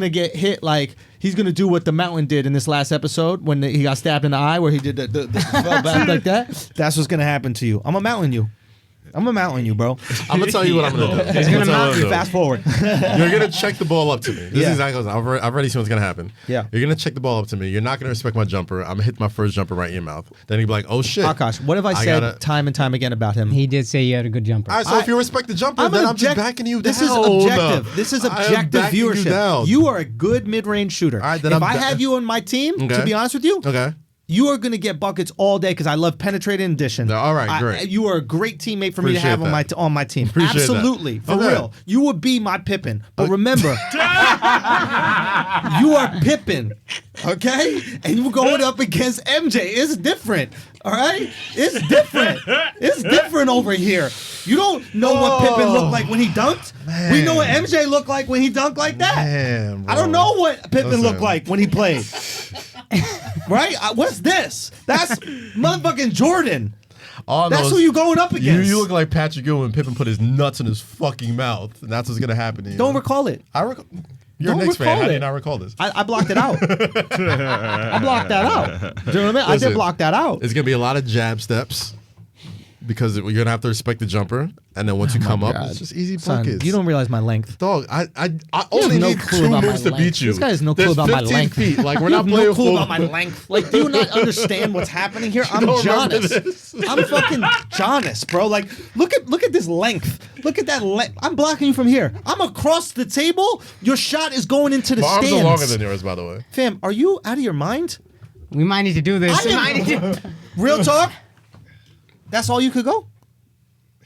get hit like. He's going to do what the Mountain did in this last episode when he got stabbed in the eye where he did the fell back like that. That's what's going to happen to you. I'm going to mountain you. I'm going to mountain you, bro. I'm going to tell you what I'm going to do. He's going to mount you. Fast forward. You're going to check the ball up to me. This Yeah. is exactly what I've already seen what's going to happen. Yeah. You're going to check the ball up to me. You're not going to respect my jumper. I'm going to hit my first jumper right in your mouth. Then you'll be like, oh, shit. Akaash, what have I said time and time again about him? He did say you had a good jumper. All right, so if you respect the jumper, then I'm just backing you down. This is objective. This is I am objective backing you viewership. down. You are a good mid-range shooter. All right, then if I'm I had you on my team, to Okay. be honest with you, Okay. you are going to get buckets all day because I love penetrating and dishing. All right, great. You are a great teammate for me to Appreciate have that. on my team. Appreciate Absolutely, that. for Okay. real. You would be my Pippin, but remember, you are Pippin, okay? And you're going up against MJ. It's different, all right? It's different. It's different over here. You don't know what Pippin looked like when he dunked. Man. We know what MJ looked like when he dunked like that. Man, bro. I don't know what Pippin Listen. looked like when he played. Right? What's this? That's motherfucking Jordan. All I know That's is who you going up against. You look like Patrick Ewing when Pippen put his nuts in his fucking mouth, and that's what's gonna happen to you. Don't recall it. You're a Don't Knicks fan. recall How do it. you not recall this? I blocked it out. I blocked that out. Do you know what I mean? I Listen, did block that out. It's gonna be a lot of jab steps because you're gonna have to respect the jumper, and then once you come up, God. it's just easy Son, buckets. you don't realize my length. Dog, I You only have no need clue 2 about my moves to length. beat you. This guy has no clue There's about my 15 length. feet. Like we're You not have playing no clue full. about my length. Like, do you not understand what's happening here? I'm don't remember Jonas. I'm fucking Jonas, bro. Like, look at this length. Look at that length. I'm blocking you from here. I'm across the table. Your shot is going into the My arms stands. are longer than yours, by the way. Fam, are you out of your mind? We might need to do this. I We am- might need to- Real talk? That's all you could go?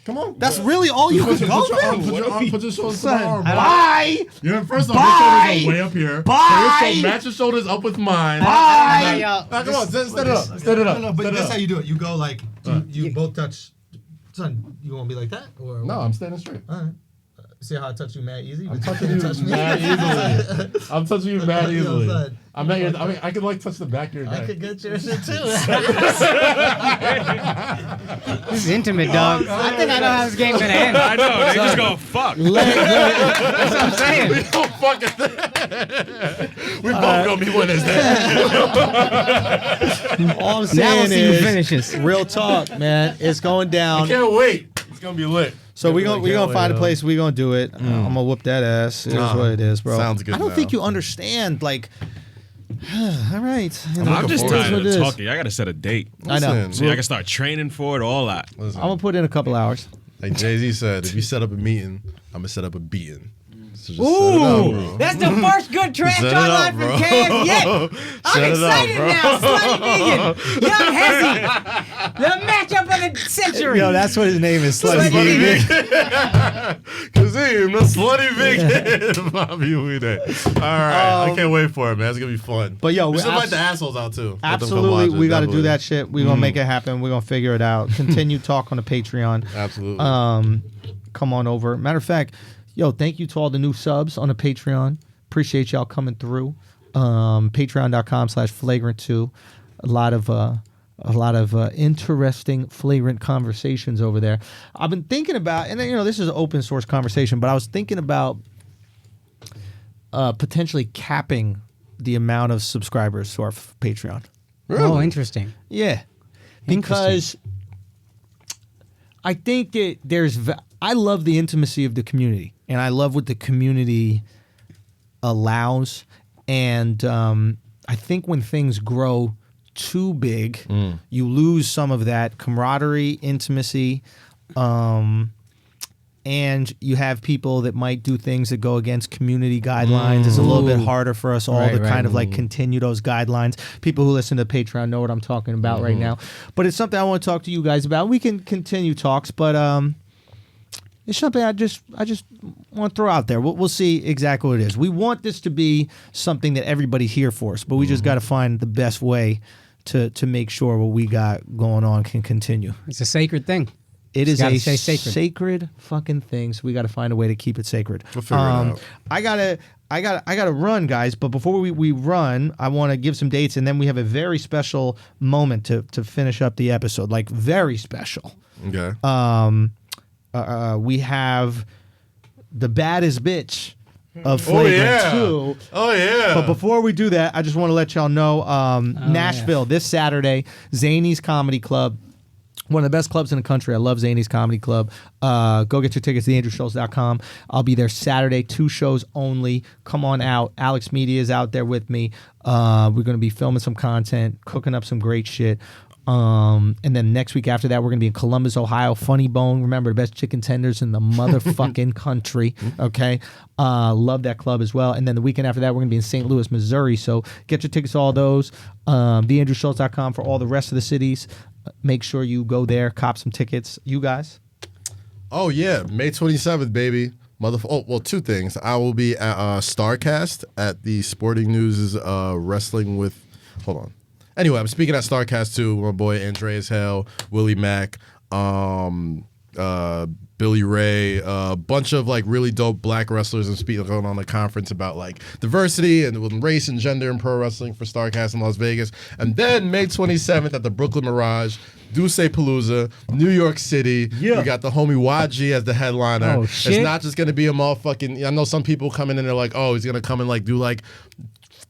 Come on. That's really all you could go, fam? Put your shoulders to my arm. bro. Bye. You're first off, Bye. your shoulders are way up here. Bye. So your match your shoulders up with mine. Bye. Yo, Now, come on, stand it up. Stand it up. No, but Stand it that's up. how you do it. You go like, you both touch. Son, you want to be like that? Or No, I'm standing straight. All right. See how I touch you mad easy? I'm touching you mad easily. I'm touching you mad easily. son. I'm at your, I mean, I can like touch the back of your neck. get your shit too. this is intimate, dog. I think I know how this game's gonna end. I know. They just go fuck. That's what I'm saying. We don't fucking. We both gonna be winners then. All I'm Now we'll saying see who is, finishes. real talk, man. It's going down. Can't wait. It's gonna be lit. So we're Can't gonna wait, find a though. place. We're gonna do it. I'm gonna whoop that ass. It is what it is, bro. Sounds good I don't now. think you understand. Like, all right. You know, I'm just it is tired what of it is. talking. I gotta set a date. I know. Listen. So I can start training for it, all that. Listen, I'm gonna put in a couple hours. like Jay-Z said, if you set up a meeting, I'm gonna set up a beating. So just set it up, Ooh, bro. that's the first good trash Set it talk up, line from bro. Cam yet. I'm Set it up, excited bro. now. Slutty Vegan, Young Hezzy, the matchup of the century. Yo, that's what his name is. Slutty Slutty Vegan. Kazeem, the slutty big Bobby Weede. All right, I can't wait for it, man. It's gonna be fun. But yo, we we should invite abs- the assholes out too. Let them come Absolutely, watch it, we got to do definitely. that shit. We're gonna make it happen. We're gonna figure it out. Continue talk on the Patreon. Absolutely. Come on over. Matter of fact, yo, thank you to all the new subs on the Patreon. Appreciate y'all coming through. Patreon.com/flagrant2. A lot of interesting flagrant conversations over there. I've been thinking about, and you know, this is an open source conversation, but I was thinking about potentially capping the amount of subscribers to our Patreon. Oh, interesting. Yeah, because I think that I love the intimacy of the community, and I love what the community allows. And I think when things grow too big, you lose some of that camaraderie, intimacy, and you have people that might do things that go against community guidelines. It's a little bit harder for us all to kind of like continue those guidelines. People who listen to Patreon know what I'm talking about right now. But it's something I want to talk to you guys about. We can continue talks, but it's something I just want to throw out there. We'll see exactly what it is. We want this to be something that everybody's here for us, but we just got to find the best way to make sure what we got going on can continue. It's a sacred thing. It is a sacred. sacred fucking thing. So we got to find a way to keep it sacred. We'll figure it out. I gotta run, guys. But before we run, I want to give some dates, and then we have a very special moment to finish up the episode. Like very special. Okay. We have the baddest bitch of Flagrant 2. Oh yeah. But before we do that, I just want to let y'all know Nashville this Saturday, Zany's Comedy Club. One of the best clubs in the country. I love Zany's Comedy Club. Go get your tickets at theandrewschultz.com. I'll be there Saturday, 2 shows only. Come on out. AlexxMedia is out there with me. We're going to be filming some content, cooking up some great shit. And then next week after that, we're going to be in Columbus, Ohio. Funny Bone. Remember, the best chicken tenders in the motherfucking country. Okay? Love that club as well. And then the weekend after that, we're going to be in St. Louis, Missouri. So get your tickets to all those. theandrewschultz.com for all the rest of the cities. Make sure you go there, cop some tickets. You guys? Oh, yeah. May 27th, baby. Well, 2 things. I will be at StarCast at the Sporting News' Wrestling with... Hold on. Anyway, I'm speaking at StarCast too. My boy Andreas Hale, Willie Mack, Billy Ray, a bunch of like really dope black wrestlers, and speaking going on a conference about like diversity and race and gender in pro wrestling for StarCast in Las Vegas. And then May 27th at the Brooklyn Mirage, Duce Palooza, New York City. Yeah. We got the homie YG as the headliner. Oh, shit. It's not just gonna be a motherfucking. I know some people come in and they're like, oh, he's gonna come and like do like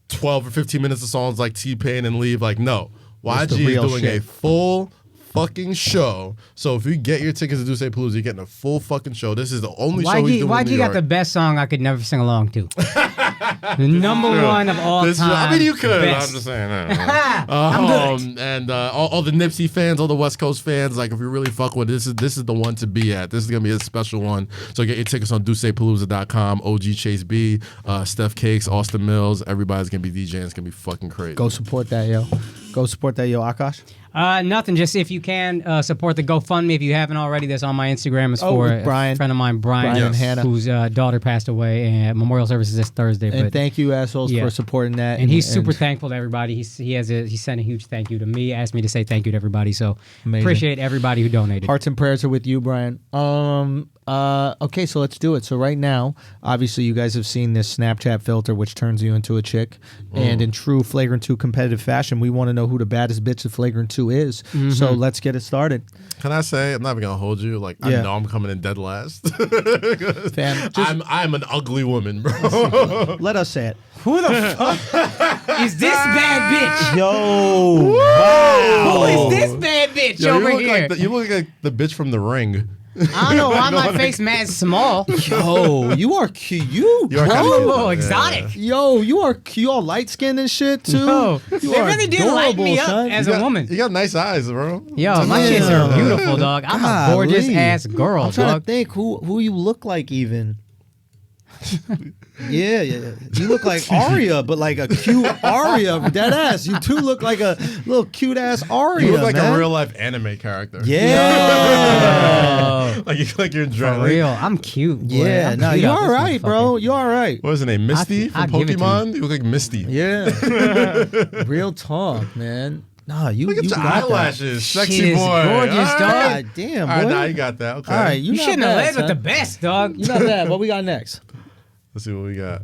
12 or 15 minutes of songs like T-Pain and leave. Like, no. YG is doing a full fucking show. So if you get your tickets to Duce Palooza, you're getting a full fucking show. This is the only show he's doing in New YG got York. The best song I could never sing along to. The number one of all time. I mean, you could. Best. I'm just saying. I'm good. And all the Nipsey fans, all the West Coast fans, like if you really fuck with this is the one to be at. This is gonna be a special one. So get your tickets on DucePalooza.com. OG Chase B, Steph Cakes, Austin Mills. Everybody's gonna be DJing. It's gonna be fucking crazy. Go support that, yo. Go support that, yo. Akash? Nothing. Just if you can support the GoFundMe if you haven't already. That's on my Instagram. It's for a friend of mine, Brian and Hannah, whose daughter passed away. And memorial service is this Thursday. And thank you, assholes, for supporting that. And he's super thankful to everybody. He sent a huge thank you to me. Asked me to say thank you to everybody. So appreciate everybody who donated. Hearts and prayers are with you, Brian. Okay, so let's do it. So right now, obviously, you guys have seen this Snapchat filter, which turns you into a chick. And in true Flagrant 2 competitive fashion, we want to know who the baddest bitch of Flagrant 2 is. Mm-hmm. So let's get it started. Can I say, I'm not even going to hold you. Like, I know I'm coming in dead last. Fam, I'm an ugly woman, bro. Let us say it. Who the fuck is this bad bitch? Yo. Wow. Who is this bad bitch over here? You look like the bitch from The Ring. I don't know why my face mad small. Yo, you are cute, bro. I'm a little exotic. Yo, you are cute, all light skinned and shit too. No, they really did light me up son. as a woman. You got nice eyes, bro. Yo, my shits are beautiful, dog. I'm a gorgeous ass girl, I'm trying dog. to think who you look like even. Yeah. You look like Arya, but like a cute Arya, dead ass. You two look like a little cute ass Arya. You look like man. a real life anime character. Yeah. like you're For drunk. real, I'm cute. Boy. Yeah, I'm no, cute you're out all this right, bro. You're all right. What is her name? Misty from I'd give it to Pokemon? You look like Misty. Yeah. Real talk, man. Nah, you Look at your got eyelashes. Sexy Shit is boy. gorgeous, All right. dog. God damn, boy. All right, now you got that. Okay. All right, You not shouldn't have bad, led with the son. best, dog. You not bad. What we got next? Let's see what we got.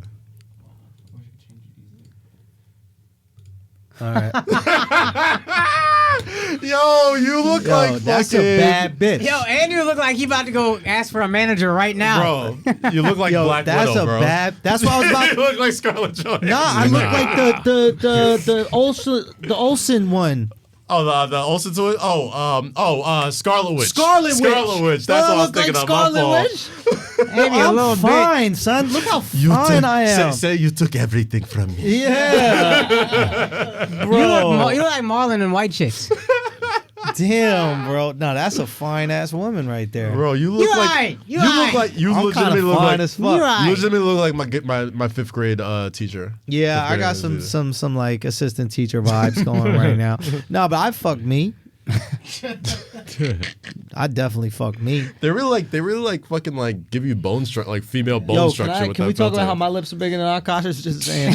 All right. Yo, you look like that's fucking... a bad bitch. Yo, Andrew look like he about to go ask for a manager right now. Bro, you look like Black that's Widow, a bro. bad. That's what I was about. You look like Scarlett Johansson. Nah, I look like the Olsen one. Oh, the Olsen twins. Scarlet Witch. Scarlet Witch. That's what I was look thinking like of. My Scarlet fault. Witch. Maybe a little I'm fine, son. Look how fine I am. Say you took everything from me. Yeah, bro. You look like Marlon and White Chicks. Damn, bro. No, that's a fine ass woman right there. Bro, you look like You I'm kind of fine as fuck. You legitimately look like my 5th grade teacher. Yeah, I got some like assistant teacher vibes going right now. No, but I fucked me. I definitely fucked me. They really like fucking like give you bone structure, like female bone structure. Can we talk about how my lips are bigger than Akaash's? Just saying.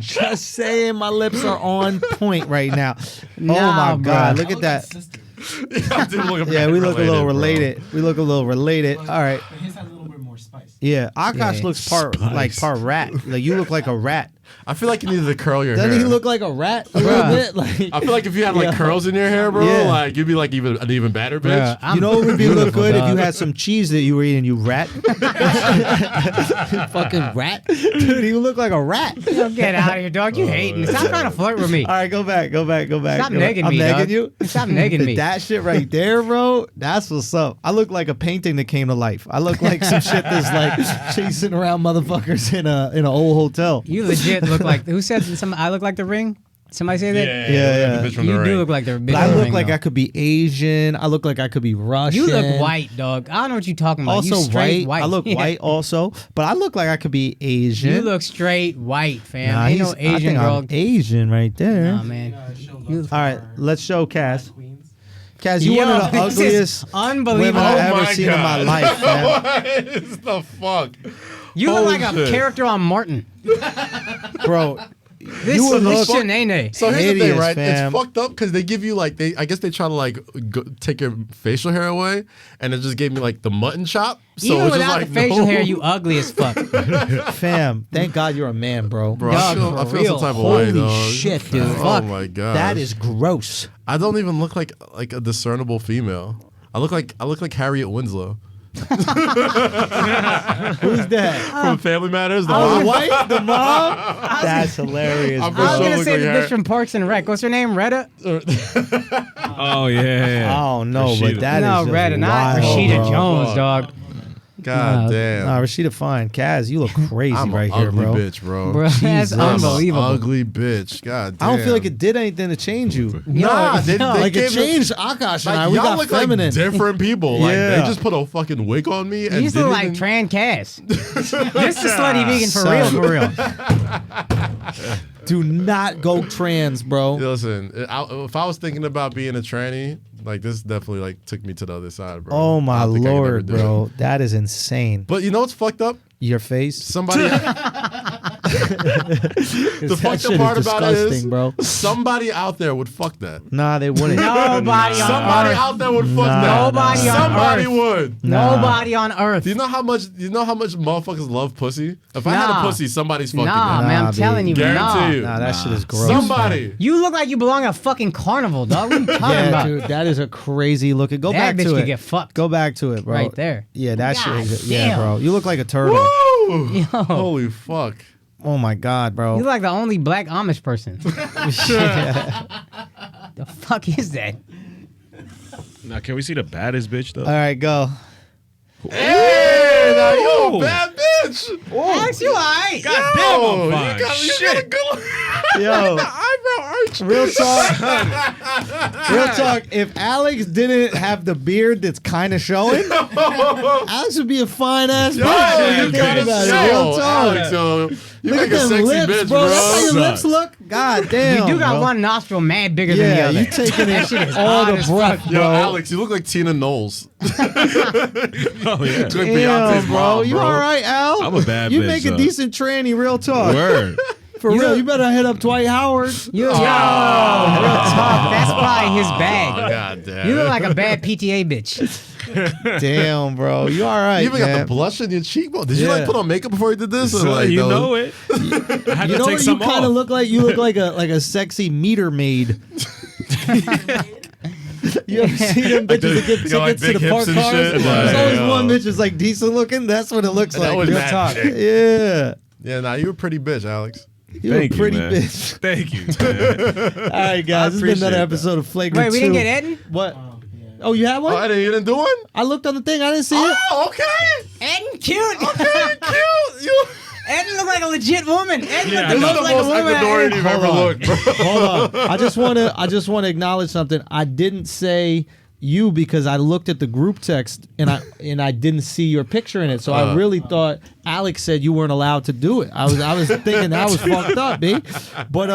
Just saying, my lips are on point right now. Oh my god, look at that. Yeah, we look a little related. We look a little related. All right. But his has a little bit more spice. Yeah, Akaash looks part rat. Like you look like a rat. I feel like you needed to curl your hair. Doesn't he look like a rat a little bit? Like, I feel like if you had like curls in your hair, bro, like you'd be like an even badder bitch. you know what would be look good if you had some cheese that you were eating, you rat. Fucking rat. Dude, you look like a rat. Yo, get out of here, dog. You hating. Stop trying to flirt with me. All right, go back. Stop negging me, I'm dog. negging you? Stop negging me. That shit right there, bro, that's what's up. I look like a painting that came to life. I look like some shit that's like chasing around motherfuckers in an old hotel. You legit look like, who said I look like the Ring? Somebody say that? Yeah. Like the bitch from You the do Ring. look like the bitch But I from the look Ring, like though. I could be Asian. I look like I could be Russian. You look white, dog. I don't know what you're talking about. Also you straight white. I look white also, but I look like I could be Asian. You look straight white, fam. Nah, Ain't no I Asian think girl. I'm Asian right there. Nah, man. All right, let's show Kaz. Kaz, you Yo, one of the this is ugliest unbelievable. women I've Oh ever my seen in my God. life, man. What is the fuck? You look like a shit. character on Martin. Bro, This you would this look shit ain't So here's the Hideous, thing, right? fam. It's fucked up because they give you like I guess they try to like take your facial hair away, and it just gave me like the mutton chop. So Even it's just without like the facial hair, you ugly as fuck. fam. Thank God you're a man, bro. Bro, Dog, I for feel real. some type of way, Holy dog. shit, dude. Oh Fuck. my god, That is gross. I don't even look like a discernible female. I look like Harriet Winslow Who's that? from Family Matters. The Oh, mom. white? The mom? That's hilarious. I'm bro. I was sure gonna look say like the her. bitch from Parks and Rec. What's her name? Retta? Oh yeah. Oh no, Rashida. but that is No, just Retta, not wild, Rashida bro. Jones, dog. God damn. Nah, Rashida fine. Kaz, you look crazy I'm right an here, ugly bro. bitch, bro. Bro, that's Jesus. I'm an unbelievable. ugly bitch. God damn. I don't feel like it did anything to change you. Nah, they Like it gave changed Akaash and I. Like, We y'all got look feminine. like different people. Like Yeah. they just put a fucking wig on me. You And used to look didn't like even- Tran Cass. This is slutty vegan for real, for real. Do not go trans, bro. Listen, if I was thinking about being a tranny, like this definitely like took me to the other side, bro. Oh I my don't think I could ever lord, do bro. it. That is insane. But you know what's fucked up? Your face. Somebody. The That fucked shit up part is about it disgusting, is, bro. somebody out there would fuck that. Nah, they wouldn't. Nobody on Somebody earth. out there would fuck Nah, that. Nobody on Somebody earth. would. Nobody on earth. Do you know how much motherfuckers love pussy? If I had Nah. a pussy, somebody's fucking Nah, that. man, Nah, I'm telling you, Guarantee nah. you. Nah, that shit is gross. Somebody. You look like you belong at a fucking carnival, dog. What are you talking Yeah, about? dude, that is a crazy looking. Go That back bitch to could it. get fucked. Go back to it, bro. Right there. Yeah, that God shit. Yeah, damn. bro. You look like a turtle. Woo! Yo. Holy fuck. Oh my god, bro. You look like the only black Amish person. The fuck is that? Now can we see the baddest bitch though? All right, go. Hey, now you a bad bitch. Alex, you alright? God Yo, damn, I'm you fine. got a Shit. good look. Yo, Eyebrow arch. real talk. Real talk. If Alex didn't have the beard that's kind of showing, Alex would be a fine ass bitch. Yo, When you you think gotta about it. show. Real talk. Alex, yo, you Look make at a them sexy lips, bitch, bro. That's how your Son. lips look. God damn. You do got bro. one nostril mad bigger than the Yeah, other. you taking That it shit is all odd the as breath, fuck. Yo, bro. Alex, you look like Tina Knowles. Oh yeah. Like Damn, Beyonce's bro. mom, You bro. all right, Al? I'm a bad You bitch, make a though. decent tranny. Real talk. Word. For real, you better hit up Dwight Howard. Yo, real talk. That's probably his Oh, bag. God damn. You look like a bad PTA bitch. Damn, bro. You all right, You even man. got the blush in your cheekbone. Did you like Yeah. put on makeup before you did this? Or So, like, you no? know it. I had You to know take what you some kind of off. look like? You look like a sexy meter maid. You ever see them bitches that get they got, like, tickets to big the park hips and cars? shit? There's Yeah, always yeah. one bitch that's like decent looking. That's what it looks That like. was Real mad talk. chick. Yeah. Yeah, nah, you a pretty bitch, Alex. You're a Thank pretty you, man. bitch. Thank you, man. All right, guys. This has been another appreciate episode of Flagrant Wait, we 2. didn't get Eden? What? Oh, you had one? Oh, you didn't do one? I looked on the thing. I didn't see it. Oh, okay. Eden cute. Okay, cute. You. Eden looked like a legit woman. Eden Yeah, looked This is the like a most woman. Ecuadorian you've ever looked, bro. Hold on. I just want to acknowledge something. I didn't say you because I looked at the group text and I didn't see your picture in it. So I really thought Alex said you weren't allowed to do it. I was thinking that was fucked up, B. But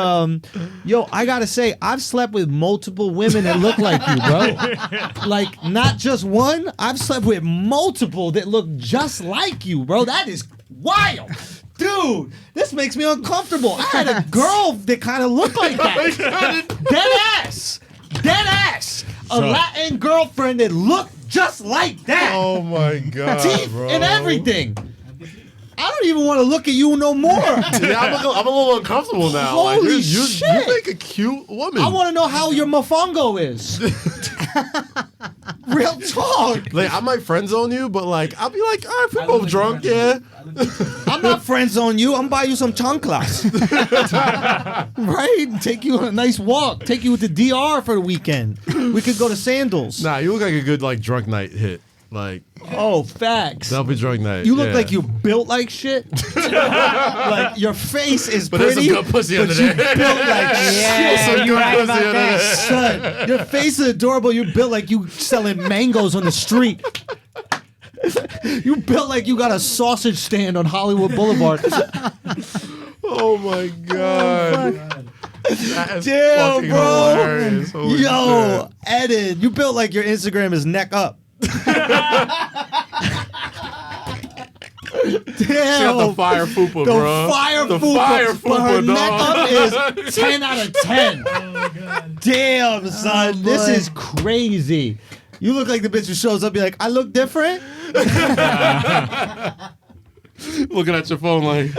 yo, I gotta say, I've slept with multiple women that look like you, bro. Like not just one. I've slept with multiple that look just like you, bro. That is wild. Dude, this makes me uncomfortable. I had a girl that kind of looked like that. Dead ass. A Latin girlfriend that looked just like that. Oh my god, Teeth bro. and everything. I don't even want to look at you no more. Yeah, I'm a little uncomfortable now. Holy you shit. make a cute woman. I want to know how your mofongo is. Real talk. Like I might friend zone you, but like I'll be like, all right, if we're both drunk, yeah. I'm not friends on you. I'm buy you some chanclas. Right? Take you on a nice walk. Take you to DR for the weekend. We could go to Sandals. Nah, you look like a good like drunk night hit. Like Oh, facts. that'll be drunk night. You look yeah. like you built like shit. Like your face is But there's pretty. some good pussy under there. Built like Yeah, Some you're good right pussy about under that. there. Son, your face is adorable. You're built like you selling mangoes on the street. You built like you got a sausage stand on Hollywood Boulevard. Oh my god. That is Damn, fucking bro. hilarious. Holy Yo, shit. Eden, you built like your Instagram is neck up. Damn. She got the fire fupa, The bro. fire The fupa. fire But her fupa, neck dog. up is 10 out of 10. Damn, son. This is crazy. You look like the bitch who shows up, be like, I look different? Looking at your phone like,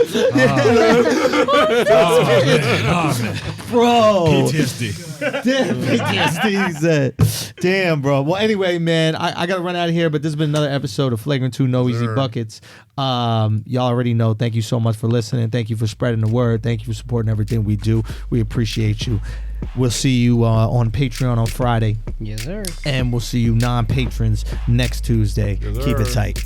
Bro. PTSD. Damn, PTSD, he said. Damn, bro. Well, anyway, man, I got to run out of here, but this has been another episode of Flagrant 2 No Easy Buckets. Y'all already know. Thank you so much for listening. Thank you for spreading the word. Thank you for supporting everything we do. We appreciate you. We'll see you on Patreon on Friday. Yes, sir. And we'll see you non-patrons next Tuesday. Yes, Keep it sir. tight.